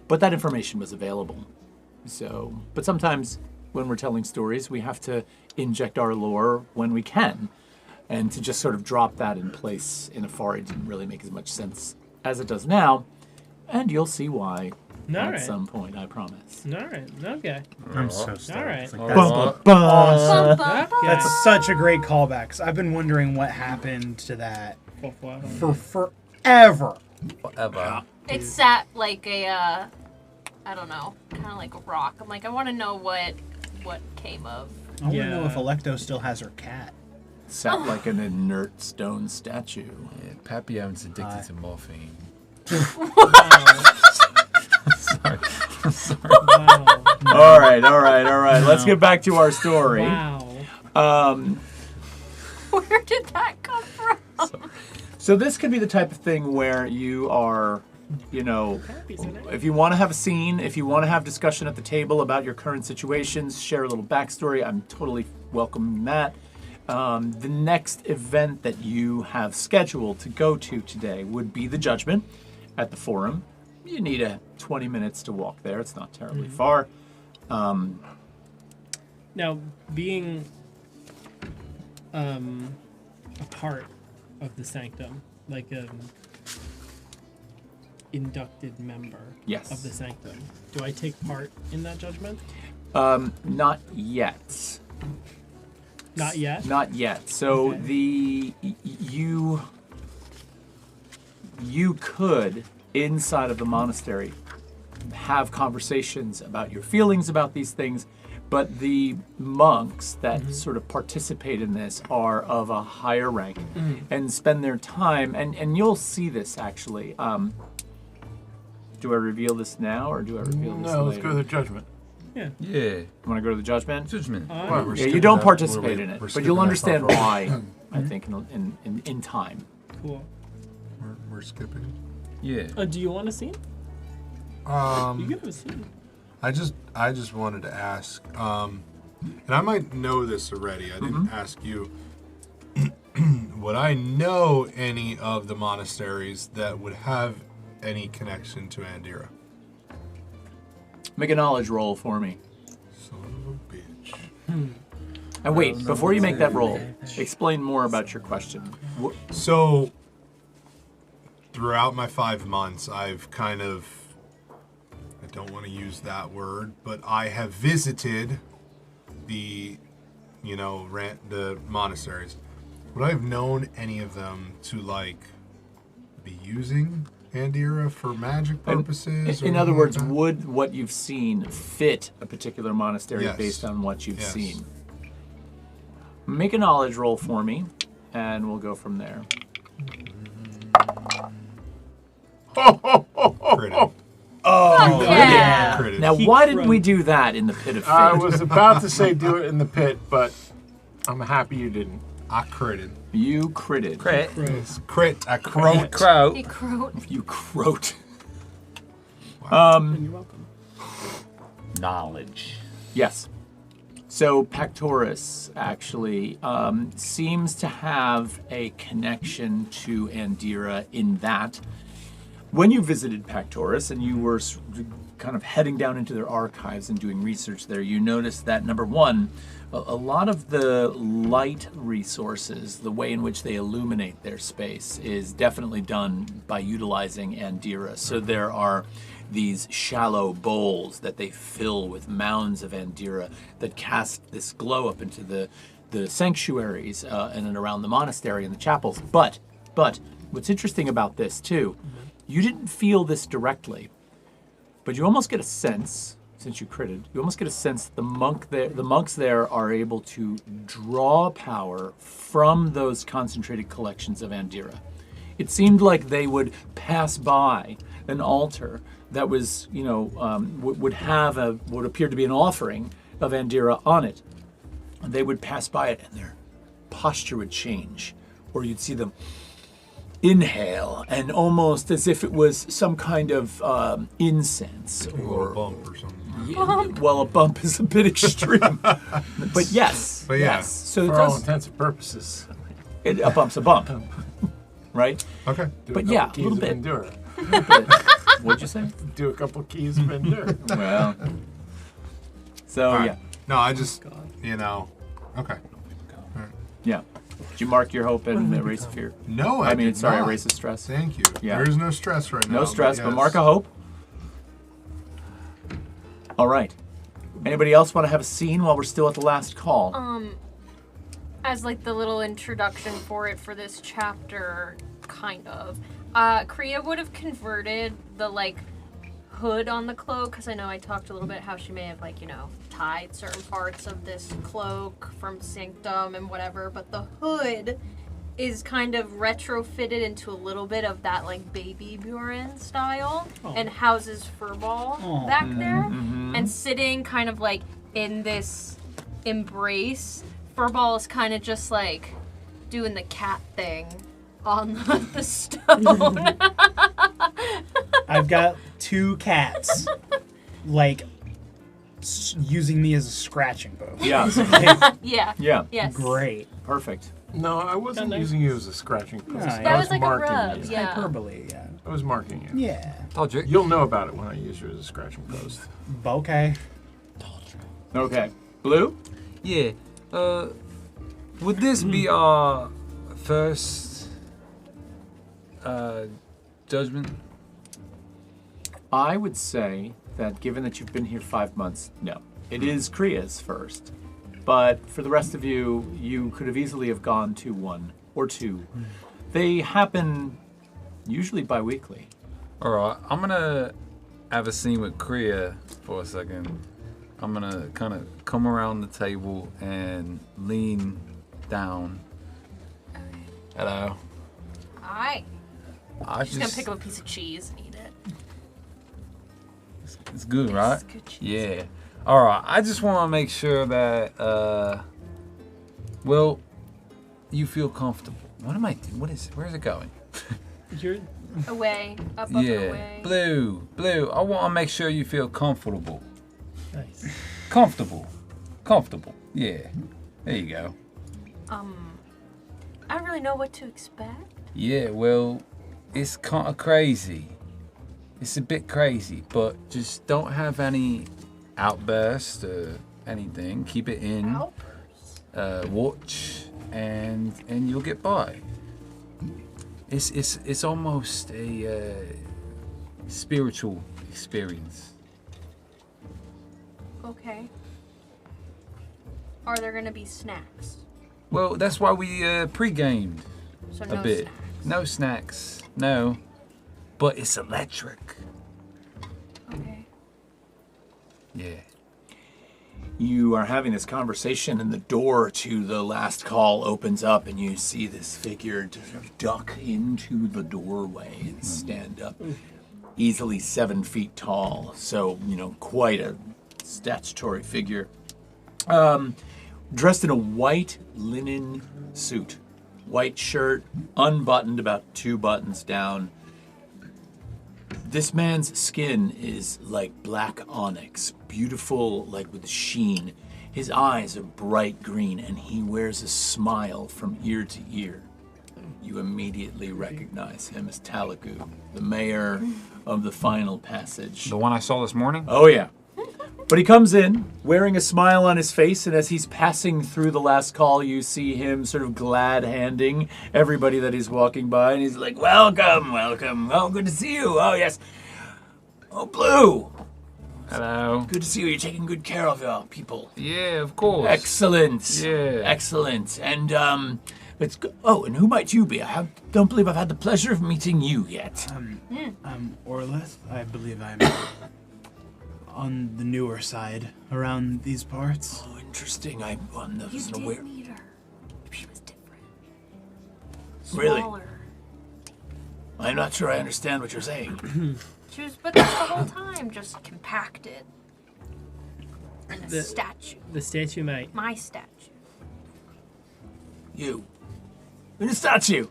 S1: but that information was available. So, but sometimes when we're telling stories, we have to inject our lore when we can. And to just sort of drop that in place in Afari didn't really make as much sense as it does now. And you'll see why at some point, I promise.
S3: All right. Okay.
S5: I'm so stoked.
S3: All right.
S5: It's
S1: Bum,
S5: like,
S1: bum, bum.
S5: that's such a great callback. 'Cause I've been wondering what happened to that for forever.
S7: Forever.
S4: It sat like a, I don't know, kind of like a rock. I'm like, I want to know what came of.
S5: I want to know
S3: Yeah.
S5: if Electo still has her cat.
S1: Sat like an inert stone statue.
S7: Yeah, Papillon's addicted to morphine.
S3: Wow.
S1: All right. Let's get back to our story.
S3: Wow.
S4: Where did that come from?
S1: So this could be the type of thing where you are, if you want to have a scene, if you want to have discussion at the table about your current situations, share a little backstory, I'm totally welcoming that. The next event that you have scheduled to go to today would be the Judgment at the Forum. You need 20 minutes to walk there. It's not terribly far.
S3: Now, being a part of the Sanctum, like inducted member
S1: Yes.
S3: of the Sanctum. Do I take part in that judgment?
S1: Not yet.
S3: Not yet.
S1: Not yet. So
S3: Okay.
S1: you could, inside of the monastery, have conversations about your feelings about these things, but the monks that sort of participate in this are of a higher rank and spend their time, and you'll see this actually. Do I reveal this now or do I reveal this later?
S6: No, let's go to the judgment.
S3: Yeah.
S7: Yeah.
S1: You want to go to the judgment?
S7: Judgment.
S6: Well,
S1: Yeah, you don't participate in it, but you'll understand why, I think, in time.
S3: Cool.
S2: We're skipping.
S7: Yeah.
S3: Do you want to see? You can have a scene.
S2: I just wanted to ask, and I might know this already. I didn't ask you. Would I know any of the monasteries that would have any connection to Andira?
S1: Make a knowledge roll for me.
S2: Son of a bitch.
S1: And wait, before you make that roll, explain more about your question.
S2: So, throughout my 5 months, I've kind of, I don't want to use that word, but I have visited the, the monasteries. Would I have known any of them to, be using Andira for magic purposes?
S1: In
S2: or
S1: other
S2: anything
S1: words,
S2: like that?
S1: would what you've seen fit a particular monastery
S2: Yes.
S1: based on what you've
S2: Yes.
S1: seen? Make a knowledge roll for me, and we'll go from there.
S2: Critted.
S4: Oh, yeah.
S2: Critted.
S1: Now,
S3: He
S1: why didn't we
S3: crowed.
S1: do that in the pit of fate?
S6: I was about to say do it in the pit, but I'm happy you didn't.
S2: I critted.
S1: You critted.
S7: Crit.
S2: Crit. I croaked.
S7: Crow.
S4: He croaked.
S1: You croaked.
S3: And you're welcome.
S7: Knowledge.
S1: Yes. So Pactoris actually seems to have a connection to Andira in that when you visited Pactoris and you were kind of heading down into their archives and doing research there, you noticed that, number one, a lot of the light resources, the way in which they illuminate their space, is definitely done by utilizing Andira. So there are these shallow bowls that they fill with mounds of Andira that cast this glow up into the sanctuaries and then around the monastery and the chapels. But what's interesting about this too, you didn't feel this directly, but you almost get a sense, since you critted, you almost get a sense that the monks there are able to draw power from those concentrated collections of Andira. It seemed like they would pass by an altar that was, would have what appeared to be an offering of Andira on it. And they would pass by it and their posture would change, or you'd see them inhale, and almost as if it was some kind of incense
S2: Or a bump or something.
S1: well, a bump is a bit extreme, but yes,
S2: But yeah.
S1: yes. So it
S6: For all
S1: does,
S6: intents and purposes.
S1: a bump's a bump, right?
S2: Okay.
S6: Do
S1: But
S6: couple
S1: yeah, a
S6: keys
S1: little
S6: of
S1: bit.
S6: Endura.
S1: What'd you say?
S6: Do a couple keys of Endura.
S1: Well, so
S2: All right.
S1: yeah,
S2: No, I just, okay.
S1: yeah. Did you mark your hope and erase a fear?
S2: No,
S1: I mean,
S2: did
S1: sorry,
S2: not.
S1: erase a stress.
S2: Thank you.
S1: Yeah.
S2: There is no stress right now.
S1: No stress, but
S2: yes.
S1: mark a hope. All right. Anybody else want to have a scene while we're still at the last call?
S4: As like the little introduction for it for this chapter, kind of. Kriya would have converted the hood on the cloak, because I know I talked a little bit how she may have tied certain parts of this cloak from Sanctum and whatever, but the hood is kind of retrofitted into a little bit of that Baby Bjorn style and houses Furball back there and sitting kind of in this embrace. Furball is kind of just doing the cat thing on the stone.
S5: I've got 2 cats, using me as a scratching post.
S1: Yeah.
S4: Yeah.
S1: Yeah.
S4: Yes.
S5: Great.
S1: Perfect.
S6: No, I wasn't using you as a scratching post.
S5: No,
S6: I
S5: that
S4: was like a
S6: marking
S4: rub,
S6: you.
S4: yeah.
S5: Hyperbole, yeah.
S6: I was marking you.
S5: Yeah.
S7: Told you.
S6: You'll know about it when I use you as a scratching post.
S5: Okay.
S1: Okay. Blue?
S7: Yeah. Would this be our first judgment?
S1: I would say that given that you've been here 5 months, no. It is Kriya's first. But for the rest of you, you could have easily have gone to 1 or 2. They happen usually bi-weekly.
S7: All right, I'm gonna have a scene with Kriya for a second. I'm gonna kind of come around the table and lean down. Hello.
S4: Hi.
S7: I
S4: She's gonna pick up a piece of cheese and eat it.
S7: It's good, right?
S4: It's good cheese.
S7: Yeah. All right. I just want to make sure that, well, you feel comfortable. What am I? Where's it going?
S3: You're
S4: Away. Up,
S7: Yeah.
S4: and away.
S7: Blue. I want to make sure you feel comfortable.
S3: nice.
S7: Comfortable. Yeah. There you go.
S4: I don't really know what to expect.
S7: Yeah. Well, it's kind of crazy. It's a bit crazy, but just don't have any outbursts or anything. Keep it in. Watch, and you'll get by. It's almost a spiritual experience.
S4: Okay. Are there gonna be snacks?
S7: Well, that's why we pre-gamed
S4: So
S7: a
S4: no
S7: bit.
S4: snacks.
S7: No snacks, no. But it's electric.
S4: Okay.
S7: Yeah.
S1: You are having this conversation, and the door to the last call opens up, and you see this figure just sort of duck into the doorway and stand up. Easily 7 feet tall, so, quite a statutory figure. Dressed in a white linen suit. White shirt, unbuttoned, about 2 buttons down. This man's skin is like black onyx, beautiful, like with sheen. His eyes are bright green, and he wears a smile from ear to ear. You immediately recognize him as Talagu, the mayor of the final passage.
S7: The one I saw this morning?
S1: Oh, yeah. But he comes in wearing a smile on his face, and as he's passing through the last call, you see him sort of glad-handing everybody that he's walking by, and he's like, welcome. Oh, good to see you. Oh, yes. Oh, Blue.
S7: Hello.
S1: Good to see you. You're taking good care of your people.
S7: Yeah, of course.
S1: Excellent.
S7: Yeah.
S1: Excellent. And, let's go. Oh, and who might you be? I don't believe I've had the pleasure of meeting you yet.
S5: I'm Orleth. I believe I'm on the newer side around these parts.
S1: Oh, interesting. I
S4: You
S1: wasn't
S4: did
S1: aware.
S4: meet her. She was different.
S1: Really?
S4: Smaller.
S1: I'm not sure I understand what you're saying.
S4: She was with us the whole time, just compacted. And a statue.
S3: The statue, mate.
S4: My statue.
S1: You. In a statue.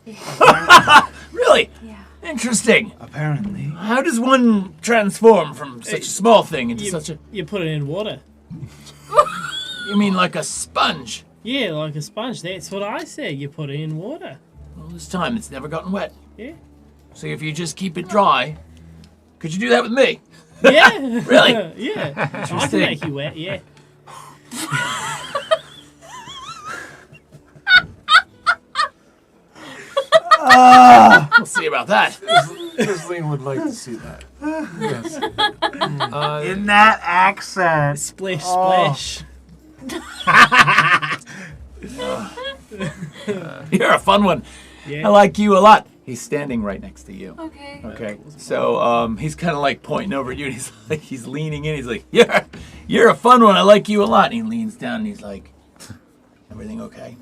S1: Really?
S4: Yeah.
S1: Interesting.
S5: Apparently.
S1: How does one transform from such a small thing into such a...
S3: You put it in water.
S1: You mean like a sponge?
S3: Yeah, like a sponge. That's what I said. You put it in water.
S1: All this time, it's never gotten wet.
S3: Yeah.
S1: So if you just keep it dry, could you do that with me?
S3: Yeah.
S1: Really?
S3: Yeah. I can
S1: Interesting.
S3: make you wet, yeah.
S1: We'll see about that.
S6: Ghislaine would like to see that. Yes.
S5: In that accent.
S3: Splish, splash.
S1: You're a fun one.
S3: Yeah.
S1: I like you a lot. He's standing right next to you.
S4: Okay.
S1: Okay, so he's kind of like pointing over at you, and he's leaning in. He's like, "You're a fun one. I like you a lot." And he leans down, and he's like, "Everything okay?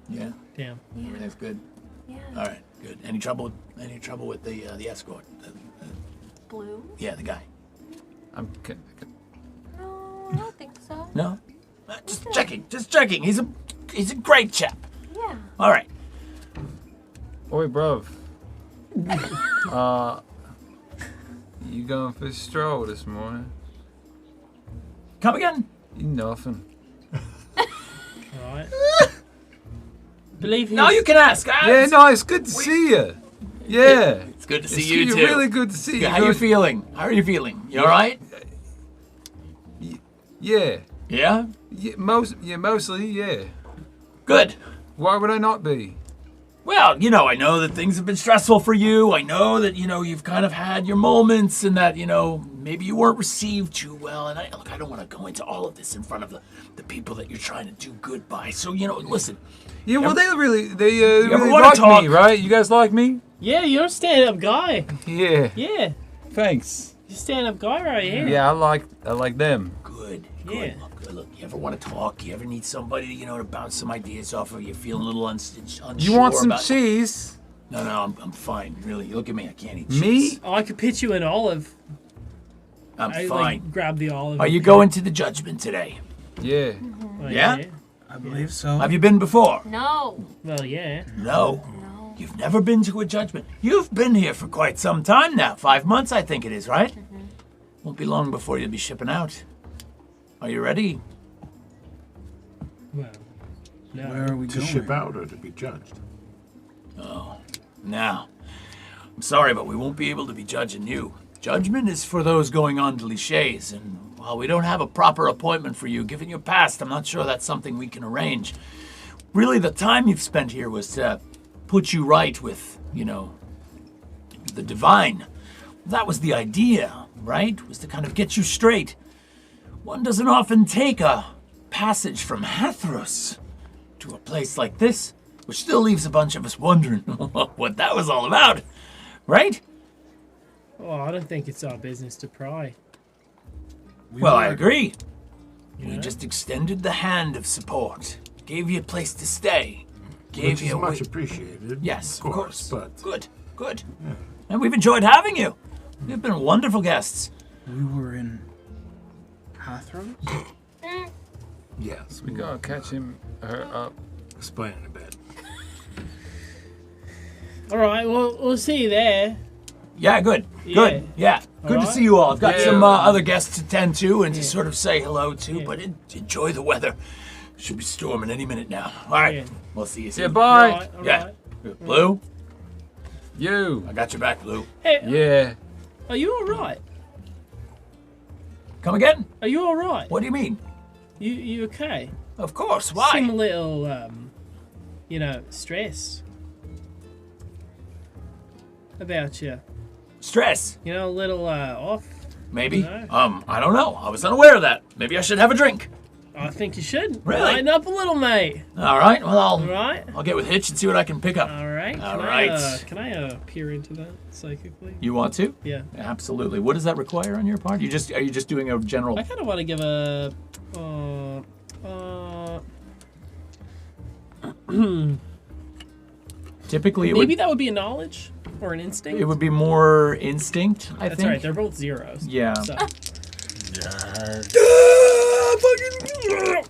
S1: Yeah,
S3: Damn.
S1: everything's good.
S4: Yeah.
S1: All right, good. Any trouble with the escort?
S4: Blue?
S1: Yeah, the guy.
S4: No, I don't think so.
S1: No, just checking. He's a great chap.
S4: Yeah.
S1: All right.
S7: Oi, bruv. You going for a stroll this morning?
S1: Come again?
S7: Nothing.
S3: Right. Believe
S1: Now you can ask.
S7: Yeah, no, it's good to see you. Yeah.
S1: It's good to see you too.
S7: Really good to see you.
S1: How are you feeling? You all right?
S7: Yeah.
S1: Yeah.
S7: Mostly, yeah.
S1: Good.
S7: Why would I not be?
S1: Well, I know that things have been stressful for you. I know that, you've kind of had your moments and that, maybe you weren't received too well. And I don't want to go into all of this in front of the people that you're trying to do good by. So, listen.
S7: Yeah, well, they
S1: ever
S7: really
S1: wanna
S7: like
S1: talk?
S7: me, right? You guys like me?
S3: Yeah, you're a stand-up guy.
S7: Yeah.
S3: Yeah,
S7: Thanks.
S3: you're a stand-up guy right here.
S7: Yeah, I like them.
S1: Good.
S3: Yeah.
S1: Look, you ever want to talk? You ever need somebody, to bounce some ideas off of? You feeling a little unsure
S7: You want some
S1: about...
S7: cheese?
S1: No, I'm fine. Really, look at me. I can't eat cheese.
S7: Me?
S3: Oh, I could pitch you an olive.
S1: I'm
S3: I
S1: fine.
S3: grab the olive.
S1: Are you going to the judgment today?
S7: Yeah.
S3: Oh,
S1: Yeah?
S5: I believe so.
S1: Have you been before?
S4: No.
S3: Well, yeah.
S1: No.
S4: No.
S1: You've never been to a judgment. You've been here for quite some time now. 5 months, I think it is, right? Won't be long before you'll be shipping out. Are you ready?
S3: Well, no.
S5: Where are we
S6: To
S5: going?
S6: ship out or to be judged?
S1: Now, I'm sorry, but we won't be able to be judging you. Judgment is for those going on to Lichés, and while we don't have a proper appointment for you, given your past, I'm not sure that's something we can arrange. Really, the time you've spent here was to put you right with, the divine. That was the idea, right? Was to kind of get you straight. One doesn't often take a passage from Hathros to a place like this, which still leaves a bunch of us wondering what that was all about, right?
S3: Oh, I don't think it's our business to pry.
S1: Well, I agree. We
S3: Yeah.
S1: just extended the hand of support, gave you a place to stay, gave
S6: Which is
S1: you a
S6: much
S1: way.
S6: appreciated.
S1: Yes,
S6: of course. But
S1: Good. And we've enjoyed having you. You've been wonderful guests.
S5: We were in Hathros?
S6: yes,
S7: We gotta catch her up.
S6: explain in a bit.
S3: All right, well, we'll see you there.
S1: Yeah, good. Good. Yeah. Good to
S3: Alright.
S1: see you all. I've got
S7: Yeah.
S1: some other guests to tend to and to sort of say hello to,
S3: Yeah.
S1: but enjoy the weather. Should be storming any minute now. All right.
S3: Yeah.
S1: We'll see you soon.
S7: Yeah, bye.
S3: All right, all
S1: Yeah.
S3: right.
S1: Blue,
S7: You.
S1: I got your back, Blue.
S3: Hey,
S7: Yeah.
S3: are you all right?
S1: Come again?
S3: Are you all right?
S1: What do you mean?
S3: You okay?
S1: Of course.
S3: Seem a
S1: Why?
S3: little, stressed about you.
S1: Stress.
S3: A little off.
S1: Maybe.
S3: No.
S1: I don't know. I was unaware of that. Maybe I should have a drink.
S3: I think you should.
S1: Really?
S3: Lighten up a little, mate.
S1: All right. Well,
S3: All right.
S1: I'll get with Hitch and see what I can pick up.
S3: All right.
S1: All right.
S3: Can I peer into that psychically?
S1: You want to?
S3: Yeah.
S1: Absolutely. What does that require on your part? Are you just doing a general?
S3: I kind of want to give a.
S1: Typically,
S3: Maybe that would be a knowledge or an instinct.
S1: it would be more instinct. I
S3: That's
S1: think.
S3: right. They're both zeros.
S1: Yeah.
S3: So.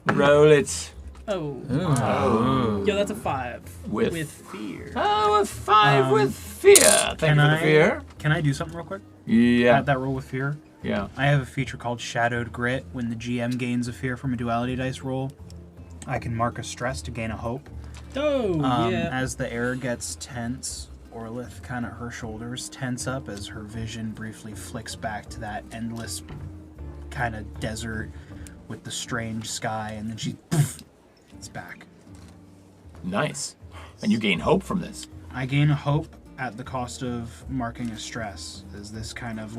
S1: Roll it.
S3: Oh.
S1: Oh.
S3: Yeah, that's a 5.
S1: With-
S3: fear.
S1: Oh, a 5 with fear. Thank you for the fear.
S5: Can I do something real quick?
S1: Yeah.
S5: Add that roll with fear.
S1: Yeah.
S5: I have a feature called Shadowed Grit. When the GM gains a fear from a duality dice roll, I can mark a stress to gain a hope.
S3: Oh, yeah.
S5: As the air gets tense, Orlith her shoulders tense up as her vision briefly flicks back to that endless kind of desert with the strange sky, and then it's back.
S1: Nice. And you gain hope from this.
S5: I gain a hope at the cost of marking a stress, as this kind of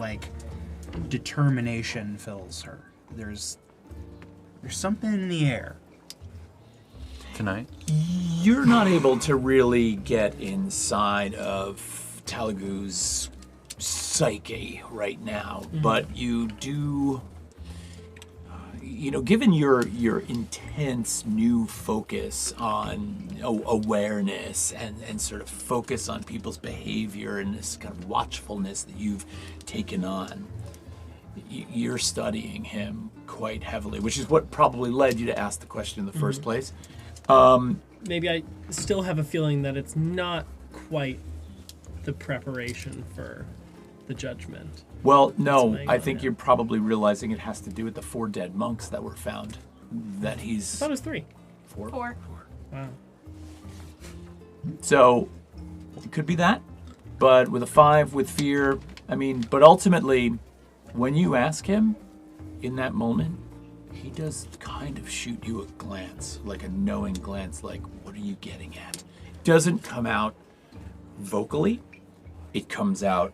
S5: determination fills her. There's something in the air.
S7: Tonight.
S1: You're not able to really get inside of Talagu's psyche right now, but you do. Given your intense new focus on awareness and sort of focus on people's behavior and this kind of watchfulness that you've taken on, you're studying him quite heavily, which is what probably led you to ask the question in the first place.
S3: Maybe I still have a feeling that it's not quite the preparation for the judgment.
S1: Well, no,
S3: That's
S1: I
S3: what
S1: think you're probably realizing it has to do with the 4 dead monks that were found. That
S3: I
S1: he's
S3: thought it was 3.
S1: 4.
S4: 4.
S3: Wow.
S1: So it could be that, but with a 5 with fear, but ultimately, when you ask him in that moment, he does kind of shoot you a glance, like a knowing glance, like, what are you getting at? doesn't come out vocally. It comes out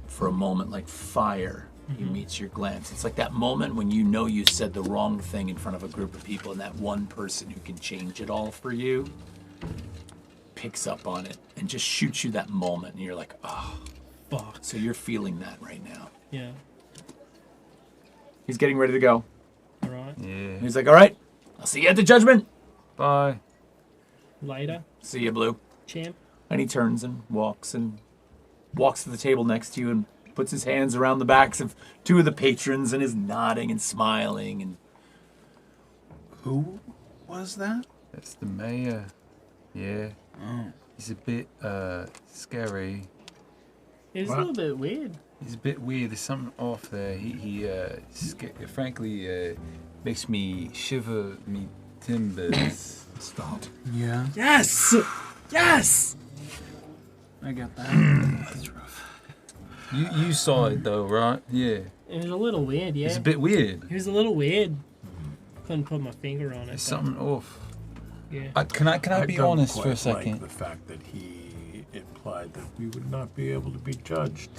S1: for a moment like fire. He meets your glance. It's like that moment when you know you said the wrong thing in front of a group of people, and that one person who can change it all for you picks up on it and just shoots you that moment, and you're like, oh,
S3: Fuck.
S1: so you're feeling that right now.
S3: Yeah.
S1: He's getting ready to go.
S3: All right.
S7: Yeah.
S1: He's like, all right, I'll see you at the judgment.
S7: Bye.
S3: Later,
S1: See you, Blue.
S3: champ.
S1: And he turns and walks to the table next to you and puts his hands around the backs of two of the patrons and is nodding and smiling. And
S5: Who was that?
S7: That's the mayor. Yeah.
S5: Oh.
S7: He's a bit scary.
S3: It's a little bit weird.
S7: He's a bit weird. There's something off there. He frankly makes me shiver me timbers.
S6: Stop.
S5: Yeah,
S3: Yes! Yes!
S5: I get that. That's rough.
S7: You saw it though, right? Yeah.
S3: It was a little weird, yeah.
S7: It's a bit weird.
S3: It was a little weird. Couldn't put my finger on it.
S7: There's
S3: but,
S7: something off.
S3: Yeah.
S7: Can I be
S6: don't
S7: honest for a
S6: quite
S7: second?
S6: Like the fact that he implied that we would not be able to be judged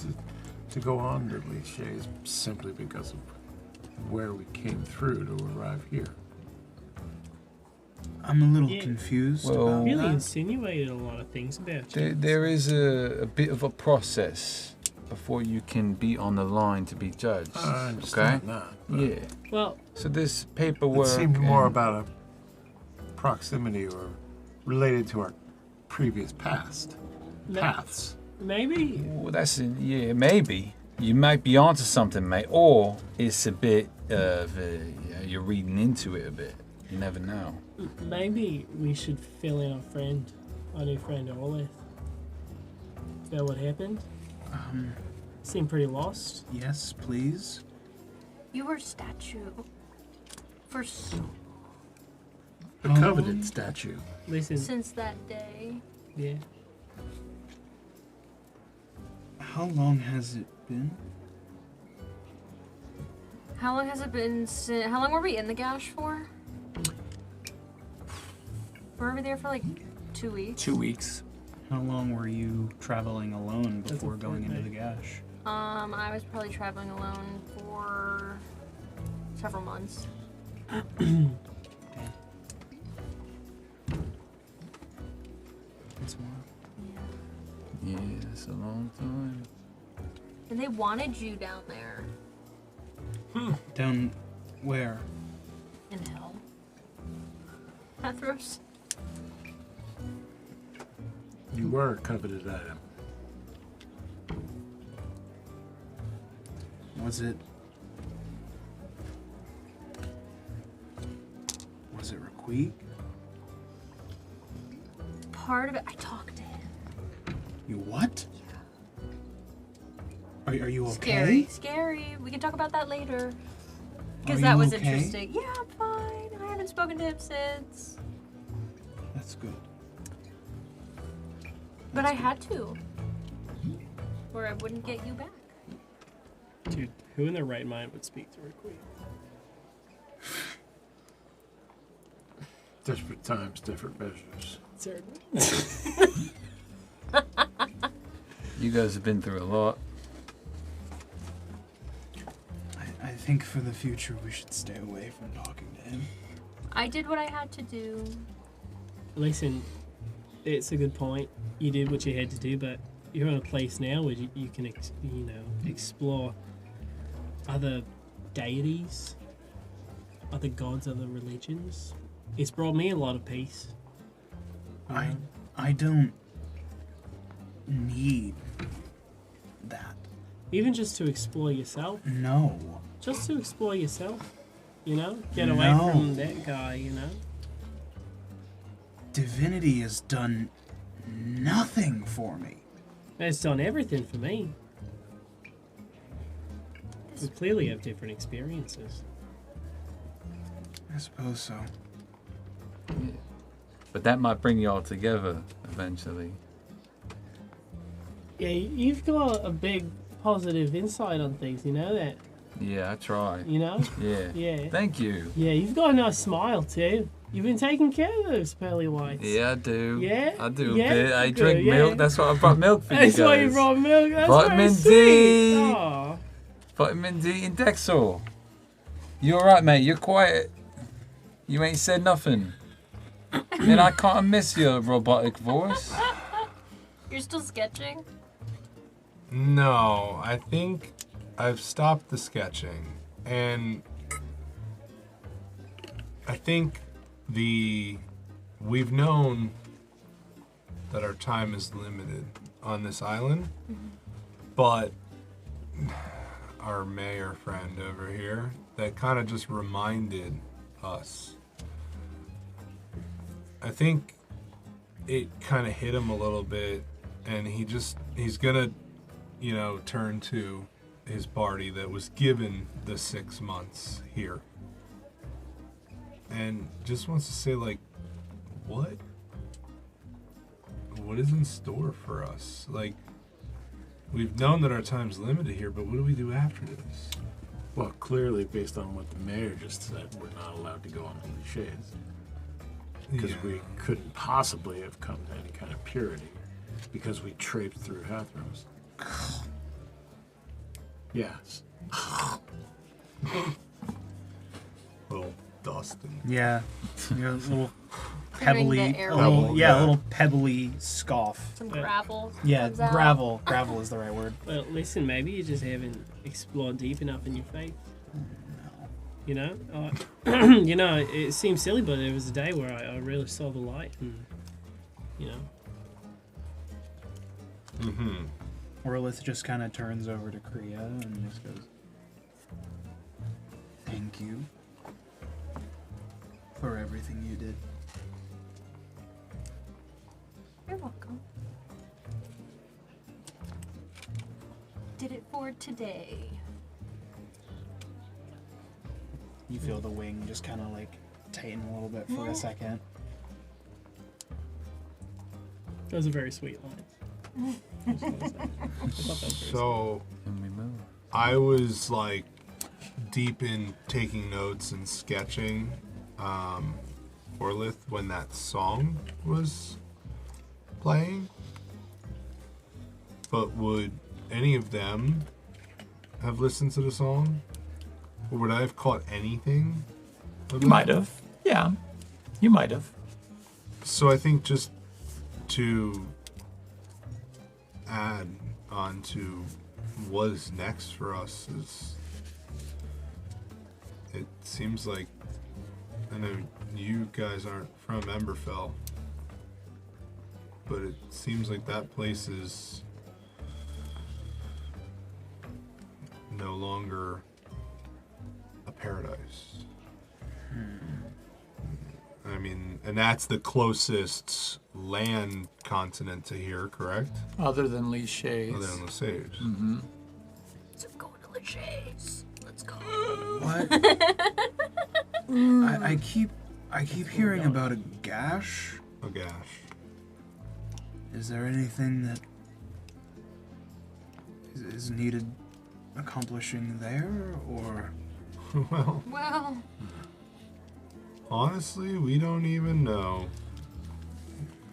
S6: to go on to cliches simply because of where we came through to arrive here.
S5: I'm a little
S3: Yeah.
S5: confused
S7: Well-
S5: about
S3: Really
S5: that.
S3: insinuated a lot of things about you.
S7: There is a bit of a process before you can be on the line to be judged.
S6: I understand that. but
S7: Yeah.
S3: Well,
S7: So this paperwork.
S6: It seemed more
S7: and-
S6: about a proximity or related to our previous paths.
S3: maybe.
S7: Well, yeah, maybe. You might be onto something, mate. Or it's a bit of, you're reading into it a bit. You never know.
S3: Maybe we should fill in our new friend Olith. Is that what happened? Seemed pretty lost.
S5: Yes, please.
S4: You were statue for
S6: The coveted statue.
S3: Listen,
S4: since that day.
S3: yeah.
S5: How long has it been?
S4: How long has it been since? How long were we in the Gash for? Were we there for like 2 weeks?
S1: 2 weeks.
S5: How long were you traveling alone
S3: That's a
S5: before going into the
S3: fortnight.
S5: Gash?
S4: I was probably traveling alone for several months.
S5: That's wild.
S7: Yeah, it's a long time.
S4: And they wanted you down there
S5: Down where?
S4: in hell. Pathros.
S6: You were a coveted item.
S5: Was it Raquel?
S4: Part of it, I talked to him.
S5: You what? Are you okay?
S4: Scary, scary. We can talk about that later. Because
S5: Are
S4: that
S5: you
S4: was
S5: okay?
S4: interesting. Yeah, I'm fine. I haven't spoken to him since.
S5: That's good.
S4: But I had to. Or I wouldn't get you back.
S3: Dude, who in their right mind would speak to Raquel?
S6: Different times, different measures.
S3: Certainly.
S7: You guys have been through a lot.
S5: I think for the future we should stay away from talking to him.
S4: I did what I had to do.
S3: Listen, it's a good point. You did what you had to do, but you're in a place now where you can, explore other deities, other gods, other religions. It's brought me a lot of peace.
S5: I don't need that.
S3: Even just to explore yourself.
S5: No.
S3: Just to explore yourself. Get away
S5: No.
S3: from that guy,
S5: Divinity has done nothing for me.
S3: It's done everything for me. We clearly have different experiences.
S5: I suppose so.
S7: Yeah. But that might bring you all together eventually.
S3: Yeah, you've got a big positive insight on things, you know that?
S7: Yeah, I try.
S3: You know?
S7: Yeah.
S3: Yeah.
S7: Thank you.
S3: Yeah, you've got a nice smile too. You've been taking care of those pearly whites.
S7: Yeah, I do.
S3: Yeah?
S7: I do
S3: Yeah?
S7: a bit. I
S3: Good,
S7: drink
S3: yeah.
S7: milk. That's why I brought milk for you guys.
S3: That's why you brought milk. That's
S7: Vitamin
S3: very sweet.
S7: D.
S3: Aw.
S7: Vitamin D and Dexol. You alright, mate? You're quiet. You ain't said nothing. And I can't miss your robotic voice.
S4: You're still sketching?
S2: No, I think I've stopped the sketching. And I think we've known that our time is limited on this island, but our mayor friend over here, that kind of just reminded us. I think it kind of hit him a little bit, and he's gonna, turn to his party that was given the 6 months here. And just wants to say, like, what is in store for us? Like, we've known that our time's limited here, but what do we do after this?
S6: Well, clearly, based on what the mayor just said, we're not allowed to go on Holy Shades. Because we couldn't possibly have come to any kind of purity. Because we traipsed through Hathros. Yes.
S2: Little Dustin.
S5: Yeah. You know, a little
S4: Clearing the
S5: pebbly,
S4: air.
S5: a little,
S2: Pebble,
S5: yeah,
S2: yeah.
S5: a little pebbly scoff.
S4: Some gravel.
S5: Yeah,
S4: comes out.
S5: gravel. Gravel is the right word.
S3: Well, listen, maybe you just haven't explored deep enough in your faith. You know? It seems silly, but it was a day where I really saw the light and,
S2: Mm-hmm.
S5: Orlith just kind of turns over to Kriya and just goes, "Thank you for everything you did."
S4: You're welcome. Did it for today.
S5: You feel the wing just kind of like tighten a little bit for a second.
S3: That was a very sweet line. I thought that was very sweet.
S2: So,
S7: And we move.
S2: I was like deep in taking notes and sketching Orlith when that song was playing. But would any of them have listened to the song? Or would I have caught anything?
S1: You might have. Yeah. You might have.
S2: So I think just to add on to what is next for us is, it seems like, I know you guys aren't from Emberfell, but it seems like that place is no longer a paradise. I mean, and that's the closest land continent to here, correct?
S1: Other than Lee Shades.
S2: Other than the Sage.
S1: Mm-hmm.
S4: So I'm going to the Shades. Let's go.
S5: What? I keep hearing about a gash.
S2: A gash.
S5: Is there anything that is needed accomplishing there, or?
S2: Well, honestly, we don't even know.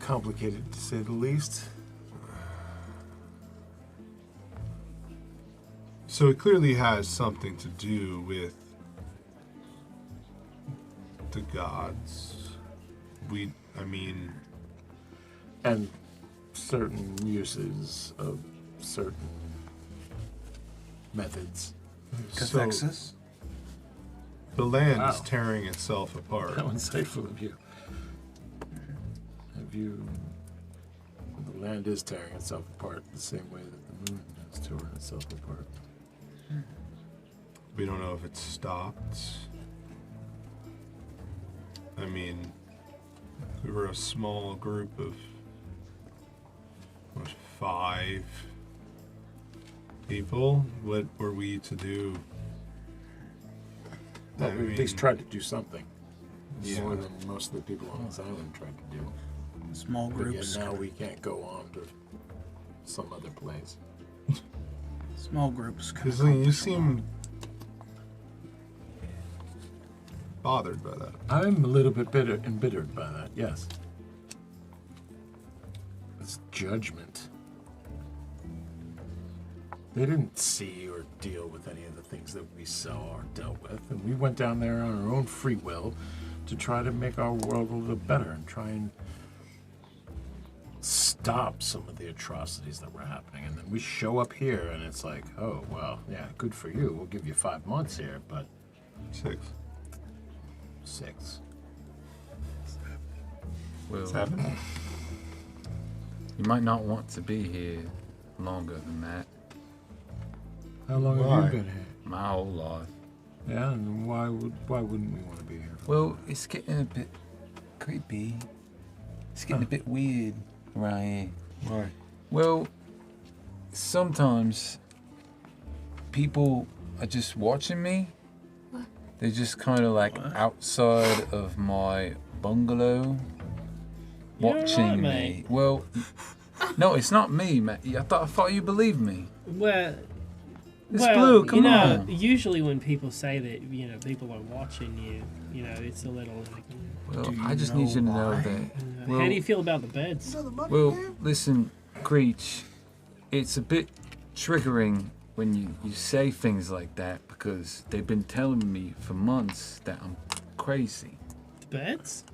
S6: Complicated to say the least.
S2: So it clearly has something to do with the gods.
S6: And certain uses of certain methods.
S5: Cathexis?
S2: The land is
S6: Wow.
S2: tearing itself apart.
S6: How insightful of you. The land is tearing itself apart the same way that the moon has torn itself apart.
S2: We don't know if it's stopped. I mean, we were a small group of 5 people. What were we to do?
S6: Well, we at least tried to do something.
S2: Yeah.
S6: More than most of the people on this island tried to do.
S5: Small
S6: But yet
S5: groups.
S6: now we can't go on to some other place.
S5: Small groups. can
S2: Because you
S5: accomplish a lot.
S2: seem bothered by that.
S6: I'm a little bit embittered by that, yes. It's judgment. They didn't see or deal with any of the things that we saw or dealt with, and we went down there on our own free will to try to make our world a little better and try and stop some of the atrocities that were happening. And then we show up here and it's like, oh, well, yeah, good for you. We'll give you 5 months here, but
S2: 6.
S6: 6.
S7: Well,
S2: 7.
S7: you might not want to be here longer than that.
S6: How long
S2: Why?
S6: have you been here?
S7: My whole life.
S6: Yeah, and why wouldn't we want to be here?
S7: Well, it's getting a bit creepy. It's getting a bit weird around here.
S2: Why?
S7: Well, sometimes people are just watching me. They're just kind of like outside of my bungalow,
S3: You're
S7: watching
S3: right,
S7: me.
S3: mate.
S7: Well, no, it's not me, mate. I thought you believed me.
S3: Well,
S7: It's Blue. Come on.
S3: Usually when people say that, people are watching you, it's a little like.
S7: Well,
S5: Do you
S7: I just
S5: know
S7: need you to know
S5: why?
S7: that.
S3: How
S7: Well,
S3: do you feel about the beds?
S7: Well, listen, Creech, it's a bit triggering when you say things like that because they've been telling me for months that I'm crazy.
S3: The beds?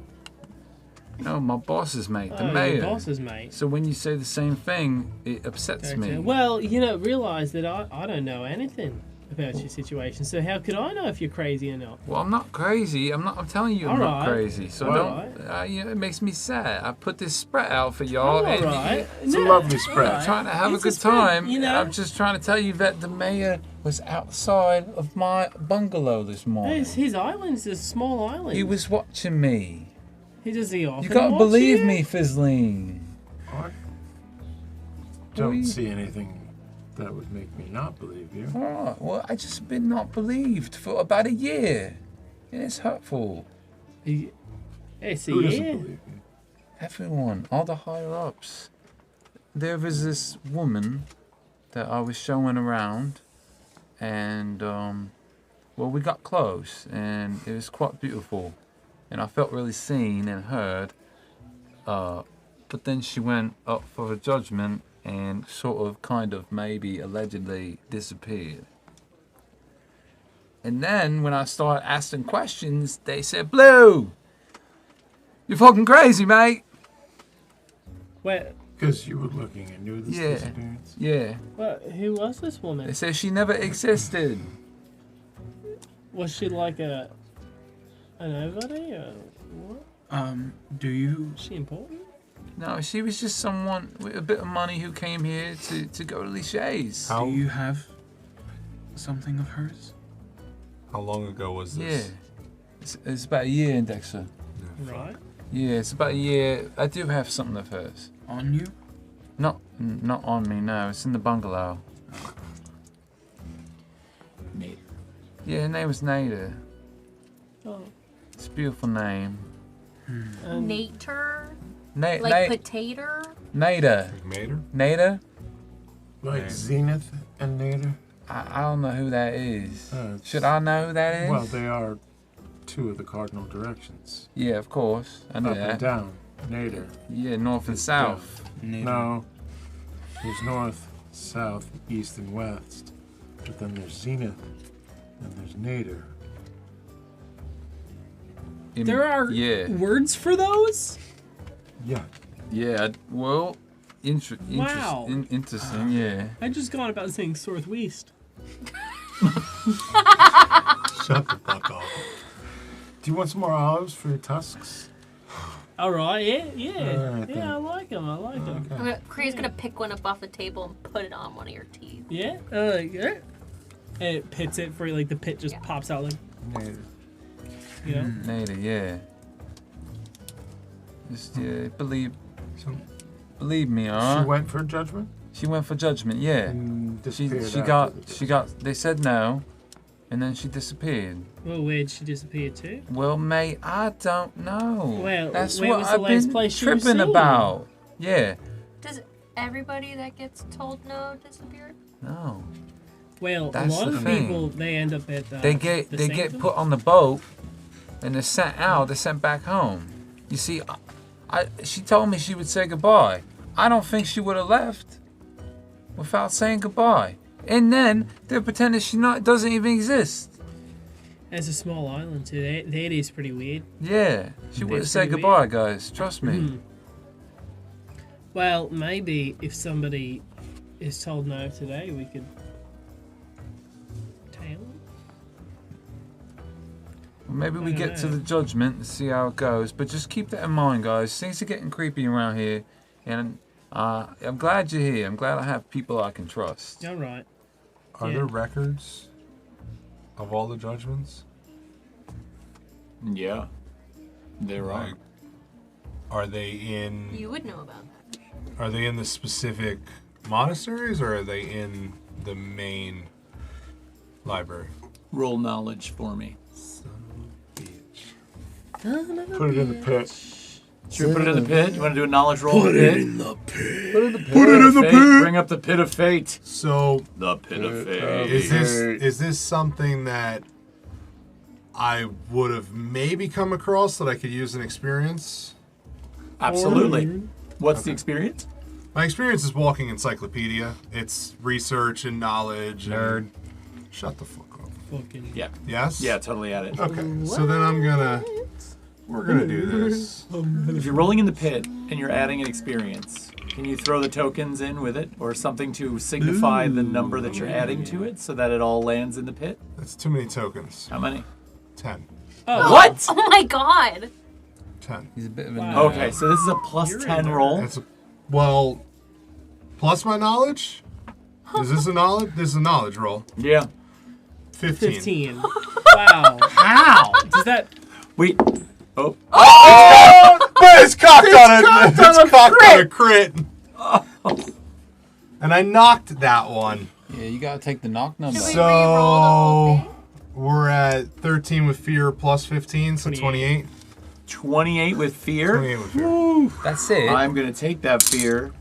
S7: No, my boss's mate, the
S3: Oh,
S7: mayor.
S3: your boss's mate.
S7: So when you say the same thing, it upsets me.
S3: Well, realize that I don't know anything about your situation. So how could I know if you're crazy or not?
S7: Well, I'm not crazy. I'm telling you I'm not
S3: Alright.
S7: crazy. So
S3: Alright.
S7: don't. It makes me sad. I put this spread out for y'all.
S3: I'm
S7: and
S3: alright.
S6: It's a lovely spread.
S7: I'm trying to have
S3: It's
S7: a
S3: a
S7: good
S3: spread,
S7: time.
S3: I'm
S7: I'm just trying to tell you that the mayor was outside of my bungalow this morning.
S3: His island's a small island.
S7: He was watching me.
S3: Does he often
S7: You gotta
S3: watch
S7: believe
S3: you?
S7: me, Fizzling.
S6: I don't
S7: you-
S6: see anything that would make me not believe you.
S7: Oh, well, I just been not believed for about a year. And it's hurtful.
S3: It's a
S6: Who doesn't
S3: year.
S6: believe you?
S7: Everyone, all the higher ups. There was this woman that I was showing around, and we got close, and it was quite beautiful, and I felt really seen and heard. But then she went up for a judgment and sort of, kind of, maybe, allegedly disappeared. And then when I started asking questions, they said, "Blue, you're fucking crazy, mate."
S3: Well,
S6: Because you were looking and knew this
S7: Yeah.
S6: disappearance.
S7: Yeah.
S3: who was this
S7: They
S3: woman?
S7: say she never existed.
S3: Was she like a nobody or what?
S5: Do you
S3: Was she important?
S7: No, she was just someone with a bit of money who came here to go to Lichay's.
S2: How-
S5: do you have something of hers?
S2: How long ago was
S7: Yeah.
S2: this?
S7: It's about a year, Dexter.
S3: Right.
S7: Yeah, it's about a year. I do have something of hers.
S5: On you?
S7: Not on me, no. It's in the bungalow.
S1: Nate.
S7: Yeah, her name was Nada.
S3: Oh.
S7: It's a beautiful name.
S4: Nater?
S7: Nada.
S4: Like potato?
S7: Nada.
S2: Mater?
S7: Nada?
S6: Like
S2: Okay.
S6: Zenith and Nader?
S7: I don't know who that is.
S6: It's-
S7: Should I know who that is?
S6: Well, they are two of the cardinal directions.
S7: Yeah, of course. I know
S6: Up and
S7: that.
S6: down. Nader.
S7: Yeah, north and
S6: It's
S7: south.
S6: No. There's north, south, east, and west. But then there's Zenith. And there's Nader.
S3: There are
S7: Yeah.
S3: words for those?
S6: Yeah.
S7: Yeah, well,
S3: Wow.
S7: interesting, yeah.
S3: I just gone about saying southwest.
S6: Shut the fuck up. Do you want some more olives for your tusks?
S3: All right, yeah.
S6: Alright, then.
S3: Yeah, I like them.
S6: Okay.
S4: Kree's gonna pick one up off the table and put it on one of your teeth.
S3: Yeah, yeah. And it pits it for you, like the pit just
S4: Yeah.
S3: pops out, like,
S6: Nader.
S3: you know?
S7: Nada, yeah. Just, yeah, believe
S6: So
S7: me,
S6: she
S7: huh?
S6: went for judgment?
S7: She went for judgment, yeah.
S6: And
S7: She
S6: disappeared
S7: got, they said no, and then she disappeared.
S3: Well, where'd she disappear to?
S7: Well, mate, I don't know.
S3: Well,
S7: that's
S3: where
S7: what
S3: was the
S7: I've
S3: last
S7: been
S3: place you were
S7: tripping
S3: seen?
S7: about. Yeah.
S4: Does everybody that gets told no disappear?
S7: No.
S3: Well,
S7: That's
S3: a lot
S7: the
S3: of
S7: thing.
S3: people, they end up at
S7: They get
S3: the
S7: they get
S3: sanctum.
S7: put on the boat, and they're sent out, they're sent back home. You see, she told me she would say goodbye. I don't think she would have left without saying goodbye. And then they're pretending she doesn't even exist.
S3: It's a small island too. The 80's pretty weird.
S7: Yeah, she would have said
S3: pretty
S7: goodbye, guys. Trust me.
S3: Well, maybe if somebody is told no today, we could tail it.
S7: Maybe we get to the judgment and see how it goes. But just keep that in mind, guys. Things are getting creepy around here. And I'm glad you're here. I'm glad I have people I can trust.
S3: All right.
S2: Are there records of all the judgments?
S1: Yeah. There are.
S2: Like, are they in...
S4: You would know about that.
S2: Are they in the specific monasteries, or are they in the main library?
S1: Roll knowledge for me.
S6: Put it in the pit.
S1: Should we put it in the pit? You want to do a knowledge roll?
S2: Put it in the pit.
S1: Put it in the pit.
S2: Put it in the
S1: Fate.
S2: pit.
S1: Bring up the pit of fate.
S2: So,
S1: The pit of fate.
S2: is this something that I would have maybe come across that I could use an experience?
S1: Absolutely. What's the experience?
S2: My experience is walking encyclopedia. It's research and knowledge.
S7: Nerd.
S2: And shut the fuck up.
S3: Fucking.
S1: Yeah.
S2: Yes?
S1: Yeah, totally at it.
S2: Okay, so then we're gonna do this.
S1: If you're rolling in the pit and you're adding an experience, can you throw the tokens in with it or something to signify the number that you're adding to it so that it all lands in the pit?
S2: That's too many tokens.
S1: How many?
S2: 10.
S1: What?
S4: Oh my god!
S2: 10.
S7: He's a bit of a
S3: Wow.
S1: Okay, so this is a plus
S3: You're
S1: 10
S3: in there.
S1: roll.
S2: That's plus my knowledge? Is this a knowledge? This is a knowledge roll.
S1: Yeah.
S2: 15.
S3: 15. Wow.
S1: How?
S3: Does that...
S1: Wait. Oh.
S2: But it's cocked on a crit. And I knocked that one.
S7: Yeah, you gotta take the knock number.
S4: Should we re-roll the whole thing?
S2: We're at 13 with fear plus 15, so 28.
S1: 28 with fear.
S2: 28 with fear.
S7: That's it.
S1: I'm going to take that fear.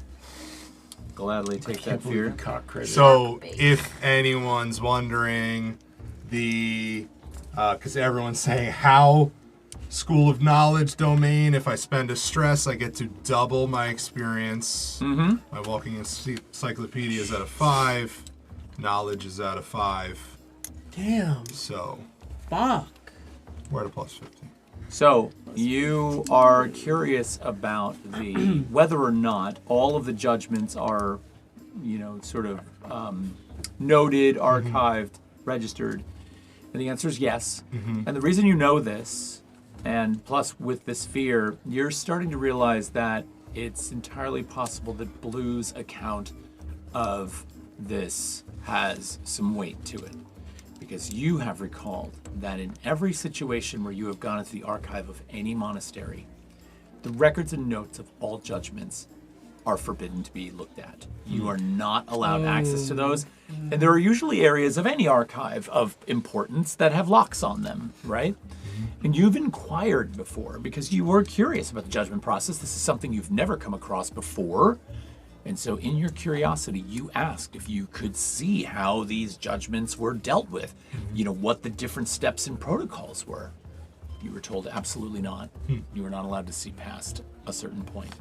S1: Gladly take that fear.
S6: Cock crazy.
S2: So, if anyone's wondering, because everyone's saying how School of Knowledge domain, if I spend a stress, I get to double my experience.
S1: Mm-hmm.
S2: My walking encyclopedia is at a 5. Knowledge is at a 5.
S3: Damn.
S2: So,
S3: Fuck.
S2: we're at a plus 15.
S1: So, you are curious about the whether or not all of the judgments are, sort of noted, archived, registered. And the answer is yes. And the reason you know this, and plus with this fear, you're starting to realize that it's entirely possible that Blue's account of this has some weight to it. Because you have recalled that in every situation where you have gone into the archive of any monastery, the records and notes of all judgments are forbidden to be looked at. You are not allowed access to those. And there are usually areas of any archive of importance that have locks on them, right? And you've inquired before because you were curious about the judgment process. This is something you've never come across before. And so in your curiosity, you asked if you could see how these judgments were dealt with, what the different steps and protocols were. You were told absolutely not. You were not allowed to see past a certain point.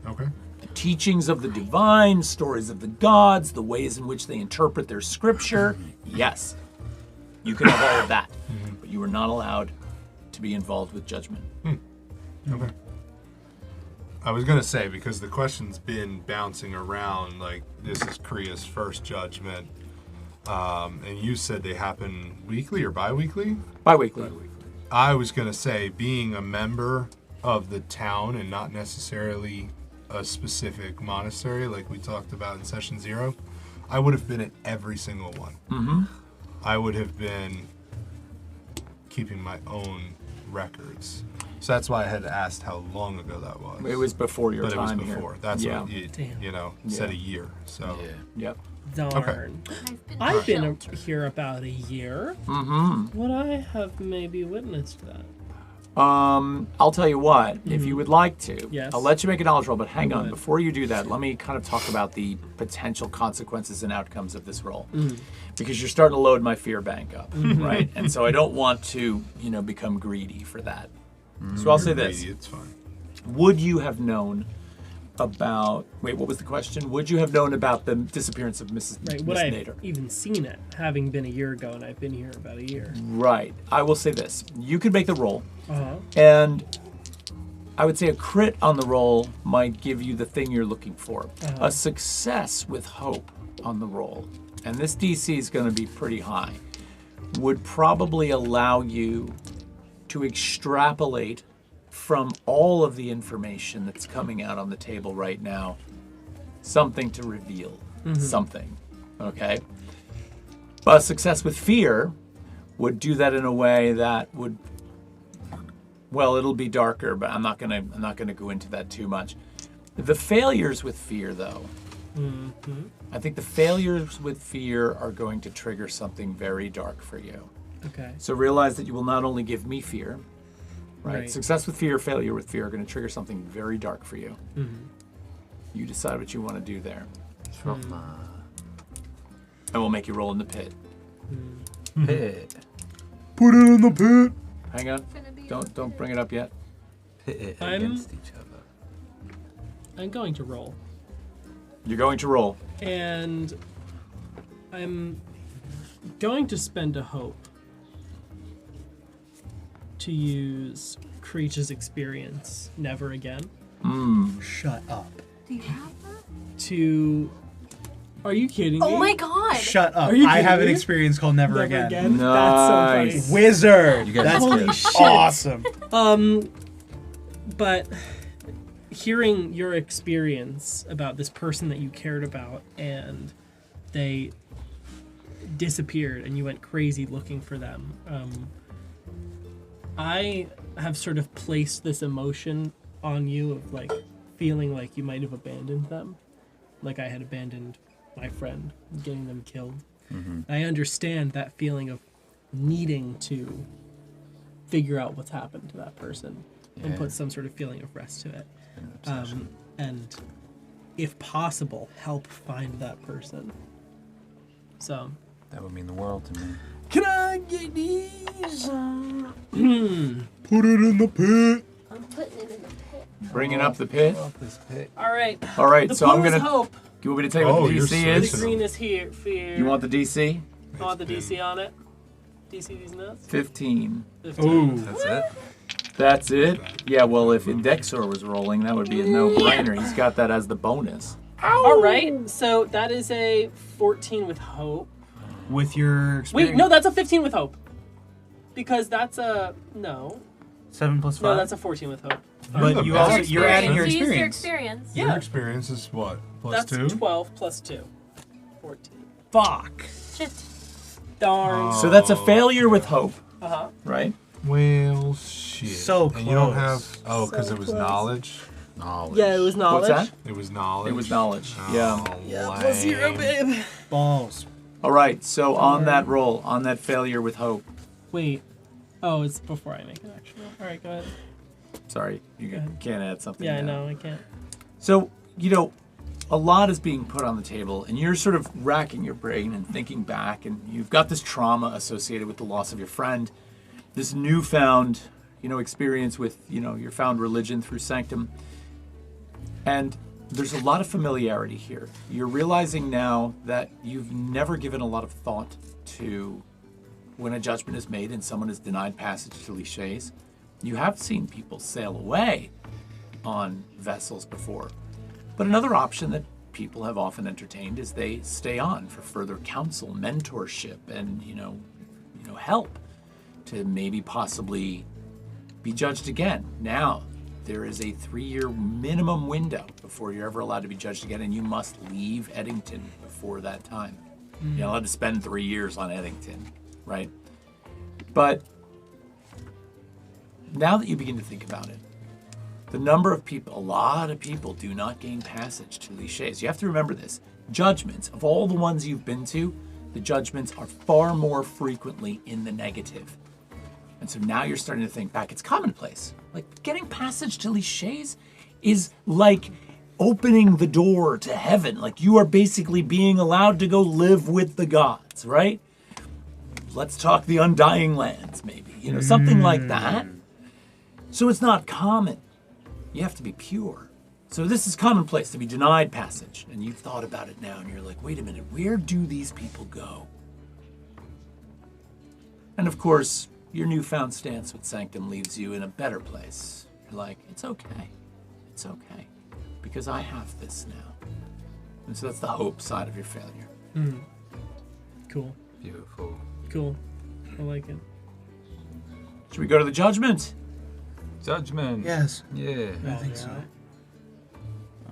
S2: Okay.
S1: The teachings of the divine, stories of the gods, the ways in which they interpret their scripture, yes, you could have all of that. But you were not allowed to be involved with judgment.
S2: Okay. I was going to say, because the question's been bouncing around, like, this is Kriya's first judgment, and you said they happen weekly or bi-weekly?
S1: Bi-weekly.
S2: I was going to say, being a member of the town and not necessarily a specific monastery, like we talked about in session 0, I would have been at every single one. I would have been keeping my own records. So that's why I had asked how long ago that was.
S1: It was before your
S2: but
S1: time
S2: it was before.
S1: here.
S2: That's
S1: Yeah.
S2: what you
S3: Damn.
S2: said a year. So
S1: Yep.
S3: Darn. I've been here about a year.
S1: Mm-hmm.
S3: Would I have maybe witnessed that?
S1: I'll tell you what, if you would like to,
S3: Yes.
S1: I'll let you make a knowledge roll, but hang on.
S3: Good.
S1: Before you do that, let me kind of talk about the potential consequences and outcomes of this roll. Because you're starting to load my fear bank up, right? And so I don't want to, become greedy for that. So I'll say this.
S2: It's fine.
S1: Would you have known about, wait, what was the question? Would you have known about the disappearance of Mrs.
S3: Right.
S1: Miss
S3: Would I
S1: Nader?
S3: have even seen it, having been a year ago, and I've been here about a year?
S1: Right. I will say this. You could make the roll.
S3: Uh-huh.
S1: And I would say a crit on the roll might give you the thing you're looking for. A success with hope on the roll, and this DC is going to be pretty high, would probably allow you to extrapolate from all of the information that's coming out on the table right now, something to reveal something, okay? But success with fear would do that in a way that would, well, it'll be darker, but I'm not gonna go into that too much. The failures with fear, though, I think the failures with fear are going to trigger something very dark for you.
S3: Okay.
S1: So realize that you will not only give me fear, right?
S3: Right.
S1: Success with fear, failure with fear are going to trigger something very dark for you. You decide what you want to do there, and we'll make you roll in the pit.
S7: Pit.
S2: Put it in the pit.
S1: Hang on, don't bring it up yet.
S7: Pit it
S3: I'm-
S7: against each other.
S3: I'm going to roll.
S1: You're going to roll.
S3: And I'm going to spend a hope to use Creech's experience Never Again
S5: Shut up.
S4: Do you have that?
S3: to... Are you kidding me?
S4: Oh my god!
S5: Shut up.
S3: Are you
S5: I have
S3: kidding
S5: an
S3: me?
S5: experience called Never,
S3: Never
S5: Again.
S3: Again?
S1: Nice.
S3: That's so funny.
S5: Wizard.
S7: You guys
S5: That's
S7: Holy
S3: shit.
S5: awesome.
S3: But hearing your experience about this person that you cared about and they disappeared and you went crazy looking for them, I have sort of placed this emotion on you of like feeling like you might have abandoned them, like I had abandoned my friend, getting them killed. I understand that feeling of needing to figure out what's happened to that person and
S7: Yeah.
S3: put some sort of feeling of rest to it.
S7: An obsession.
S3: And if possible, help find that person. So,
S7: That would mean the world to me.
S3: can I get these?
S2: Put it in the pit.
S4: I'm putting it in the pit.
S1: Bringing up the pit.
S7: This pit.
S3: All right.
S1: All right,
S3: The
S1: so I'm
S3: blue
S1: gonna.
S3: is hope.
S1: You want me to tell you what
S2: Oh,
S1: the
S2: you're
S1: DC
S3: The
S1: is?
S2: switching.
S3: green is here. Fear.
S1: You want the DC?
S3: I want the DC on it. DC these nuts.
S1: 15.
S3: 15.
S7: That's it?
S1: That's it? Yeah, well, if Indexor was rolling, that would be a no-brainer. He's got that as the bonus.
S3: All right. So that is a 14 with hope.
S5: With your experience.
S3: Wait, no, that's a 15 with hope. Because that's a no.
S5: 7 plus 5.
S3: No, that's a 14 with hope.
S2: You're the
S5: But you
S2: best.
S5: also you're adding your
S4: So use your
S5: experience.
S4: experience.
S2: Your
S3: Yeah.
S2: experience is what? Plus
S3: That's
S2: 2?
S3: 12 plus 2. 14. Fuck.
S4: Shit.
S3: Darn.
S1: So that's a failure with hope,
S3: Uh-huh.
S1: right?
S2: Well, shit.
S5: So
S2: And you don't
S5: close.
S2: have. Oh, because it was
S3: close.
S2: knowledge.
S7: Knowledge.
S3: Yeah, it was knowledge.
S1: What's that?
S2: It was knowledge.
S1: It was knowledge,
S2: Oh,
S1: yeah.
S3: Yeah, plus 0,
S2: lame.
S3: babe.
S5: Balls.
S1: All right, so on that roll, on that failure with hope,
S3: Wait. Oh, it's before I make an action roll. All right, go ahead.
S1: sorry, you can't add something
S3: Yeah, I
S1: now.
S3: know, I can't.
S1: So, a lot is being put on the table, and you're sort of racking your brain and thinking back, and you've got this trauma associated with the loss of your friend, this newfound, experience with, your found religion through Sanctum. And there's a lot of familiarity here. You're realizing now that you've never given a lot of thought to when a judgment is made and someone is denied passage to Lichés. You have seen people sail away on vessels before. But another option that people have often entertained is they stay on for further counsel, mentorship, and help to maybe possibly be judged again. Now, there is a 3-year minimum window before you're ever allowed to be judged again, and you must leave Eddington before that time. You're not allowed to spend 3 years on Eddington, right? But now that you begin to think about it, the number of people, a lot of people do not gain passage to Lichés. You have to remember this. Judgments, of all the ones you've been to, the judgments are far more frequently in the negative. And so now you're starting to think back. It's commonplace. Like, getting passage to Lichés is like opening the door to heaven. Like, you are basically being allowed to go live with the gods, right? Let's talk the Undying Lands, maybe. You know, something like that. So it's not common. You have to be pure. So this is commonplace to be denied passage. And you've thought about it now, and you're like, wait a minute, where do these people go? And of course, your newfound stance with Sanctum leaves you in a better place. You're like, it's okay. It's okay. Because I have this now. And so that's the hope side of your failure.
S3: Cool.
S7: Beautiful.
S3: Cool. I like it.
S1: Should we go to the judgment?
S7: Judgment.
S5: Yes.
S7: Yeah.
S5: I think so.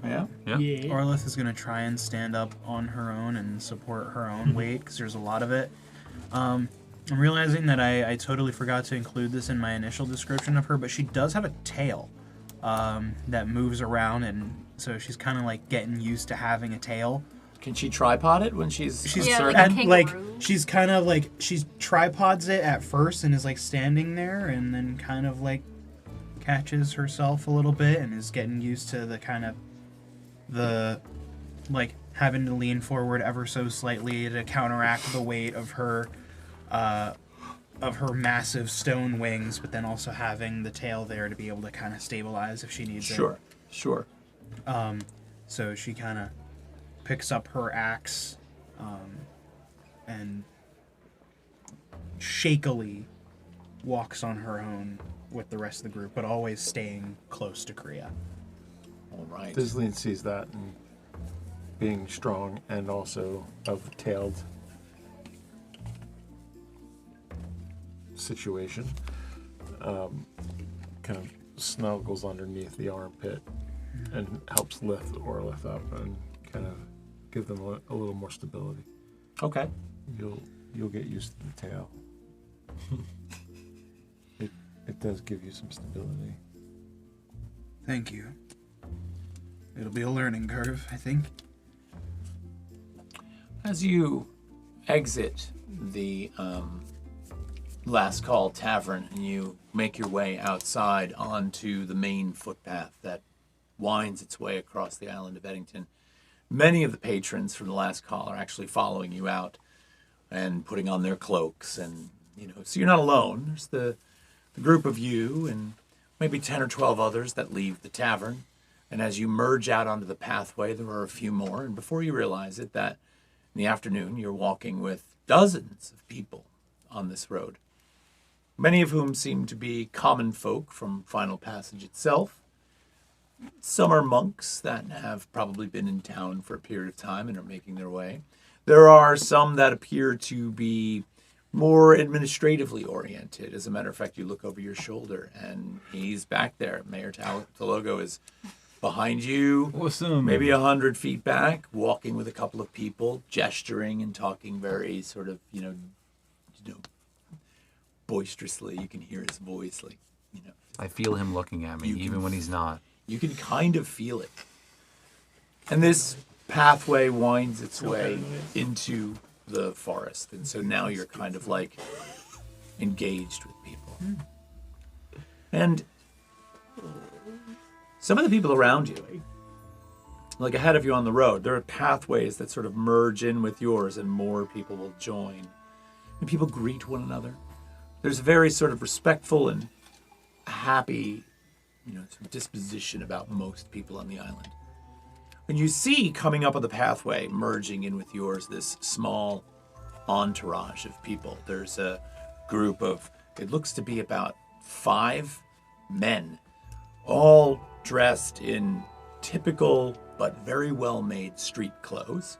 S1: Yeah?
S7: Yeah.
S3: Yeah.
S5: Orlith is going to try and stand up on her own and support her own weight, because there's a lot of it. I'm realizing that I totally forgot to include this in my initial description of her, but she does have a tail that moves around, and so she's kind of like getting used to having a tail.
S1: Can she tripod it when she's
S4: Yeah,
S1: circling?
S4: like a
S5: And like
S4: kangaroo.
S5: she's kind of like she's tripods it at first and is like standing there, and then kind of like catches herself a little bit and is getting used to the kind of the like having to lean forward ever so slightly to counteract the weight of her massive stone wings, but then also having the tail there to be able to kind of stabilize if she needs it.
S1: Sure.
S5: So she kind of picks up her axe and shakily walks on her own with the rest of the group, but always staying close to Kriya.
S1: All right.
S6: Disney sees that and being strong and also of tailed situation, kind of snuggles underneath the armpit and helps lift Orlith up and kind of give them a little more stability.
S1: Okay.
S6: You'll get used to the tail. It does give you some stability.
S5: Thank you. It'll be a learning curve, I think.
S1: As you exit the Last Call Tavern and you make your way outside onto the main footpath that winds its way across the island of Eddington, many of the patrons from the Last Call are actually following you out and putting on their cloaks, and so you're not alone. There's the group of you and maybe 10 or 12 others that leave the tavern. And as you merge out onto the pathway, there are a few more. And before you realize it, that in the afternoon, you're walking with dozens of people on this road, many of whom seem to be common folk from Final Passage itself. Some are monks that have probably been in town for a period of time and are making their way. There are some that appear to be more administratively oriented. As a matter of fact, you look over your shoulder and he's back there. Mayor Talogo is behind you,
S7: Awesome.
S1: maybe 100 feet back, walking with a couple of people, gesturing and talking very sort of, boisterously. You can hear his voice,
S7: I feel him looking at me,
S1: You can
S7: even when he's not.
S1: you can kind of feel it. And this pathway winds its way into the forest. And so now you're kind of like engaged with people. And some of the people around you, like ahead of you on the road, there are pathways that sort of merge in with yours and more people will join. And people greet one another. There's a very sort of respectful and happy, sort of disposition about most people on the island. And you see coming up on the pathway, merging in with yours, this small entourage of people. There's a group of, it looks to be about 5 men, all dressed in typical but very well-made street clothes,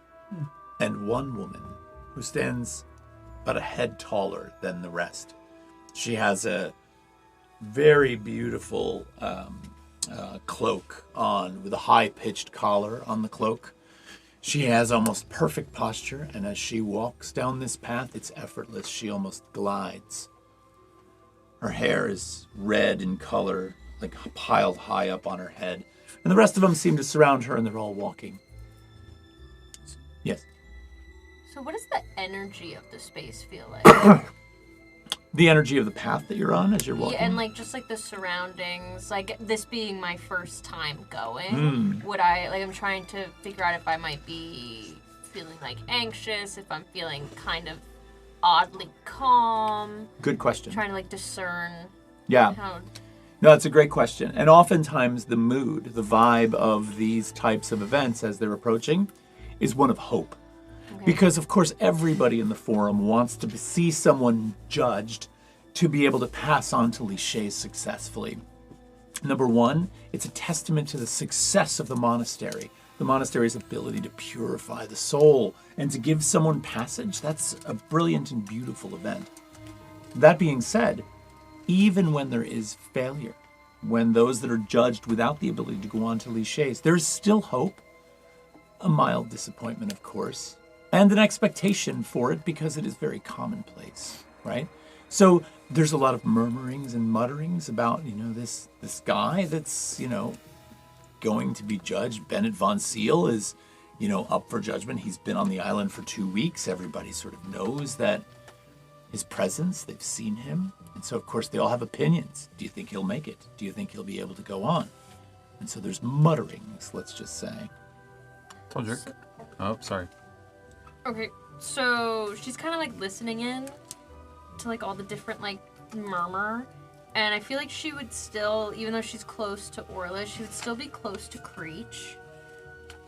S1: and one woman who stands about a head taller than the rest. She has a very beautiful cloak on with a high-pitched collar on the cloak. She has almost perfect posture, and as she walks down this path, it's effortless. She almost glides. Her hair is red in color, like piled high up on her head. And the rest of them seem to surround her, and they're all walking. Yes.
S4: So what does the energy of the space feel like?
S1: The energy of the path that you're on as you're walking.
S4: Yeah, and like just like the surroundings, like this being my first time going, would I like? I'm trying to figure out if I might be feeling like anxious, if I'm feeling kind of oddly calm.
S1: Good question.
S4: Trying to like discern.
S1: Yeah.
S4: How...
S1: No, that's a great question. And oftentimes the mood, the vibe of these types of events as they're approaching is one of hope. Okay. Because, of course, everybody in the forum wants to see someone judged to be able to pass on to Liché successfully. Number one, it's a testament to the success of the monastery's ability to purify the soul and to give someone passage. That's a brilliant and beautiful event. That being said, even when there is failure, when those that are judged without the ability to go on to Lichés, there's still hope, a mild disappointment, of course, and an expectation for it because it is very commonplace, right? So there's a lot of murmurings and mutterings about, this guy that's, going to be judged. Bennett von Seal is, up for judgment. He's been on the island for 2 weeks. Everybody sort of knows that his presence, they've seen him. And so, of course, they all have opinions. Do you think he'll make it? Do you think he'll be able to go on? And so there's mutterings, let's just say.
S7: Told you. Oh, sorry.
S4: Okay, so she's kind of like listening in to like all the different like murmur. And I feel like she would still, even though she's close to Orla, she would still be close to Creech.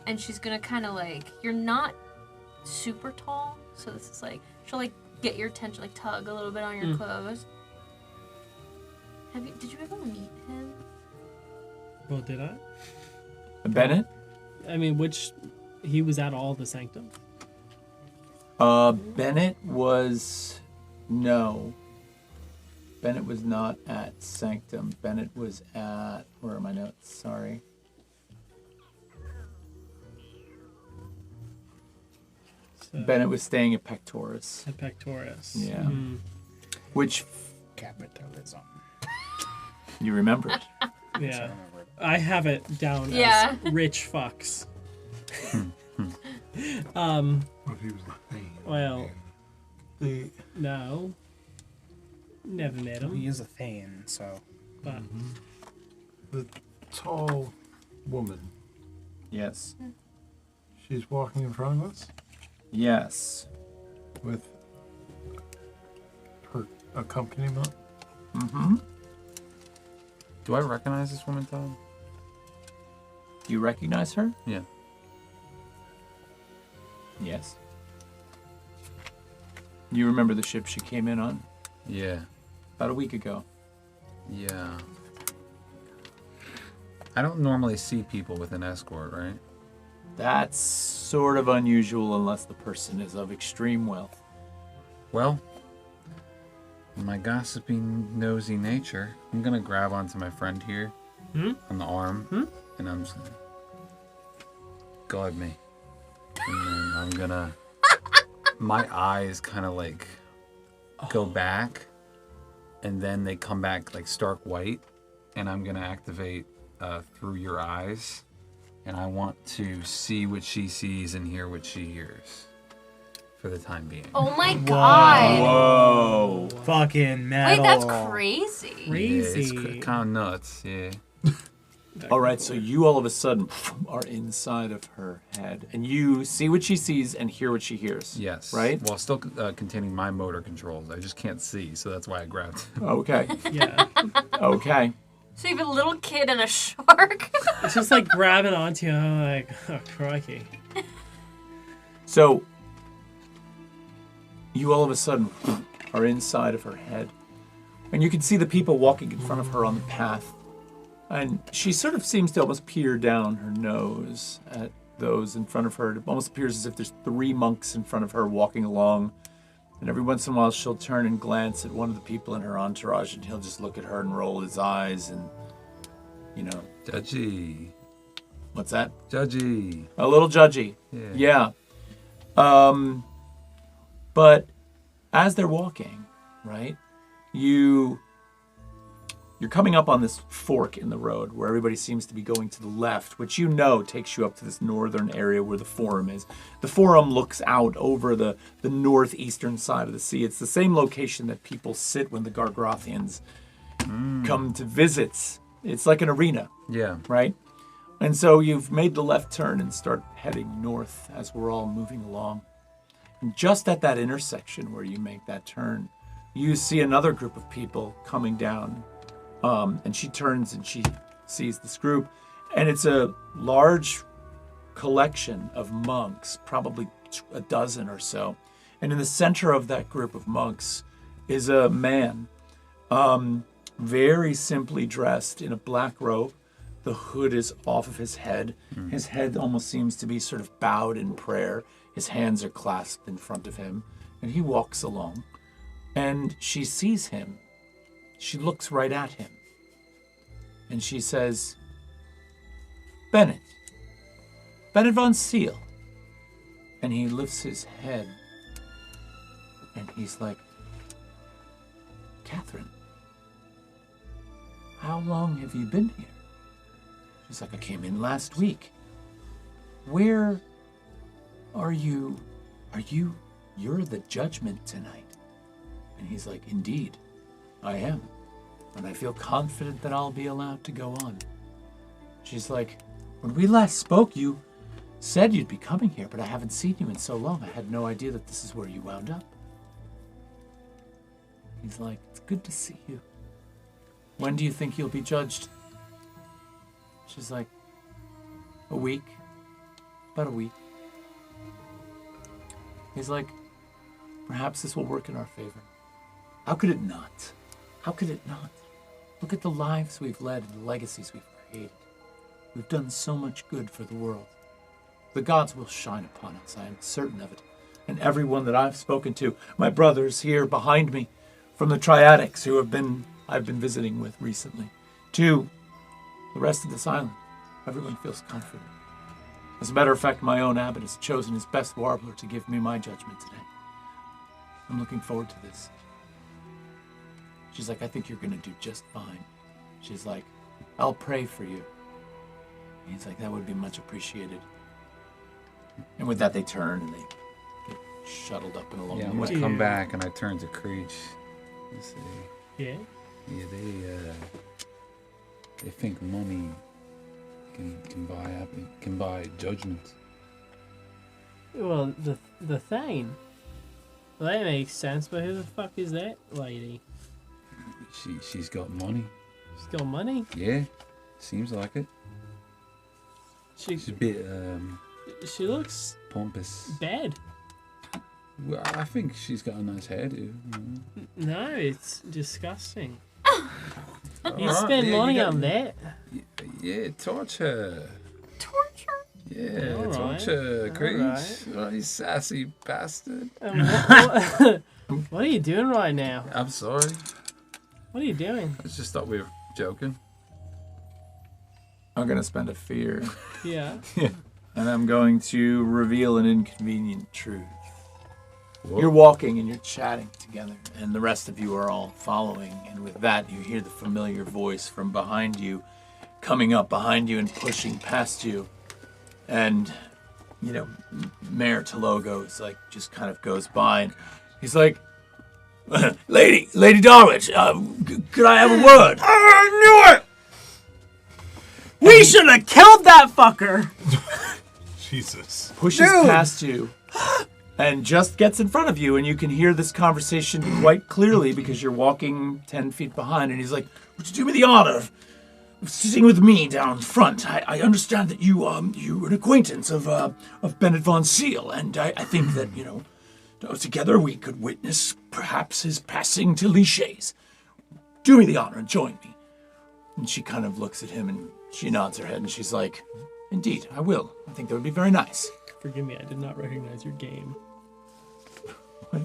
S4: And she's gonna kind of like, you're not super tall, so this is like, she'll like get your attention, like tug a little bit on your clothes. Did you ever meet him?
S3: Well, did I?
S1: Bennett?
S3: I mean, he was at all the Sanctum?
S1: Bennett was, no. Bennett was not at Sanctum. Bennett was at, where are my notes? Sorry.
S3: So,
S1: Bennett was staying at Pectoris.
S3: At Pectoris.
S1: Yeah.
S3: Mm-hmm.
S1: Which
S5: Capitalism.
S1: you remembered.
S3: Yeah. I have it down
S4: Yeah.
S3: as rich fucks.
S2: What if he was the thing?
S3: Well, no. Never met him.
S5: He is a Thane, so.
S3: But
S2: The tall woman.
S1: Yes.
S2: She's walking in front of us
S1: Yes.
S2: with her accompaniment.
S1: Mm-hmm.
S7: Do I recognize this woman, Todd?
S1: Do you recognize her?
S7: Yeah.
S1: Yes. You remember the ship she came in on?
S7: Yeah.
S1: About a week ago.
S7: Yeah. I don't normally see people with an escort, right?
S1: That's sort of unusual unless the person is of extreme wealth.
S7: Well, in my gossiping, nosy nature, I'm gonna grab onto my friend here on the arm, and I'm just gonna guard me. And then I'm gonna, my eyes kind of like go back, and then they come back like stark white, and I'm gonna activate through your eyes, and I want to see what she sees and hear what she hears for the time being.
S4: Oh my god!
S1: Whoa.
S5: Fucking metal.
S4: Wait, that's crazy.
S3: crazy.
S7: Yeah, it's kind of nuts, yeah.
S1: All right, so you all of a sudden are inside of her head, and you see what she sees and hear what she hears.
S7: Yes.
S1: Right?
S7: While still containing my motor controls. I just can't see, so that's why I grabbed it.
S1: Okay.
S3: Yeah.
S1: Okay.
S4: So you have a little kid and a shark.
S3: It's just like grabbing onto you. I'm like, oh, crikey.
S1: So you all of a sudden are inside of her head, and you can see the people walking in front of her on the path. And she sort of seems to almost peer down her nose at those in front of her. It almost appears as if there's 3 monks in front of her walking along. And every once in a while she'll turn and glance at one of the people in her entourage, and he'll just look at her and roll his eyes and,
S7: Judgy.
S1: What's that?
S7: Judgy.
S1: A little judgy. Yeah. But as they're walking, right, you you're coming up on this fork in the road where everybody seems to be going to the left, which you know takes you up to this northern area where the forum is. The forum looks out over the northeastern side of the sea. It's the same location that people sit when the Gargrothians come to visit. It's like an arena,
S7: Yeah.
S1: right? And so you've made the left turn and start heading north as we're all moving along. And just at that intersection where you make that turn, you see another group of people coming down. And she turns and she sees this group. And it's a large collection of monks, probably a dozen or so. And in the center of that group of monks is a man, very simply dressed in a black robe. The hood is off of his head. His head almost seems to be sort of bowed in prayer. His hands are clasped in front of him. And he walks along. And she sees him. She looks right at him. And she says, Bennett von Seal. And he lifts his head. And he's like, Catherine, how long have you been here? She's like, I came in last week. Where are you? You're the judgment tonight. And he's like, indeed, I am. And I feel confident that I'll be allowed to go on. She's like, when we last spoke, you said you'd be coming here, but I haven't seen you in so long. I had no idea that this is where you wound up. He's like, it's good to see you. When do you think you'll be judged? She's like, a week. About a week. He's like, perhaps this will work in our favor. How could it not? How could it not? Look at the lives we've led and the legacies we've created. We've done so much good for the world. The gods will shine upon us, I am certain of it. And everyone that I've spoken to, my brothers here behind me, from the Triadics who I've been visiting with recently, to the rest of this island, everyone feels comforted. As a matter of fact, my own abbot has chosen his best warbler to give me my judgment today. I'm looking forward to this. She's like, I think you're going to do just fine. She's like, I'll pray for you. And he's like, that would be much appreciated. And with that, they turn and they get shuttled up and along
S7: Yeah,
S1: the
S7: I'm
S1: way.
S7: gonna come back and I turn to Creech and say,
S3: Yeah.
S7: yeah, they think money can buy judgment.
S3: Well, the thing. Well, that makes sense, but who the fuck is that lady?
S7: She's got money.
S3: She's got money?
S7: Yeah, seems like it. She's a bit
S3: She looks
S7: pompous.
S3: bad.
S7: Well, I think she's got a nice hairdo.
S3: No, it's disgusting. You
S7: Alright,
S3: spend
S7: yeah,
S3: money
S7: you got-
S3: on that.
S7: Yeah, torture.
S4: Torture?
S7: Yeah,
S3: Alright,
S7: torture, Creech.
S3: alright.
S7: Oh, you sassy bastard.
S3: What are you doing right now?
S7: I'm sorry.
S3: What are you doing?
S7: I just thought we were joking.
S1: I'm going to spend a fear.
S3: Yeah.
S1: And I'm going to reveal an inconvenient truth.
S7: Whoa.
S1: You're walking and you're chatting together, and the rest of you are all following. And with that, you hear the familiar voice from behind you, coming up behind you and pushing past you. And, you know, Mayor Talogo's like, just kind of goes by, and he's like, Lady Darwich, could I have a word?
S3: I knew it! We should have killed that fucker!
S2: Jesus.
S1: Pushes past you and just gets in front of you, and you can hear this conversation quite clearly because you're walking 10 feet behind, and he's like, would you do me the honor of sitting with me down front? I understand that you're an acquaintance of Bennett von Seal, and I think that, you know, together we could witness perhaps his passing to Lichés. Do me the honor and join me. And she kind of looks at him and she nods her head and she's like, indeed, I will. I think that would be very nice.
S3: Forgive me, I did not recognize your game.
S1: What?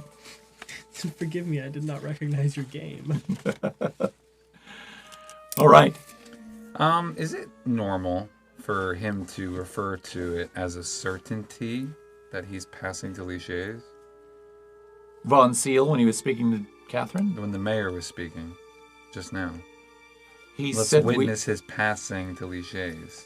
S3: Forgive me, I did not recognize your game.
S1: All right.
S7: Is it normal for him to refer to it as a certainty that he's passing to Lichés?
S1: Von Seal, when he was speaking to Catherine?
S7: When the mayor was speaking just now.
S1: He
S7: Let's
S1: said
S7: witness his passing to Lichés.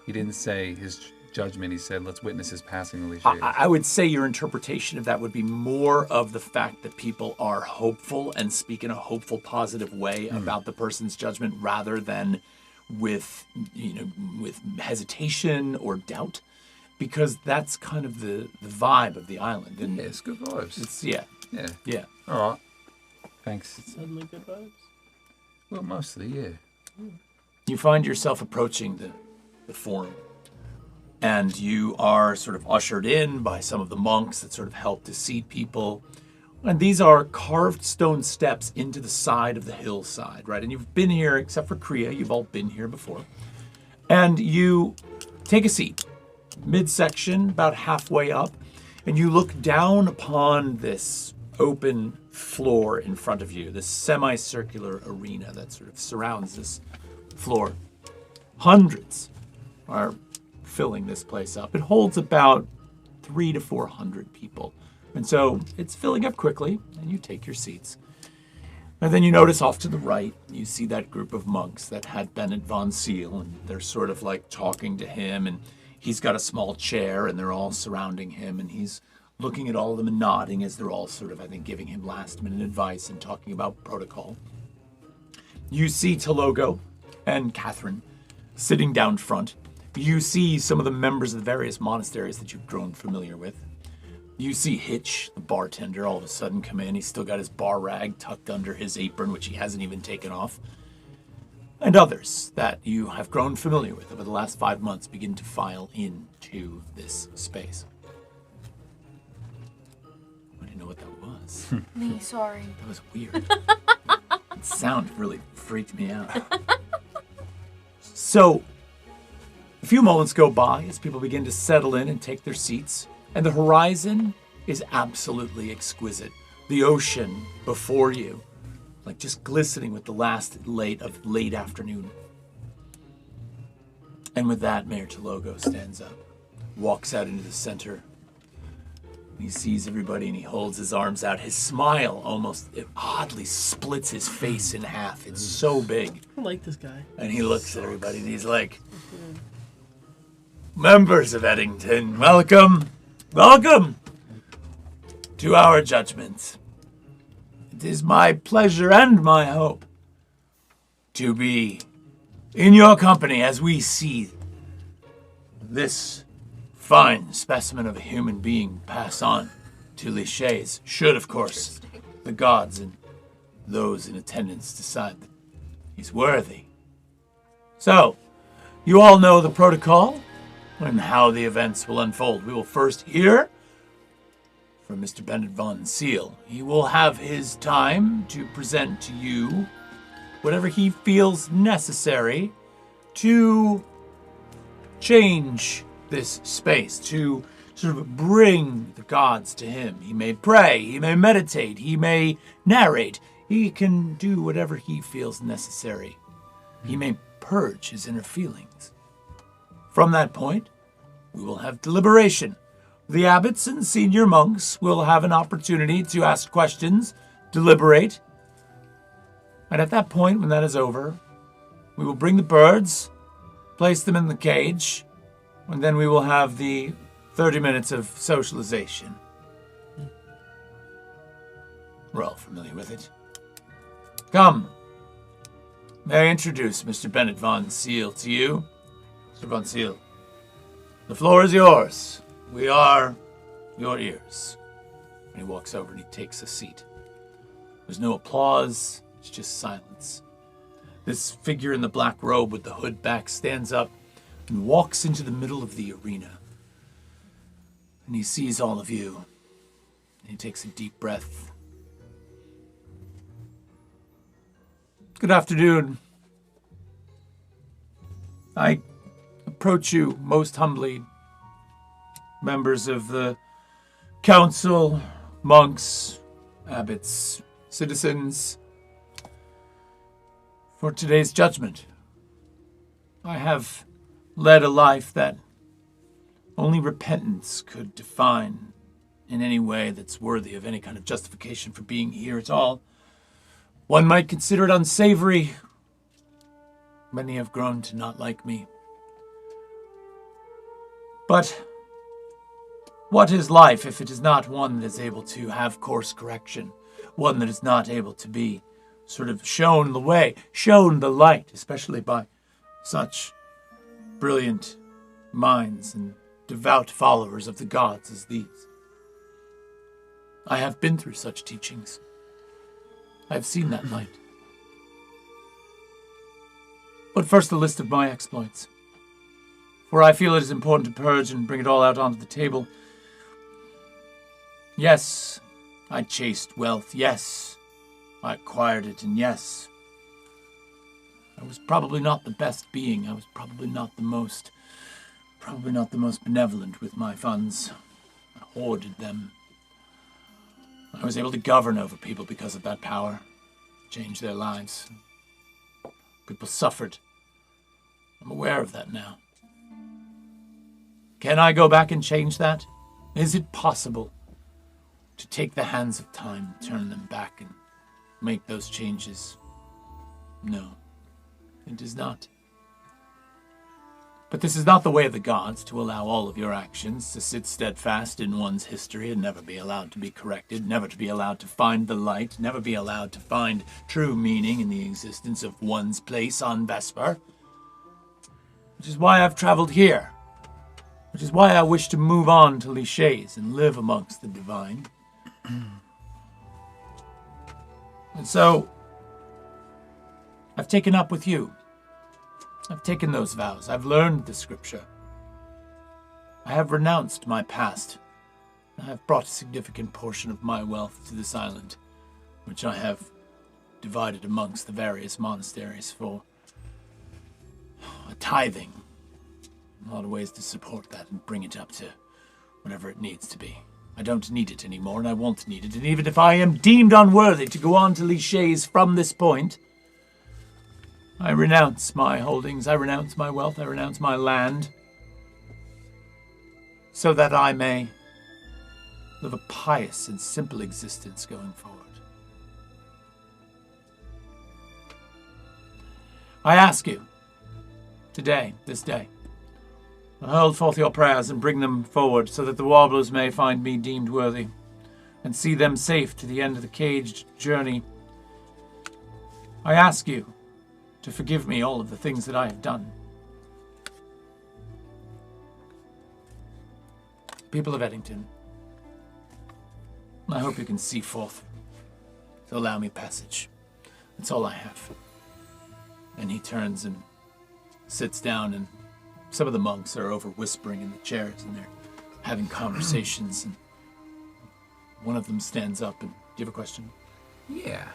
S7: He didn't say his judgment. He said, let's witness his passing to Lichés.
S1: I would say your interpretation of that would be more of the fact that people are hopeful and speak in a hopeful, positive way about the person's judgment rather than with hesitation or doubt, because that's kind of the vibe of the island. And
S7: Yeah, it's good vibes.
S1: it's
S7: Yeah. All right. Thanks.
S3: Suddenly good vibes.
S7: Well, mostly, yeah.
S1: You find yourself approaching the forum, and you are sort of ushered in by some of the monks that sort of help to seat people. And these are carved stone steps into the side of the hillside, right? And you've been here, except for Kriya, you've all been here before. And you take a seat, midsection, about halfway up, and you look down upon this open floor in front of you, this semicircular arena that sort of surrounds this floor. Hundreds are filling this place up. It holds about 300 to 400 people. And so it's filling up quickly, and you take your seats. And then you notice off to the right, you see that group of monks that had Bennett von Seal, and they're sort of like talking to him, and he's got a small chair, and they're all surrounding him, and he's looking at all of them and nodding as they're all sort of, I think, giving him last-minute advice and talking about protocol. You see Talogo and Catherine sitting down front. You see some of the members of the various monasteries that you've grown familiar with. You see Hitch, the bartender, all of a sudden come in. He's still got his bar rag tucked under his apron, which he hasn't even taken off. And others that you have grown familiar with over the last 5 months begin to file into this space. I didn't know what that was.
S4: Me, sorry.
S1: That was weird. That sound really freaked me out. So, a few moments go by as people begin to settle in and take their seats, and the horizon is absolutely exquisite. The ocean before you, like just glistening with the last late afternoon. And with that, Mayor Talogo stands up, walks out into the center. He sees everybody and he holds his arms out. His smile almost oddly splits his face in half. It's so big.
S3: I like this guy.
S1: And he looks at everybody and he's like, members of Eddington, welcome to our judgment. It is my pleasure and my hope to be in your company as we see this fine specimen of a human being pass on to Lichés, should, of course, the gods and those in attendance decide that he's worthy. So, you all know the protocol and how the events will unfold. We will first hear from Mr. Bennett von Seal. He will have his time to present to you whatever he feels necessary to change this space, to sort of bring the gods to him. He may pray, he may meditate, he may narrate, he can do whatever he feels necessary. He may purge his inner feelings. From that point, we will have deliberation. The abbots and senior monks will have an opportunity to ask questions, deliberate. And at that point, when that is over, we will bring the birds, place them in the cage, and then we will have the 30 minutes of socialization. We're all familiar with it. Come. May I introduce Mr. Bennett von Seal to you? Mr. von Seal, the floor is yours. We are your ears. And he walks over and he takes a seat. There's no applause, it's just silence. This figure in the black robe with the hood back stands up and walks into the middle of the arena. And he sees all of you. And he takes a deep breath. Good afternoon. I approach you most humbly, members of the council, monks, abbots, citizens, for today's judgment. I have led a life that only repentance could define in any way that's worthy of any kind of justification for being here at all. One might consider it unsavory, Many have grown to not like me. But what is life if it is not one that is able to have course correction? One that is not able to be sort of shown the way, shown the light, especially by such brilliant minds and devout followers of the gods as these. I have been through such teachings. I have seen that light. But first, a list of my exploits. For I feel it is important to purge and bring it all out onto the table. Yes, I chased wealth. Yes, I acquired it. And yes, I was probably not the best being. I was probably not the most benevolent with my funds. I hoarded them. I was able to govern over people because of that power, change their lives. People suffered. I'm aware of that now. Can I go back and change that? Is it possible to take the hands of time, turn them back, and make those changes? No, it is not. But this is not the way of the gods, to allow all of your actions to sit steadfast in one's history and never be allowed to be corrected, never to be allowed to find the light, never be allowed to find true meaning in the existence of one's place on Vesper. Which is why I've traveled here. Which is why I wish to move on to Lichés and live amongst the divine. And so, I've taken up with you. I've taken those vows. I've learned the scripture. I have renounced my past. I have brought a significant portion of my wealth to this island, which I have divided amongst the various monasteries for a tithing. A lot of ways to support that and bring it up to whatever it needs to be. I don't need it anymore, and I won't need it. And even if I am deemed unworthy to go on to Lichés from this point, I renounce my holdings, I renounce my wealth, I renounce my land, so that I may live a pious and simple existence going forward. I ask you, today, this day, hold forth your prayers and bring them forward so that the warblers may find me deemed worthy and see them safe to the end of the caged journey. I ask you to forgive me all of the things that I have done. People of Eddington, I hope you can see forth to allow me passage. That's all I have. And he turns and sits down, and some of the monks are over whispering in the chairs, and they're having conversations, and one of them stands up and, do you have a question?
S7: Yeah.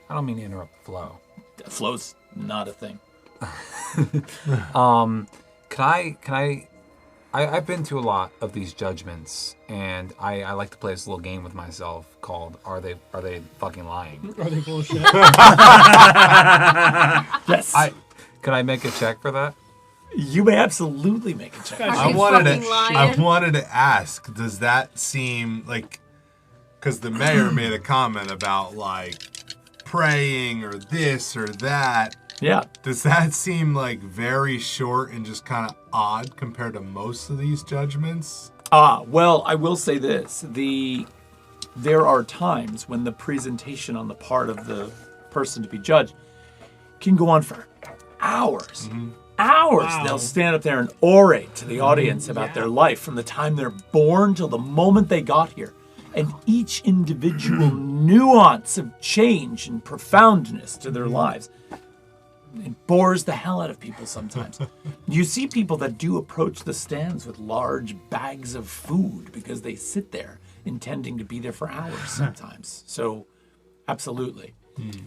S7: I don't mean to interrupt the flow.
S1: Flow's not a thing.
S7: I've been to a lot of these judgments, and I like to play this little game with myself called Are They Fucking Lying?
S3: Are they bullshit?
S1: Yes.
S2: Can I make a check for that?
S1: You may absolutely make a check.
S2: I wanted to ask, does that seem like, because the mayor made a comment about like praying or this or that.
S1: Yeah.
S2: Does that seem like very short and just kind of odd compared to most of these judgments?
S1: Well, I will say this. There are times when the presentation on the part of the person to be judged can go on for hours.
S2: Mm-hmm.
S1: Hours.
S3: Wow.
S1: They'll stand up there and orate to the audience about their life from the time they're born till the moment they got here. And each individual nuance of change and profoundness to their lives, it bores the hell out of people sometimes. You see people that do approach the stands with large bags of food because they sit there intending to be there for hours sometimes. So, absolutely.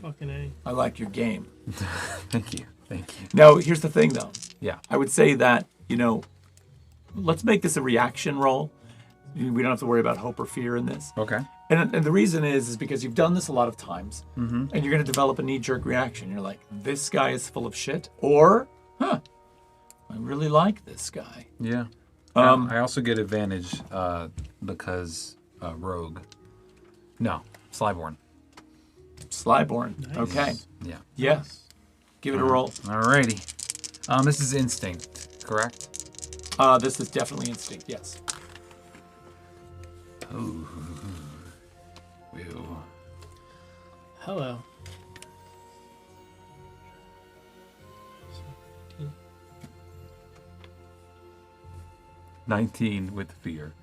S3: Fucking A.
S1: I like your game.
S7: Thank you.
S1: Now, here's the thing, though.
S7: Yeah.
S1: I would say that, let's make this a reaction roll. We don't have to worry about hope or fear in this.
S7: Okay.
S1: And the reason is because you've done this a lot of times, and you're going to develop a knee-jerk reaction. You're like, this guy is full of shit, or, I really like this guy.
S7: Yeah. I also get advantage because Rogue. No, Slyborn.
S1: Slyborn.
S3: Nice.
S1: Okay.
S7: Yeah.
S1: Yeah. Give it a roll.
S7: Alrighty. This is instinct, correct?
S1: This is definitely instinct, yes.
S7: Ooh. Ew.
S3: Hello.
S7: $19 with fear.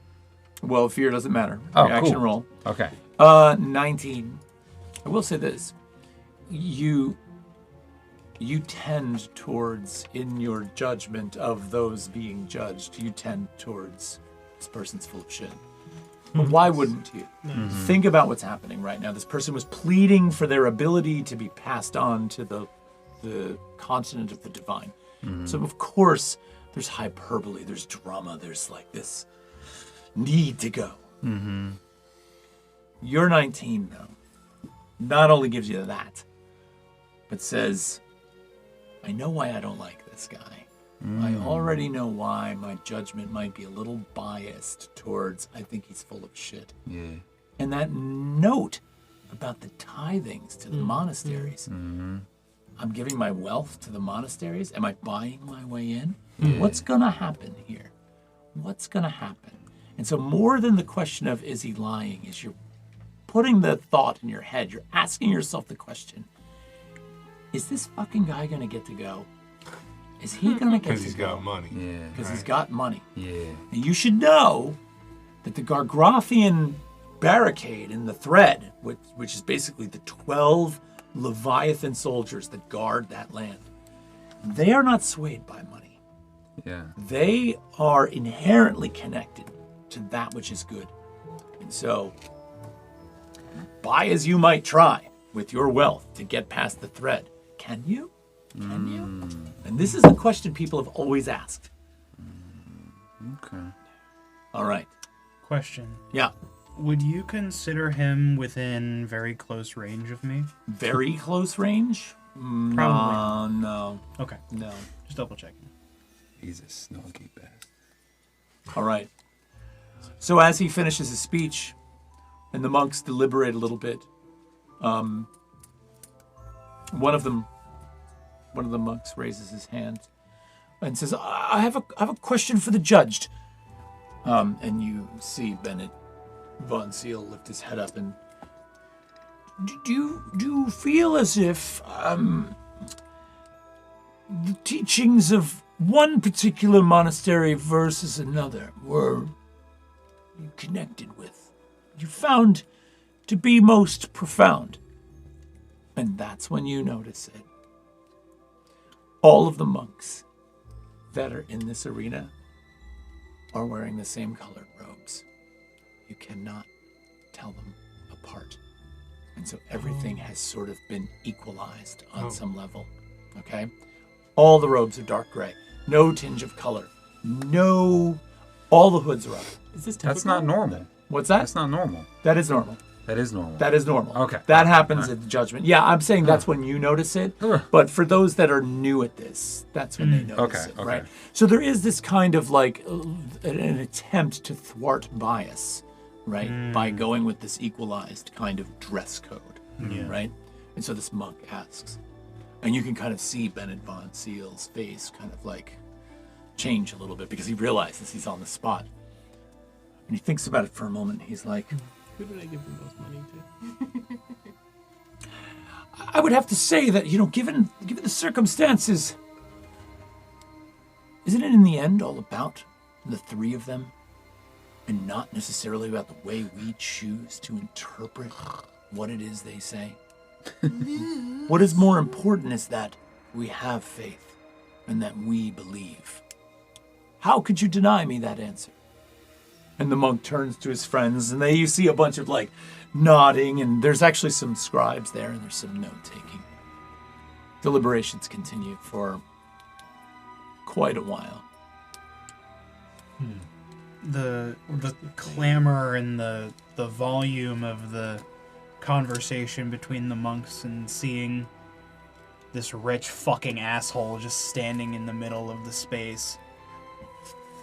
S1: Well, fear doesn't matter.
S7: Oh,
S1: Reaction
S7: cool.
S1: roll.
S7: Okay.
S1: 19. I will say this. You tend towards, in your judgment of those being judged, you tend towards this person's full of shit. But why wouldn't you? Think about what's happening right now. This person was pleading for their ability to be passed on to the continent of the divine. So of course, there's hyperbole, there's drama, there's like this need to go. You're 19 though. Not only gives you that, but says, I know why I don't like this guy. I already know why my judgment might be a little biased towards, I think he's full of shit.
S7: Yeah.
S1: And that note about the tithings to the monasteries. I'm giving my wealth to the monasteries. Am I buying my way in? What's going to happen here? What's going to happen? And so more than the question of is he lying, is you're putting the thought in your head. You're asking yourself the question, is this fucking guy going to get to go? Is he going to get to go?
S2: Because he's got money.
S7: Yeah.
S1: Because he's got money.
S7: Yeah.
S1: And you should know that the Gargrothian barricade in the thread, which is basically the 12 Leviathan soldiers that guard that land, they are not swayed by money.
S7: Yeah.
S1: They are inherently connected to that which is good. And so, buy as you might try with your wealth to get past the thread. Can you? Can you? And this is the question people have always asked.
S7: Okay.
S1: All right.
S5: Question.
S1: Yeah.
S5: Would you consider him within very close range of me?
S1: Very close range?
S5: Probably.
S1: No.
S5: Okay.
S1: No.
S5: Just double checking.
S7: He's a snoggy bastard.
S1: All right. So as he finishes his speech, and the monks deliberate a little bit, one of the monks raises his hand and says, I have a question for the judged. And you see Bennett Von Seal lift his head up and do you feel as if the teachings of one particular monastery versus another were connected with, you found to be most profound? And that's when you notice it. All of the monks that are in this arena are wearing the same colored robes. You cannot tell them apart. And so everything has sort of been equalized on some level. Okay? All the robes are dark gray. No tinge of color. No, all the hoods are up.
S3: Is this
S7: That's not normal.
S1: What's that?
S7: That's not normal.
S1: That is normal.
S7: That is normal.
S1: That is normal.
S7: Okay.
S1: That happens at the judgment. Yeah, I'm saying that's when you notice it. But for those that are new at this, that's when they notice it, right? So there is this kind of like an attempt to thwart bias, right? By going with this equalized kind of dress code, right? And so this monk asks, and you can kind of see Bennett Von Seal's face kind of like change a little bit because he realizes he's on the spot. And he thinks about it for a moment. He's like,
S3: Who did I give the most money to?
S1: I would have to say that, given the circumstances, isn't it in the end all about the three of them and not necessarily about the way we choose to interpret what it is they say? What is more important is that we have faith and that we believe. How could you deny me that answer? And the monk turns to his friends, and you see a bunch of like nodding, and there's actually some scribes there, and there's some note-taking. Deliberations continue for quite a while.
S5: The clamor and the volume of the conversation between the monks and seeing this rich fucking asshole just standing in the middle of the space.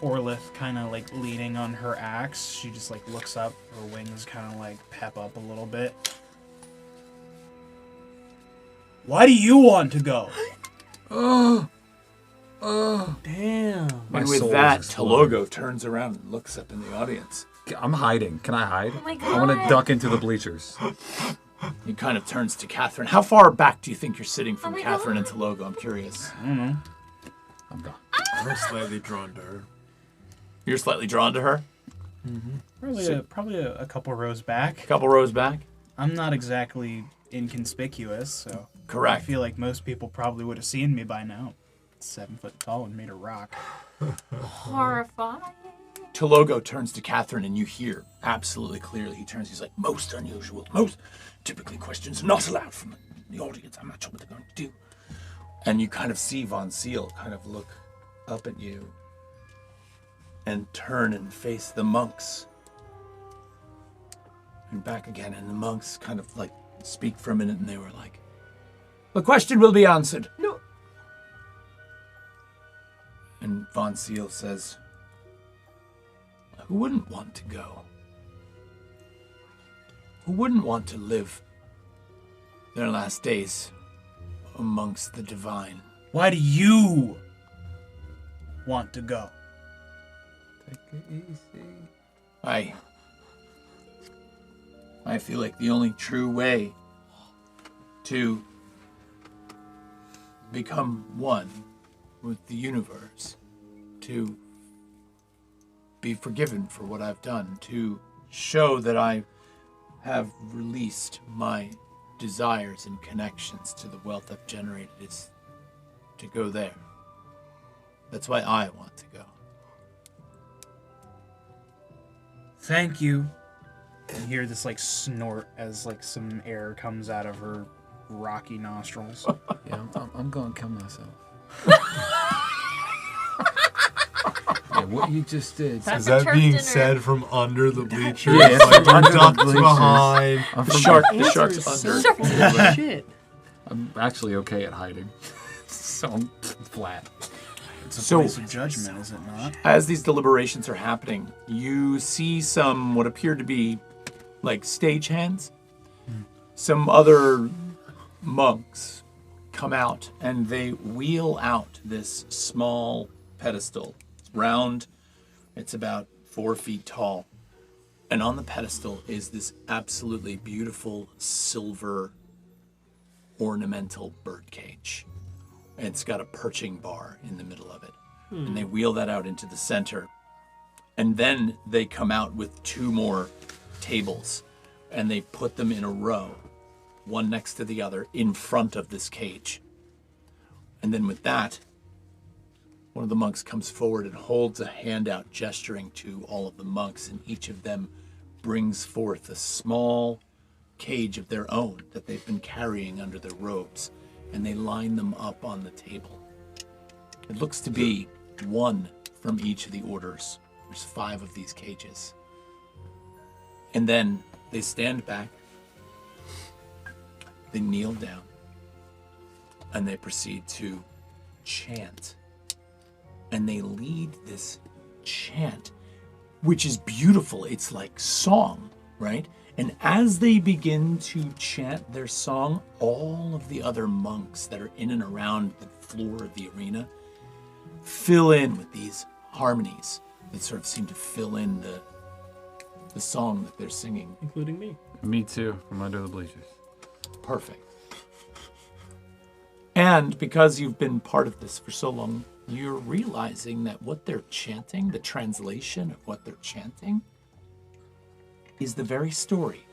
S5: Orlith kind of like leaning on her axe. She just like looks up, her wings kind of like pep up a little bit. Why do you want to go?
S3: Damn.
S7: My
S1: And
S7: soul
S1: with
S7: is
S1: that,
S7: exploding.
S1: Talogo turns around and looks up in the audience.
S7: I'm hiding. Can I hide?
S4: Oh my
S7: I want to
S4: God.
S7: duck into the bleachers.
S1: He kind of turns to Catherine. How far back do you think you're sitting from
S4: Oh my
S1: Catherine
S4: God.
S1: and Talogo? I'm curious.
S5: I don't know.
S7: I'm gone.
S6: I'm slightly drawn to her.
S1: You're slightly drawn to her.
S5: Probably a couple rows back.
S1: A couple rows back.
S5: I'm not exactly inconspicuous, so
S1: Correct.
S5: I feel like most people probably would have seen me by now. 7 foot tall and made of rock.
S4: Horrifying.
S1: Talogo turns to Catherine, and you hear absolutely clearly. He turns. He's like, most unusual, most typically questions not allowed from the audience. I'm not sure what they're going to do. And you kind of see Von Seal kind of look up at you and turn and face the monks. And back again, and the monks kind of like speak for a minute, and they were like, the question will be answered. No. And Von Seal says, who wouldn't want to go? Who wouldn't want to live their last days amongst the divine?
S5: Why do you want to go?
S7: Take it easy.
S1: I feel like the only true way to become one with the universe, to be forgiven for what I've done, to show that I have released my desires and connections to the wealth I've generated, is to go there. That's why I want to go.
S5: Thank you. You hear this like snort as like some air comes out of her rocky nostrils.
S7: Yeah, I'm going to kill myself. Yeah, what you just did.
S4: That's
S2: Is
S4: a
S2: that
S4: turf
S2: being
S4: dinner.
S2: said from under the bleachers?
S7: Yeah,
S2: like
S7: from under
S2: you're
S7: the
S2: ducked
S7: bleachers.
S2: behind.
S7: I'm,
S1: The
S7: from-
S1: shark's under.
S3: Shit.
S7: I'm actually okay at hiding. So I'm flat.
S5: It's a
S1: So-
S5: place of judgment, is it not?
S1: As these deliberations are happening, you see some what appear to be like stagehands. Some other monks come out and they wheel out this small pedestal. It's round, it's about 4 feet tall. And on the pedestal is this absolutely beautiful silver ornamental birdcage. And it's got a perching bar in the middle of it. And they wheel that out into the center. And then they come out with 2 more tables and they put them in a row, one next to the other, in front of this cage. And then with that, one of the monks comes forward and holds a hand out, gesturing to all of the monks, and each of them brings forth a small cage of their own that they've been carrying under their robes, and they line them up on the table. It looks to be one from each of the orders. There's 5 of these cages. And then they stand back, they kneel down, and they proceed to chant. And they lead this chant, which is beautiful. It's like song, right? And as they begin to chant their song, all of the other monks that are in and around the floor of the arena fill in with these harmonies that sort of seem to fill in the song that they're singing.
S3: Including me.
S7: Me too, from under the bleachers.
S1: Perfect. And because you've been part of this for so long, you're realizing that what they're chanting, the translation of what they're chanting, is the very story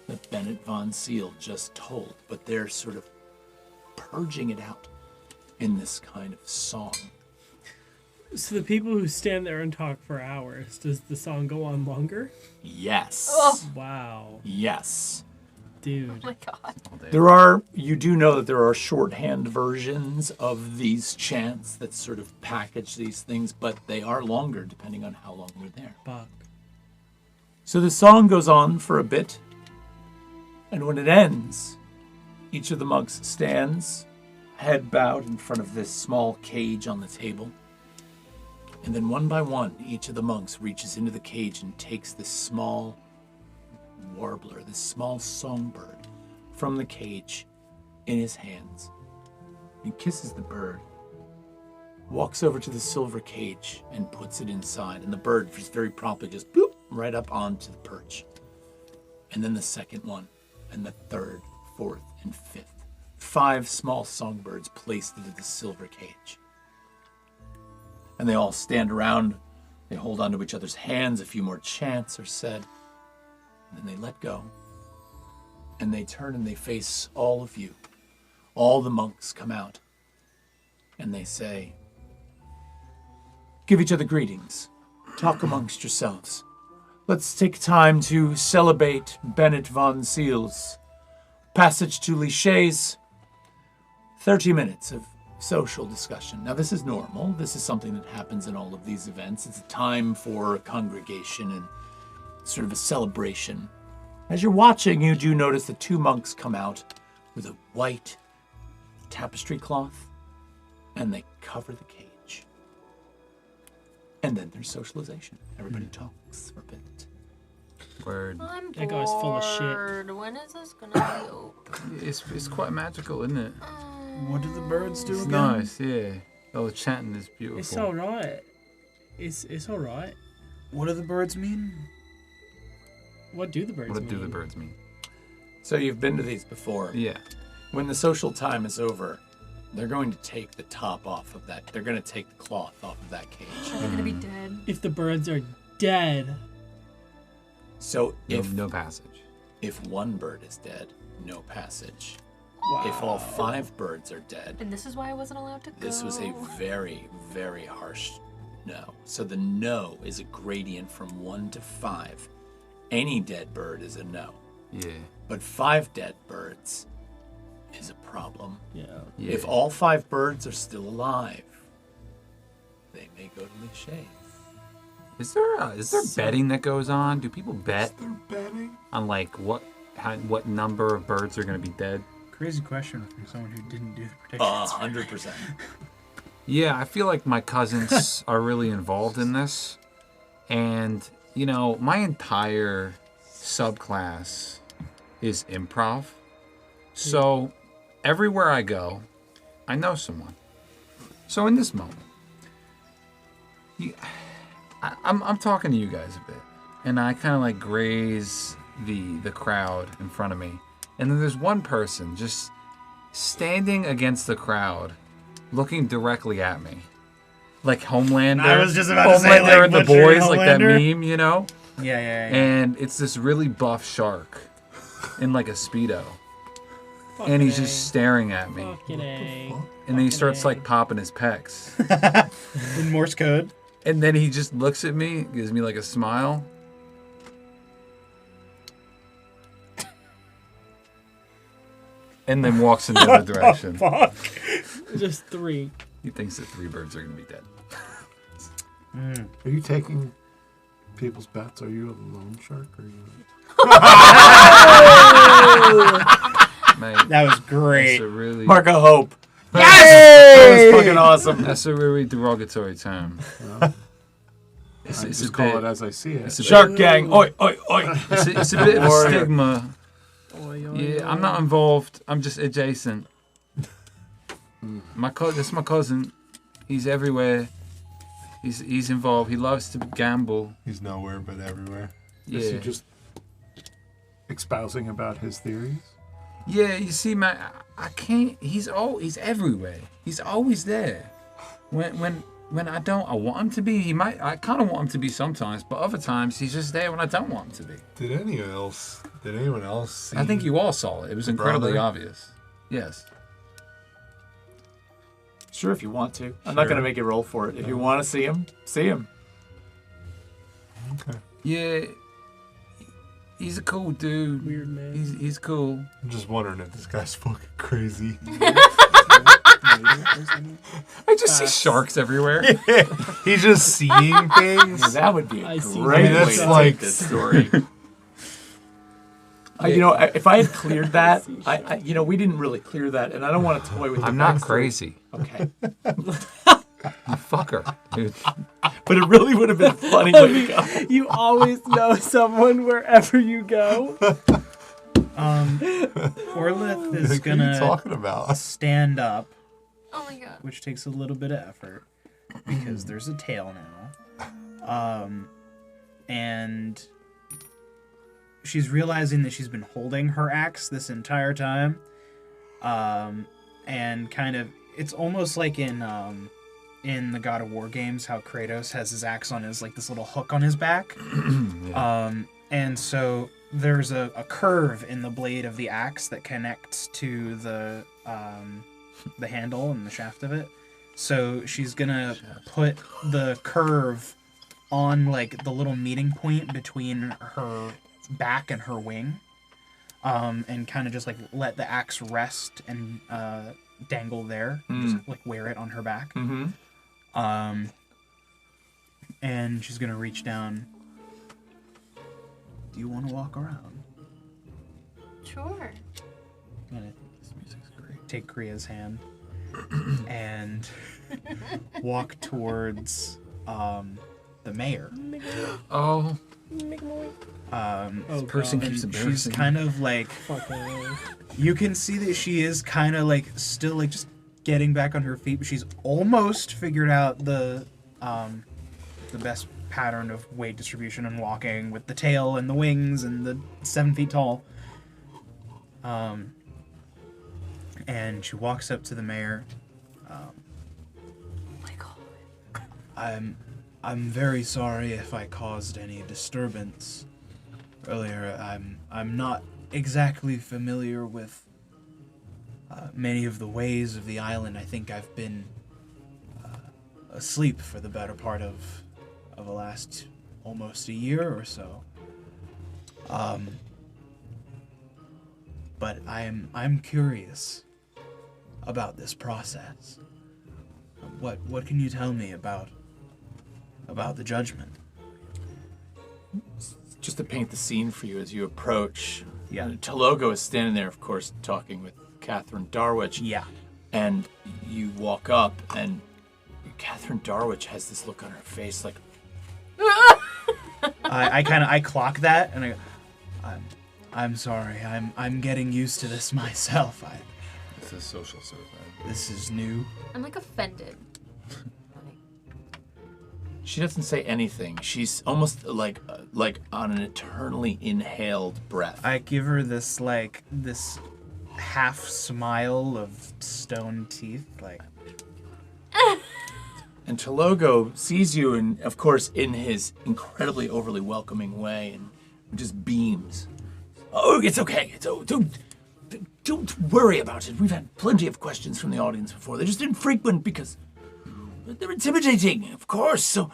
S1: that Bennett Von Seal just told, but they're sort of purging it out in this kind of song.
S3: So the people who stand there and talk for hours, does the song go on longer?
S1: Yes.
S3: Wow,
S1: Yes.
S3: dude.
S4: Oh my god.
S1: You do know that there are shorthand versions of these chants that sort of package these things, but they are longer depending on how long you're there.
S3: Fuck.
S1: So the song goes on for a bit, and when it ends, each of the monks stands, head bowed in front of this small cage on the table. And then one by one, each of the monks reaches into the cage and takes this small warbler, this small songbird from the cage in his hands. He kisses the bird, walks over to the silver cage and puts it inside. And the bird just very promptly just boop right up onto the perch. And then the second one, and the third, fourth, and fifth. 5 small songbirds placed into the silver cage. And they all stand around. They hold onto each other's hands. A few more chants are said. And then they let go. And they turn and they face all of you. All the monks come out. And they say, give each other greetings. Talk amongst yourselves. Let's take time to celebrate Bennett von Seals. Passage to Lichés. 30 minutes of social discussion. Now, this is normal. This is something that happens in all of these events. It's a time for a congregation and sort of a celebration. As you're watching, you do notice the 2 monks come out with a white tapestry cloth, and they cover the cage. And then there's socialization. Everybody talks for a bit.
S7: Word.
S4: I'm bored.
S3: That guy's full of shit.
S4: When is this gonna be open?
S7: It's quite magical, isn't it?
S5: What do the birds do
S7: It's
S5: again?
S7: nice, yeah. Oh, the chanting is beautiful.
S3: It's all right. It's all right.
S5: What do the birds mean?
S3: What do the birds
S7: What
S3: mean?
S7: do the birds mean?
S1: So you've been to these before.
S7: Yeah.
S1: When the social time is over, they're going to take the top off of that. They're going to take the cloth off of that cage.
S4: Are they gonna be dead?
S3: If the birds are dead,
S1: So
S7: No passage.
S1: if 1 bird is dead, no passage.
S3: wow.
S1: If all 5 birds are dead,
S4: And this is why I wasn't allowed to go.
S1: this was a very, very harsh no. So the no is a gradient from 1 to 5. Any dead bird is a no.
S7: Yeah.
S1: But 5 dead birds is a problem.
S3: Yeah.
S7: Yeah.
S1: If all 5 birds are still alive, they may go to Lichés.
S7: Is there betting that goes on? Do people bet
S2: They're betting.
S7: on like what number of birds are going to be dead?
S5: Crazy question from someone who didn't do the predictions.
S1: 100%.
S7: Yeah, I feel like my cousins are really involved in this. And, you know, my entire subclass is improv. So everywhere I go, I know someone. So in this moment, I'm talking to you guys a bit. And I kind of like graze the crowd in front of me. And then there's one person just standing against the crowd, looking directly at me. Like Homelander.
S5: I was just about to say,
S7: Homelander
S5: like,
S7: and the
S5: butchering
S7: boys, like that
S5: Homelander.
S7: meme, you know?
S5: Yeah.
S7: And it's this really buff shark in like a Speedo. And he's just staring at me.
S3: Fucking A.
S7: And then he starts like popping his pecs.
S5: In Morse code.
S7: And then he just looks at me, gives me like a smile. And then walks in the other direction.
S5: Fuck.
S3: Just 3.
S7: He thinks that 3 birds are going to be dead.
S6: Are you taking people's bets? Are you a loan shark? Or are you?
S7: Mate,
S5: That was
S7: that's
S5: great.
S7: a really,
S1: Mark of Hope. That was fucking awesome.
S7: that's a really derogatory term. It's
S6: I
S7: a
S6: just call
S7: bit-
S6: it as I see it.
S7: it's a
S1: Shark Gang. Oi, oi, oi.
S7: It's a bit of a
S6: Warrior.
S7: stigma. Yeah, I'm not involved. I'm just adjacent. That's my cousin. He's everywhere. He's involved. He loves to gamble.
S2: He's nowhere but everywhere.
S6: Is he
S7: Yeah.
S6: just espousing about his theories?
S7: Yeah, you see, man, I can't. He's everywhere. He's always there. When I want him to be, I kind of want him to be sometimes, but other times he's just there when I don't want him to be.
S2: Did anyone else see?
S7: I think you all saw it. It was incredibly
S2: Brother?
S7: obvious. Yes.
S1: Sure, if you want to. I'm not going to make you roll for it. If you want to see him, see him.
S2: Okay.
S7: Yeah. He's a cool dude.
S3: Weird man.
S7: He's cool.
S2: I'm just wondering if this guy's fucking crazy.
S7: I just see sharks everywhere.
S2: He's just seeing things.
S1: That would be a
S3: I see
S1: great
S3: that.
S1: way
S2: That's
S1: to
S2: like-
S1: take this story. You know, if I had cleared that, we didn't really clear that, and I don't want to toy with the
S7: I'm not
S1: backstory.
S7: crazy.
S1: Okay.
S7: You fucker, dude.
S1: But it really would have been a funny way to go.
S3: You always know someone wherever you go.
S5: Orlith is
S2: Like, what are you
S5: gonna
S2: talking about?
S5: stand up
S4: Oh my god.
S5: which takes a little bit of effort because there's a tail now. And she's realizing that she's been holding her axe this entire time. And kind of, it's almost like in the God of War games, how Kratos has his axe on his, like, this little hook on his back. And so there's a curve in the blade of the axe that connects to the handle and the shaft of it. So she's gonna put the curve on, like, the little meeting point between her back and her wing, and kind of just, like, let the axe rest and dangle there, just, like, wear it on her back. And she's gonna reach down. Do you want to walk around?
S4: Sure.
S5: I'm gonna take Kriya's hand and walk towards the mayor.
S7: Oh,
S3: Oh,
S7: person
S3: God.
S7: keeps
S5: She's
S7: embarrassing.
S5: kind of like,
S3: Fucking
S5: you can see that she is kind of like still like just getting back on her feet, but she's almost figured out the best pattern of weight distribution and walking with the tail and the wings and the 7 feet tall. And she walks up to the mayor. I'm very sorry if I caused any disturbance earlier. I'm not exactly familiar with many of the ways of the island. I think I've been asleep for the better part of the last almost a year or so. But I'm curious about this process. What can you tell me about the judgment?
S1: Just to paint the scene for you as you approach,
S5: Yeah.
S1: Talogo is standing there, of course, talking with Catherine Darwich.
S5: Yeah.
S1: And you walk up, and Catherine Darwich has this look on her face like,
S5: I clock that and I go, I'm sorry. I'm getting used to this myself.
S7: It's a social survey.
S5: This is new.
S4: I'm like offended.
S1: she doesn't say anything. She's almost like on an eternally inhaled breath.
S5: I give her this half smile of stone teeth, like.
S1: And Talogo sees you, and of course, in his incredibly overly welcoming way, and just beams. Oh, it's okay. Don't worry about it. We've had plenty of questions from the audience before. They're just infrequent because they're intimidating, of course. So,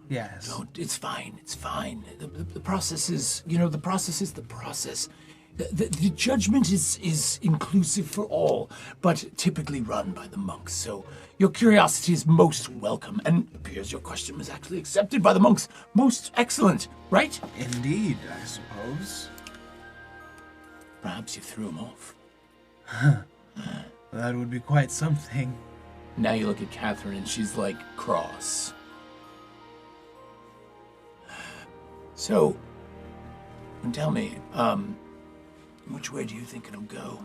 S5: Yes.
S1: it's fine. It's fine. The process is, the process is the process. The judgment is inclusive for all, but typically run by the monks. So your curiosity is most welcome, and it appears your question was actually accepted by the monks. Most excellent, right?
S5: Indeed, I suppose.
S1: Perhaps you threw him off.
S5: That would be quite something.
S1: Now you look at Catherine, and she's like cross. So, tell me, which way do you think it'll go?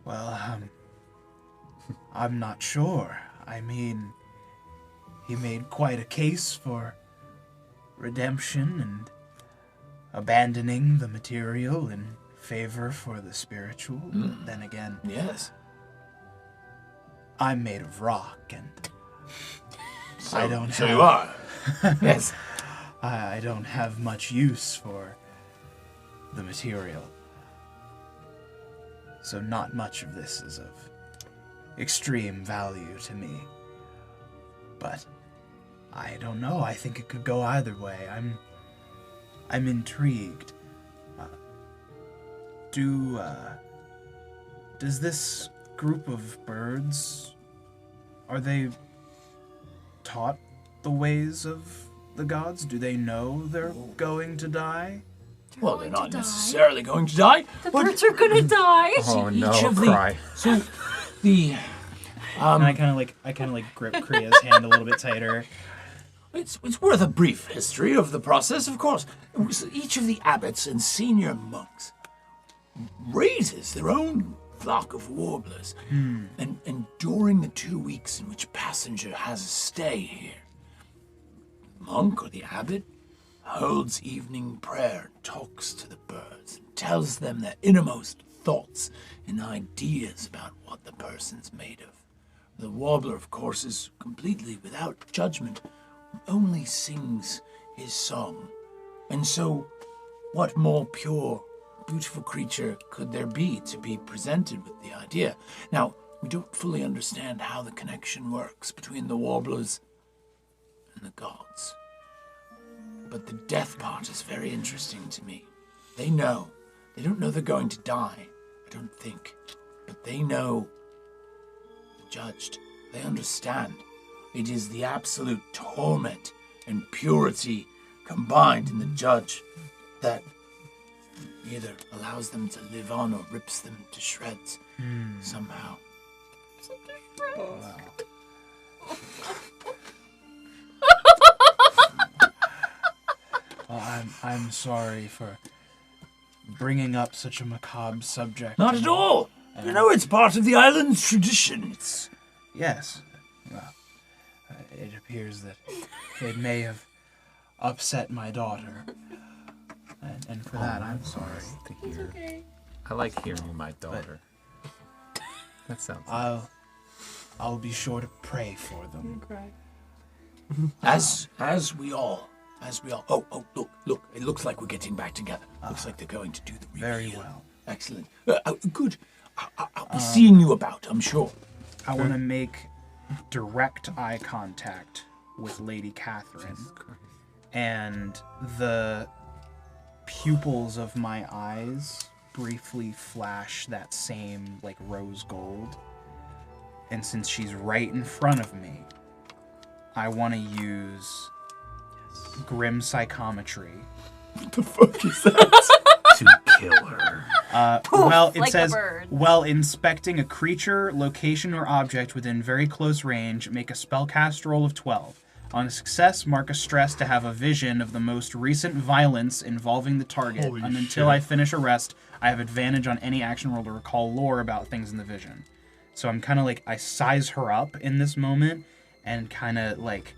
S5: Well, I'm not sure. I mean, he made quite a case for redemption and abandoning the material in favor for the spiritual. But then again,
S1: Yes.
S5: I'm made of rock, and I don't
S1: So
S5: have.
S1: you are. Yes.
S5: I don't have much use for the material. So not much of this is of extreme value to me. But I don't know. I think it could go either way. I'm intrigued. Does this group of birds, are they taught the ways of the gods? Do they know they're going to die?
S1: Well, they're
S4: going
S1: not
S4: to die.
S1: necessarily going to die.
S4: The
S1: but
S4: birds are gonna die.
S7: Oh no,
S1: each of the-
S7: cry.
S1: So the
S5: And I kind of like grip Kriya's hand a little bit tighter.
S1: it's worth a brief history of the process, of course. Each of the abbots and senior monks raises their own flock of warblers. And during the 2 weeks in which passenger has a stay here, the monk or the abbot holds evening prayer and talks to the birds and tells them their innermost thoughts and ideas about what the person's made of. The warbler, of course, is completely without judgment, only sings his song. And so, what more pure, beautiful creature could there be to be presented with the idea? Now, we don't fully understand how the connection works between the warblers and the gods. But the death part is very interesting to me. They know. They don't know they're going to die, I don't think. But they know the judged. They understand. It is the absolute torment and purity combined in the judge that either allows them to live on or rips them to shreds somehow.
S5: Wow. Well, I'm sorry for bringing up such a macabre subject.
S1: Not at all. You know, it's part of the island's tradition.
S5: Yes. Well, it appears that it may have upset my daughter. And for that, I'm sorry.
S7: To hear. Okay. I like hearing my daughter. That sounds nice.
S5: I'll be sure to pray for them.
S1: As we all. Oh, look. It looks like we're getting back together. Looks like they're going to do the reveal.
S5: Very well.
S1: Excellent. Good. I'll be seeing you about, I'm sure.
S5: I want to make direct eye contact with Lady Catherine. And the pupils of my eyes briefly flash that same, like, rose gold. And since she's right in front of me, I want to use grim psychometry.
S1: What the fuck is that?
S7: To kill her.
S5: Well, it
S4: like
S5: says,
S4: a bird.
S5: while inspecting a creature, location, or object within very close range, make a spellcast roll of 12. On a success, mark a stress to have a vision of the most recent violence involving the target.
S2: Holy
S5: And
S2: shit.
S5: until I finish a rest, I have advantage on any action roll to recall lore about things in the vision. So I'm kind of like, I size her up in this moment, and kind of like,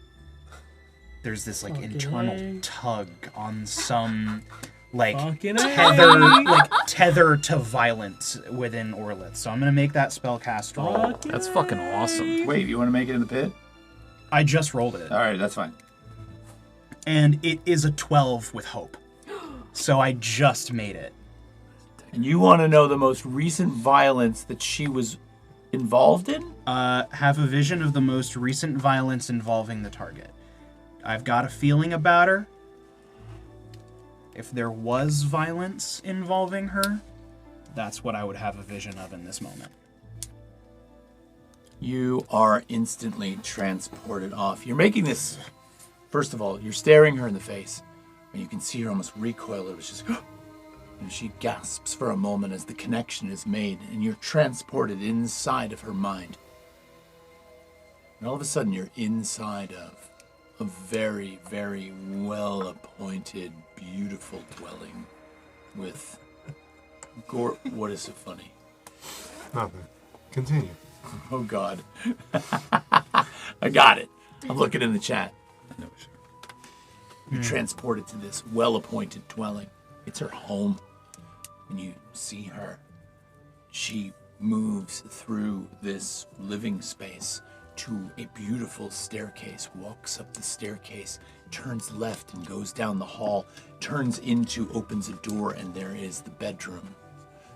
S5: there's this like internal tug on some like tether to violence within Orlith. So I'm gonna make that spellcast roll.
S7: That's fucking awesome.
S1: Wait, you want to make it in the pit?
S5: I just rolled it.
S1: All right, that's fine.
S5: And it is a 12 with hope. So I just made it.
S1: And you want to know the most recent violence that she was involved in?
S5: Have a vision of the most recent violence involving the target. I've got a feeling about her. If there was violence involving her, that's what I would have a vision of in this moment.
S1: You are instantly transported off. You're making this... First of all, you're staring her in the face, and you can see her almost recoil. It was just... And she gasps for a moment as the connection is made, and you're transported inside of her mind. And all of a sudden, you're inside of a very, very well-appointed, beautiful dwelling with... What is so funny?
S2: Nothing. Continue.
S1: Oh, God. I got it. I'm looking in the chat.
S7: No, sure.
S1: You're transported to this well-appointed dwelling. It's her home. And you see her. She moves through this living space to a beautiful staircase, walks up the staircase, turns left and goes down the hall, opens a door, and there is the bedroom.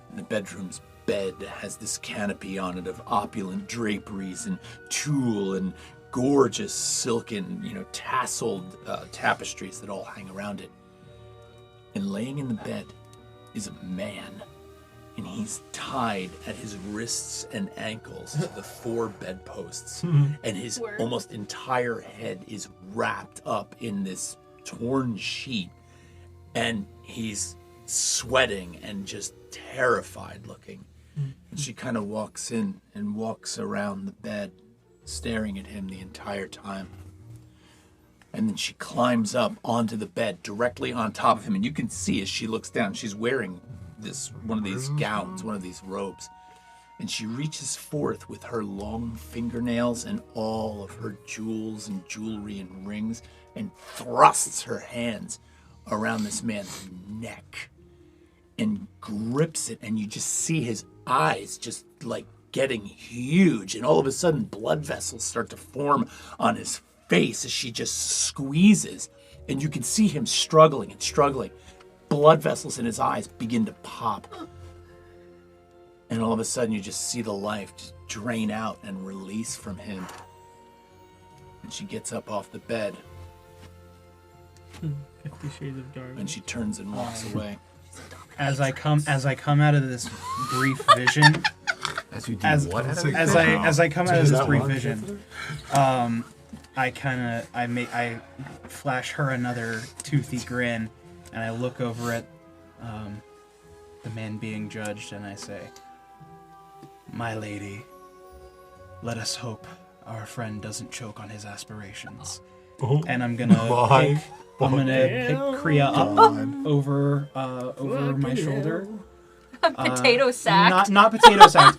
S1: And the bedroom's bed has this canopy on it of opulent draperies and tulle and gorgeous silken, tasseled tapestries that all hang around it. And laying in the bed is a man, and he's tied at his wrists and ankles to the 4 bedposts, and his almost entire head is wrapped up in this torn sheet, and he's sweating and just terrified looking. And she kind of walks in and walks around the bed, staring at him the entire time. And then she climbs up onto the bed directly on top of him. And you can see as she looks down, she's wearing one of these gowns, one of these robes. and she reaches forth with her long fingernails and all of her jewels and jewelry and rings and thrusts her hands around this man's neck and grips it, and you just see his eyes just like getting huge, and all of a sudden blood vessels start to form on his face as she just squeezes, and you can see him struggling and struggling. Blood vessels in his eyes begin to pop, and all of a sudden you just see the life just drain out and release from him, and she gets up off the bed
S3: 50 Shades of Dark.
S1: and she turns and walks away.
S5: As I come out of this brief vision,
S7: As you do
S5: as
S7: what?
S5: as I come out of this
S2: that
S5: brief
S2: one?
S5: vision, I flash her another toothy grin, and I look over at the man being judged, and I say, "My lady, let us hope our friend doesn't choke on his aspirations." And I'm gonna
S2: Bye.
S5: pick Kriya up over my shoulder.
S4: Potato sack.
S5: Not potato sack,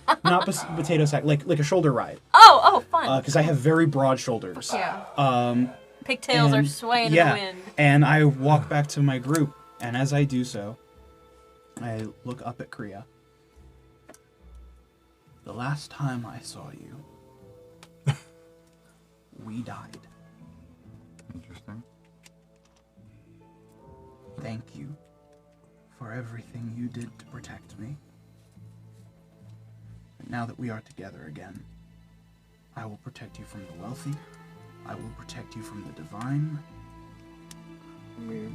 S5: potato sack, like a shoulder ride,
S4: Oh, fun.
S5: because I have very broad shoulders.
S4: Yeah. Pigtails are
S5: and-
S4: swaying
S5: yeah,
S4: in the wind.
S5: and I walk back to my group, and as I do so, I look up at Kriya. The last time I saw you, we died.
S7: Interesting.
S5: Thank you for everything you did to protect me. But now that we are together again, I will protect you from the wealthy. I will protect you from the divine.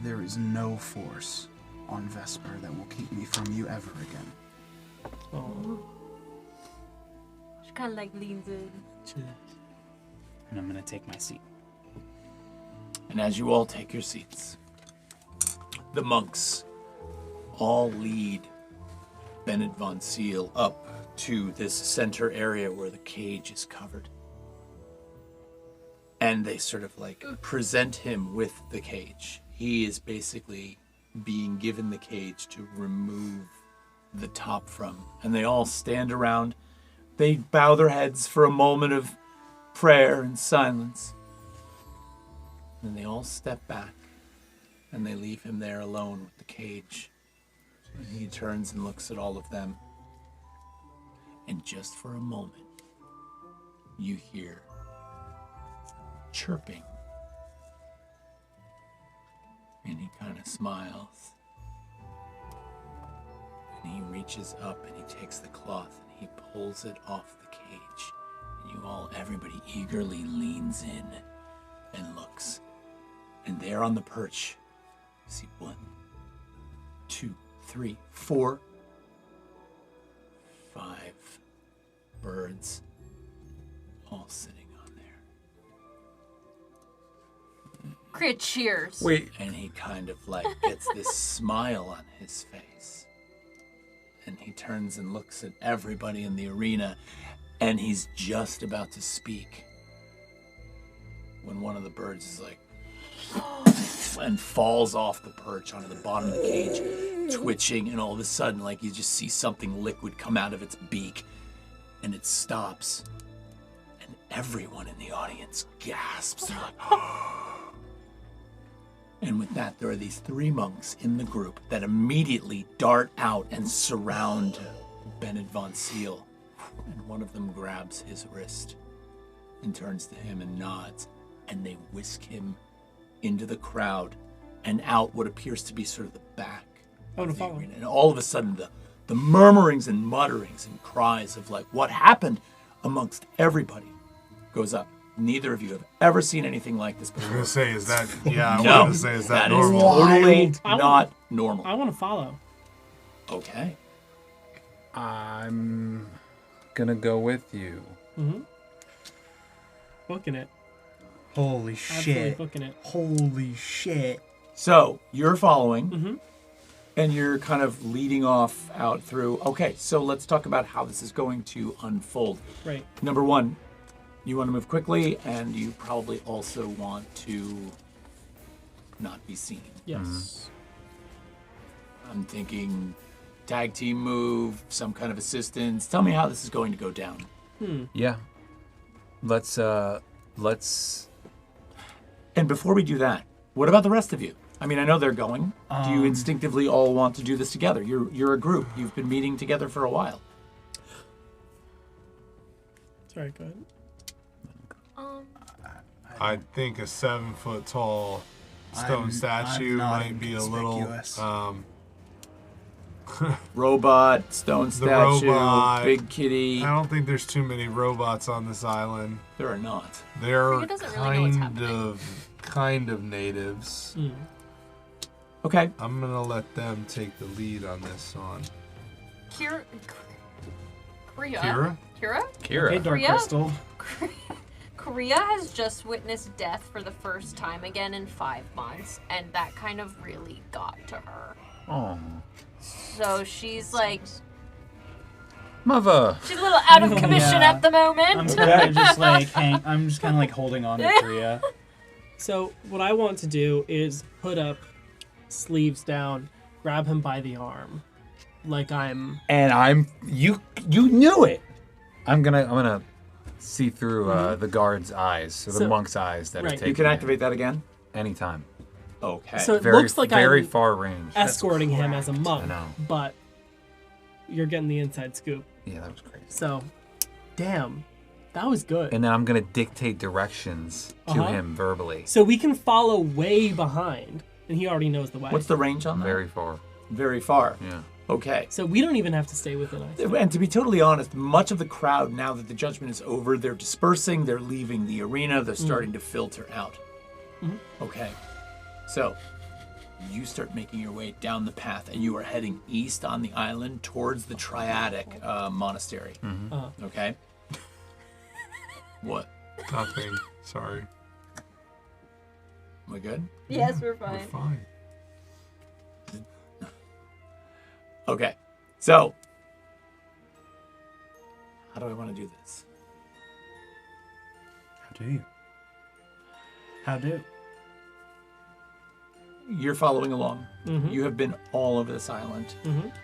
S5: There is no force on Vesper that will keep me from you ever again.
S4: She kind of like leans in.
S5: And I'm gonna take my seat.
S1: And as you all take your seats, the monks all lead Bennett von Seal up to this center area where the cage is covered. And they sort of like present him with the cage. He is basically being given the cage to remove the top from. And they all stand around. They bow their heads for a moment of prayer and silence. And they all step back and they leave him there alone with the cage. And he turns and looks at all of them. And just for a moment, you hear chirping. And he kind of smiles. And he reaches up and he takes the cloth and he pulls it off the cage. And you all, everybody eagerly leans in and looks. And there on the perch, you see 1, 2, 3, 4, 5 birds all sitting on there.
S4: Kriya cheers.
S7: Wait.
S1: And he kind of like gets this smile on his face. And he turns and looks at everybody in the arena, and he's just about to speak when one of the birds is like and falls off the perch onto the bottom of the cage, twitching, and all of a sudden, like, you just see something liquid come out of its beak, and it stops, and everyone in the audience gasps. They're like, and with that, there are these 3 monks in the group that immediately dart out and surround Bennett von Seal, and one of them grabs his wrist and turns to him and nods, and they whisk him into the crowd and out what appears to be sort of the back
S3: Oh,
S1: of
S3: to
S1: the
S3: follow.
S1: arena. And all of a sudden, the murmurings and mutterings and cries of like what happened amongst everybody goes up. Neither of you have ever seen anything like this
S2: I was
S1: before.
S2: gonna say, is that? Yeah, I
S1: No,
S2: wanted to say, is that
S1: that is
S2: normal?
S1: totally
S3: I
S1: not normal.
S3: I want to follow.
S1: Okay.
S7: I'm gonna go with you.
S3: Booking it.
S5: Holy
S3: Absolutely
S5: shit.
S3: booking it.
S5: Holy shit.
S1: So you're following, and you're kind of leading off out through. Okay, so let's talk about how this is going to unfold.
S3: Right.
S1: Number one, you want to move quickly, and you probably also want to not be seen.
S3: Yes.
S1: I'm thinking tag team move, some kind of assistance? Tell me how this is going to go down.
S7: Yeah. Let's.
S1: And before we do that, what about the rest of you? I mean, I know they're going. Do you instinctively all want to do this together? You're a group. You've been meeting together for a while.
S3: Sorry, go ahead.
S2: I think a 7-foot-tall stone
S5: I'm
S2: statue
S5: not
S2: might be a little.
S5: inconspicuous.
S1: Robot, stone
S2: The
S1: statue,
S2: robot.
S1: big kitty.
S2: I don't think there's too many robots on this island.
S1: There are not.
S2: They're
S4: Frida doesn't really know what's
S2: kind of natives.
S1: Okay.
S2: I'm gonna let them take the lead on this one.
S4: Kira?
S2: Kira?
S3: Hey, Dark
S4: Rhea?
S3: Crystal.
S4: Korea has just witnessed death for the first time again in 5 months, and that kind of really got to her.
S7: Oh,
S4: So she's like,
S7: mother.
S4: she's a little out of commission
S5: Yeah.
S4: at the moment.
S5: I'm kind of just like I'm just kind of like holding on to Priya.
S3: So what I want to do is put up, sleeves down, grab him by the arm, like I'm.
S7: And you knew it. I'm gonna see through the guard's eyes, so the
S3: So-
S7: monk's eyes that are
S3: right.
S7: taking
S1: You can
S7: it
S1: activate that again.
S7: anytime.
S1: Okay.
S3: So it
S7: Very,
S3: looks like
S7: very
S3: I'm
S7: far range.
S3: escorting him as a
S7: I
S3: monk,
S7: know.
S3: but you're getting the inside scoop.
S7: Yeah, that was crazy.
S3: So, damn, that was good.
S7: And then I'm gonna dictate directions to
S3: Uh-huh.
S7: him verbally.
S3: So we can follow way behind, and he already knows the way.
S1: What's the range on that?
S7: Very far.
S1: Very far.
S7: Yeah.
S1: Okay.
S3: So we don't even have to stay within us.
S1: And to be totally honest, much of the crowd, now that the judgment is over, they're dispersing, they're leaving the arena, they're starting to filter out. Okay. So, you start making your way down the path, and you are heading east on the island towards the Triadic monastery. Okay? What?
S2: Nothing. Sorry.
S1: Am I good?
S4: Yes, we're
S2: We're
S4: fine.
S2: fine.
S1: Okay. So, how do I want to do this?
S5: How do you? How do?
S1: You're following along. You have been all over this island.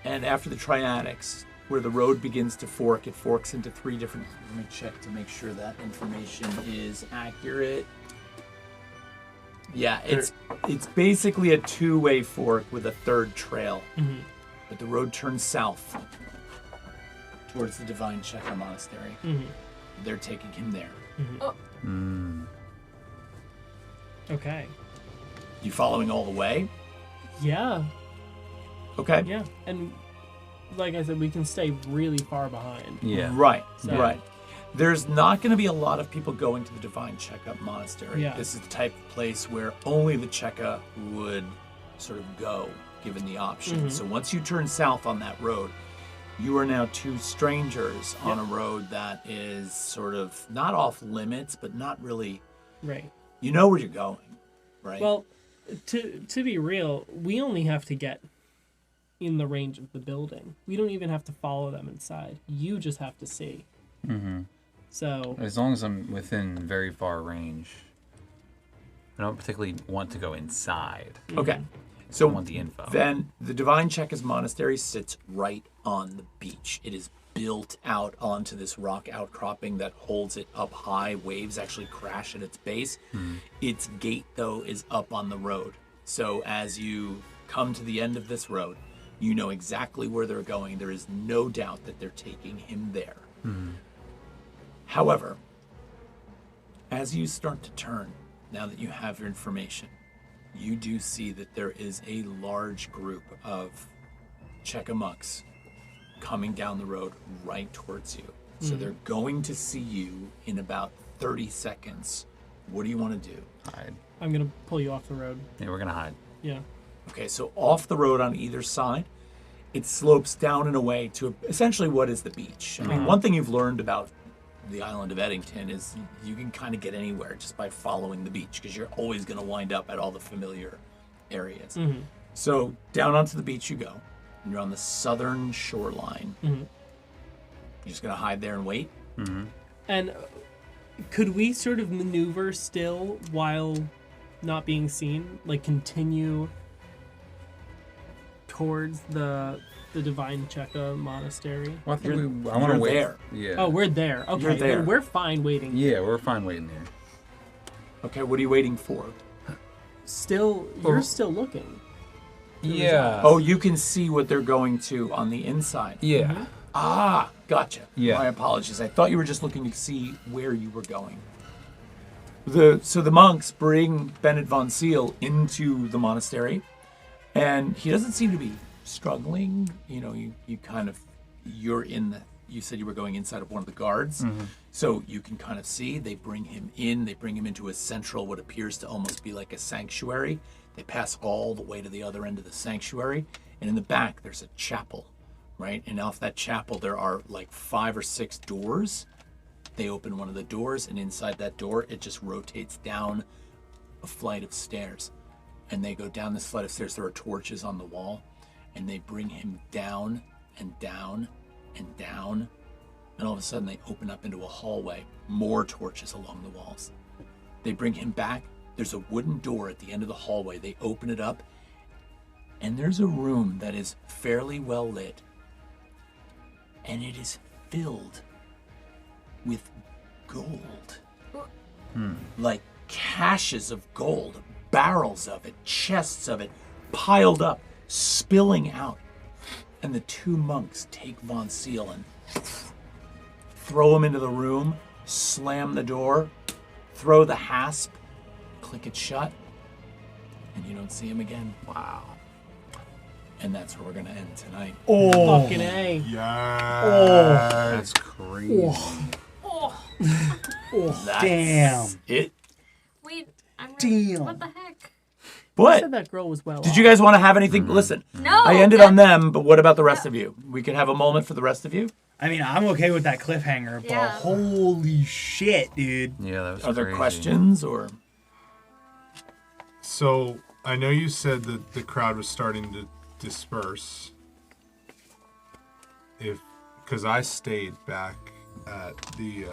S1: And after the Triadics, where the road begins to fork, it forks into 3 different... Let me check to make sure that information is accurate. Yeah, it's basically a 2-way fork with a 3rd trail. But the road turns south towards the Divine Checker Monastery. They're taking him there.
S3: Okay.
S1: You following all the way?
S3: Yeah.
S1: Okay.
S3: Yeah. And like I said, we can stay really far behind.
S7: Yeah.
S1: Right,
S3: So-
S1: right. There's not going to be a lot of people going to the Divine Checkup Monastery.
S3: Yeah.
S1: This is the type of place where only the Checka would sort of go, given the option. So once you turn south on that road, you are now 2 strangers on a road that is sort of not off limits, but not really.
S3: Right.
S1: You know where you're going, right?
S3: Well, to be real, we only have to get in the range of the building. We don't even have to follow them inside. You just have to see. So
S7: As long as I'm within very far range. I don't particularly want to go inside.
S1: okay. So
S7: I want the info.
S1: then the Divine Checker's Monastery sits right on the beach. It is built out onto this rock outcropping that holds it up high. Waves actually crash at its base. Its gate, though, is up on the road. So as you come to the end of this road, you know exactly where they're going. There is no doubt that they're taking him there. However, as you start to turn, now that you have your information, you do see that there is a large group of Chekamuks coming down the road right towards you. So they're going to see you in about 30 seconds. What do you want to do?
S7: Hide.
S3: I'm gonna pull you off the road.
S7: Yeah, we're gonna hide.
S3: Yeah.
S1: Okay, so off the road on either side, it slopes down and away to essentially what is the beach. I mean, one thing you've learned about the island of Eddington is you can kind of get anywhere just by following the beach because you're always going to wind up at all the familiar areas. So down onto the beach you go. And you're on the southern shoreline. You're just going to hide there and wait?
S3: And could we sort of maneuver still while not being seen? Like continue towards the the Divine Cheka Monastery?
S7: Well, I think
S1: You're-
S7: I want to
S1: you're
S7: wait.
S1: there.
S7: Yeah.
S3: Oh, we're there. Okay,
S1: You're there.
S3: then we're fine waiting.
S7: Yeah, we're fine waiting there.
S1: Okay, what are you waiting for?
S3: You're still looking.
S7: Yeah.
S1: Oh, you can see what they're going to on the inside.
S7: Yeah.
S1: Ah, gotcha.
S7: Yeah.
S1: My apologies. I thought you were just looking to see where you were going. So the monks bring Bennett von Seal into the monastery, and he doesn't seem to be struggling. You know, you said you were going inside of one of the guards, so you can kind of see. They bring him in. They bring him into a central, what appears to almost be like a sanctuary. They pass all the way to the other end of the sanctuary, and in the back there's a chapel, right? And off that chapel there are like 5 or 6 doors. They open one of the doors, and inside that door it just rotates down a flight of stairs. And they go down this flight of stairs. There are torches on the wall, and they bring him down and down and down, and all of a sudden they open up into a hallway, more torches along the walls. They bring him back. There's a wooden door at the end of the hallway. They open it up, and there's a room that is fairly well lit, and it is filled with gold. Like caches of gold, barrels of it, chests of it, piled up, spilling out. And the 2 monks take Von Seal and throw him into the room, slam the door, throw the hasp, click it shut, and you don't see him again. Wow. And that's where we're going to end tonight.
S3: Fucking A.
S2: Yeah.
S7: That's crazy.
S1: That's
S5: Damn.
S1: it.
S4: Wait,
S5: Damn.
S4: what the heck?
S3: I
S1: What?
S3: said that girl was well
S1: Did you guys want to have anything? Listen,
S4: No.
S1: I ended on them, but what about the rest of you? We can have a moment for the rest of you.
S5: I mean, I'm okay with that cliffhanger, but
S4: Yeah.
S5: holy shit, dude.
S7: Yeah, that was
S1: Are there
S7: crazy.
S1: questions or?
S2: So I know you said that the crowd was starting to disperse. Because I stayed back at the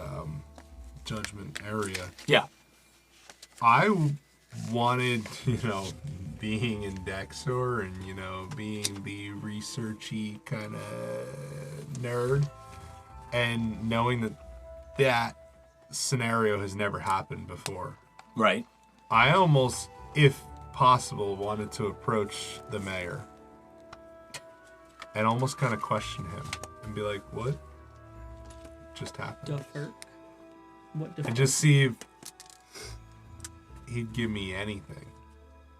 S2: judgment area.
S1: Yeah.
S2: I wanted, being in Dexor and, being the researchy kind of nerd, and knowing that scenario has never happened before.
S1: Right.
S2: I almost, if possible, wanted to approach the mayor and almost kind of question him and be like, what just happened?
S3: Duffer. What
S2: And
S3: Duffer?
S2: just see if he'd give me anything.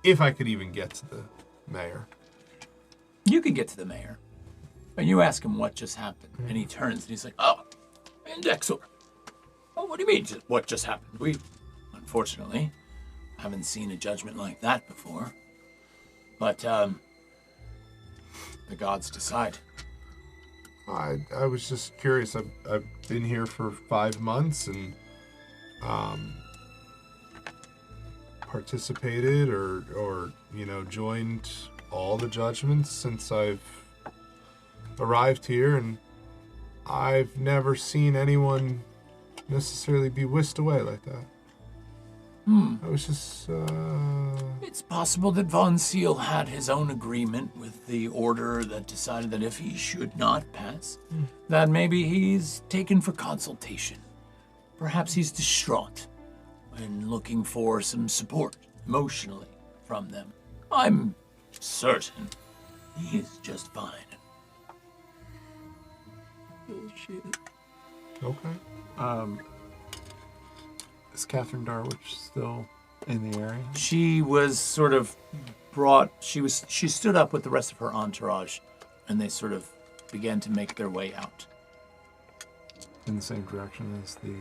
S2: If I could even get to the mayor.
S1: You can get to the mayor. And you ask him what just happened. And he turns and he's like, oh, Indexor. Oh, what do you mean, what just happened? We, unfortunately, haven't seen a judgment like that before. But, the gods decide.
S2: I was just curious. I've been here for 5 months and participated or joined all the judgments since I've arrived here, and I've never seen anyone necessarily be whisked away like that. I was just
S1: It's possible that Von Seal had his own agreement with the order that decided that if he should not pass, that maybe he's taken for consultation. Perhaps he's distraught and looking for some support emotionally from them. I'm certain he's just fine.
S3: Oh, shit.
S2: okay.
S6: Is Catherine Darwich still in the area?
S1: She was sort of brought, she stood up with the rest of her entourage, and they sort of began to make their way out.
S6: In the same direction as the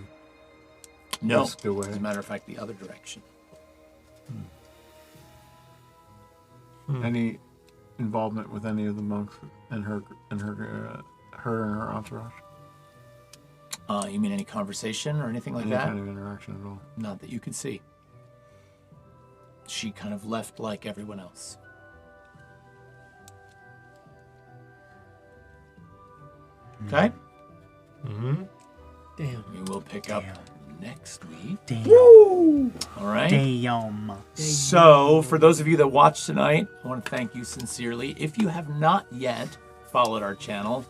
S1: No,
S6: whisked away.
S1: as a matter of fact, the other direction.
S6: Any involvement with any of the monks and her and her entourage?
S1: You mean any conversation or anything like
S6: Any
S1: that?
S6: kind of interaction at all?
S1: Not that you could see. She kind of left like everyone else. Okay?
S3: Damn.
S1: We will pick up next week.
S5: Damn.
S1: All right?
S5: Damn.
S1: So, for those of you that watched tonight, I want to thank you sincerely. If you have not yet followed our channel,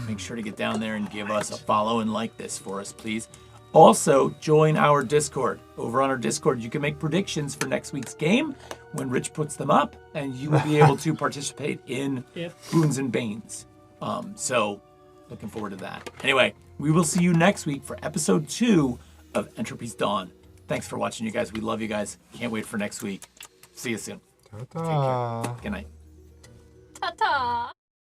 S1: make sure to get down there and give us a follow and like this for us, please. Also, join our Discord. Over on our Discord, you can make predictions for next week's game when Rich puts them up, and you will be able to participate in Boons and Banes. So, looking forward to that. Anyway, we will see you next week for episode 2 of Entropy's Dawn. Thanks for watching, you guys. We love you guys. Can't wait for next week. See you soon.
S2: Ta-ta.
S1: Good night.
S4: Ta-ta!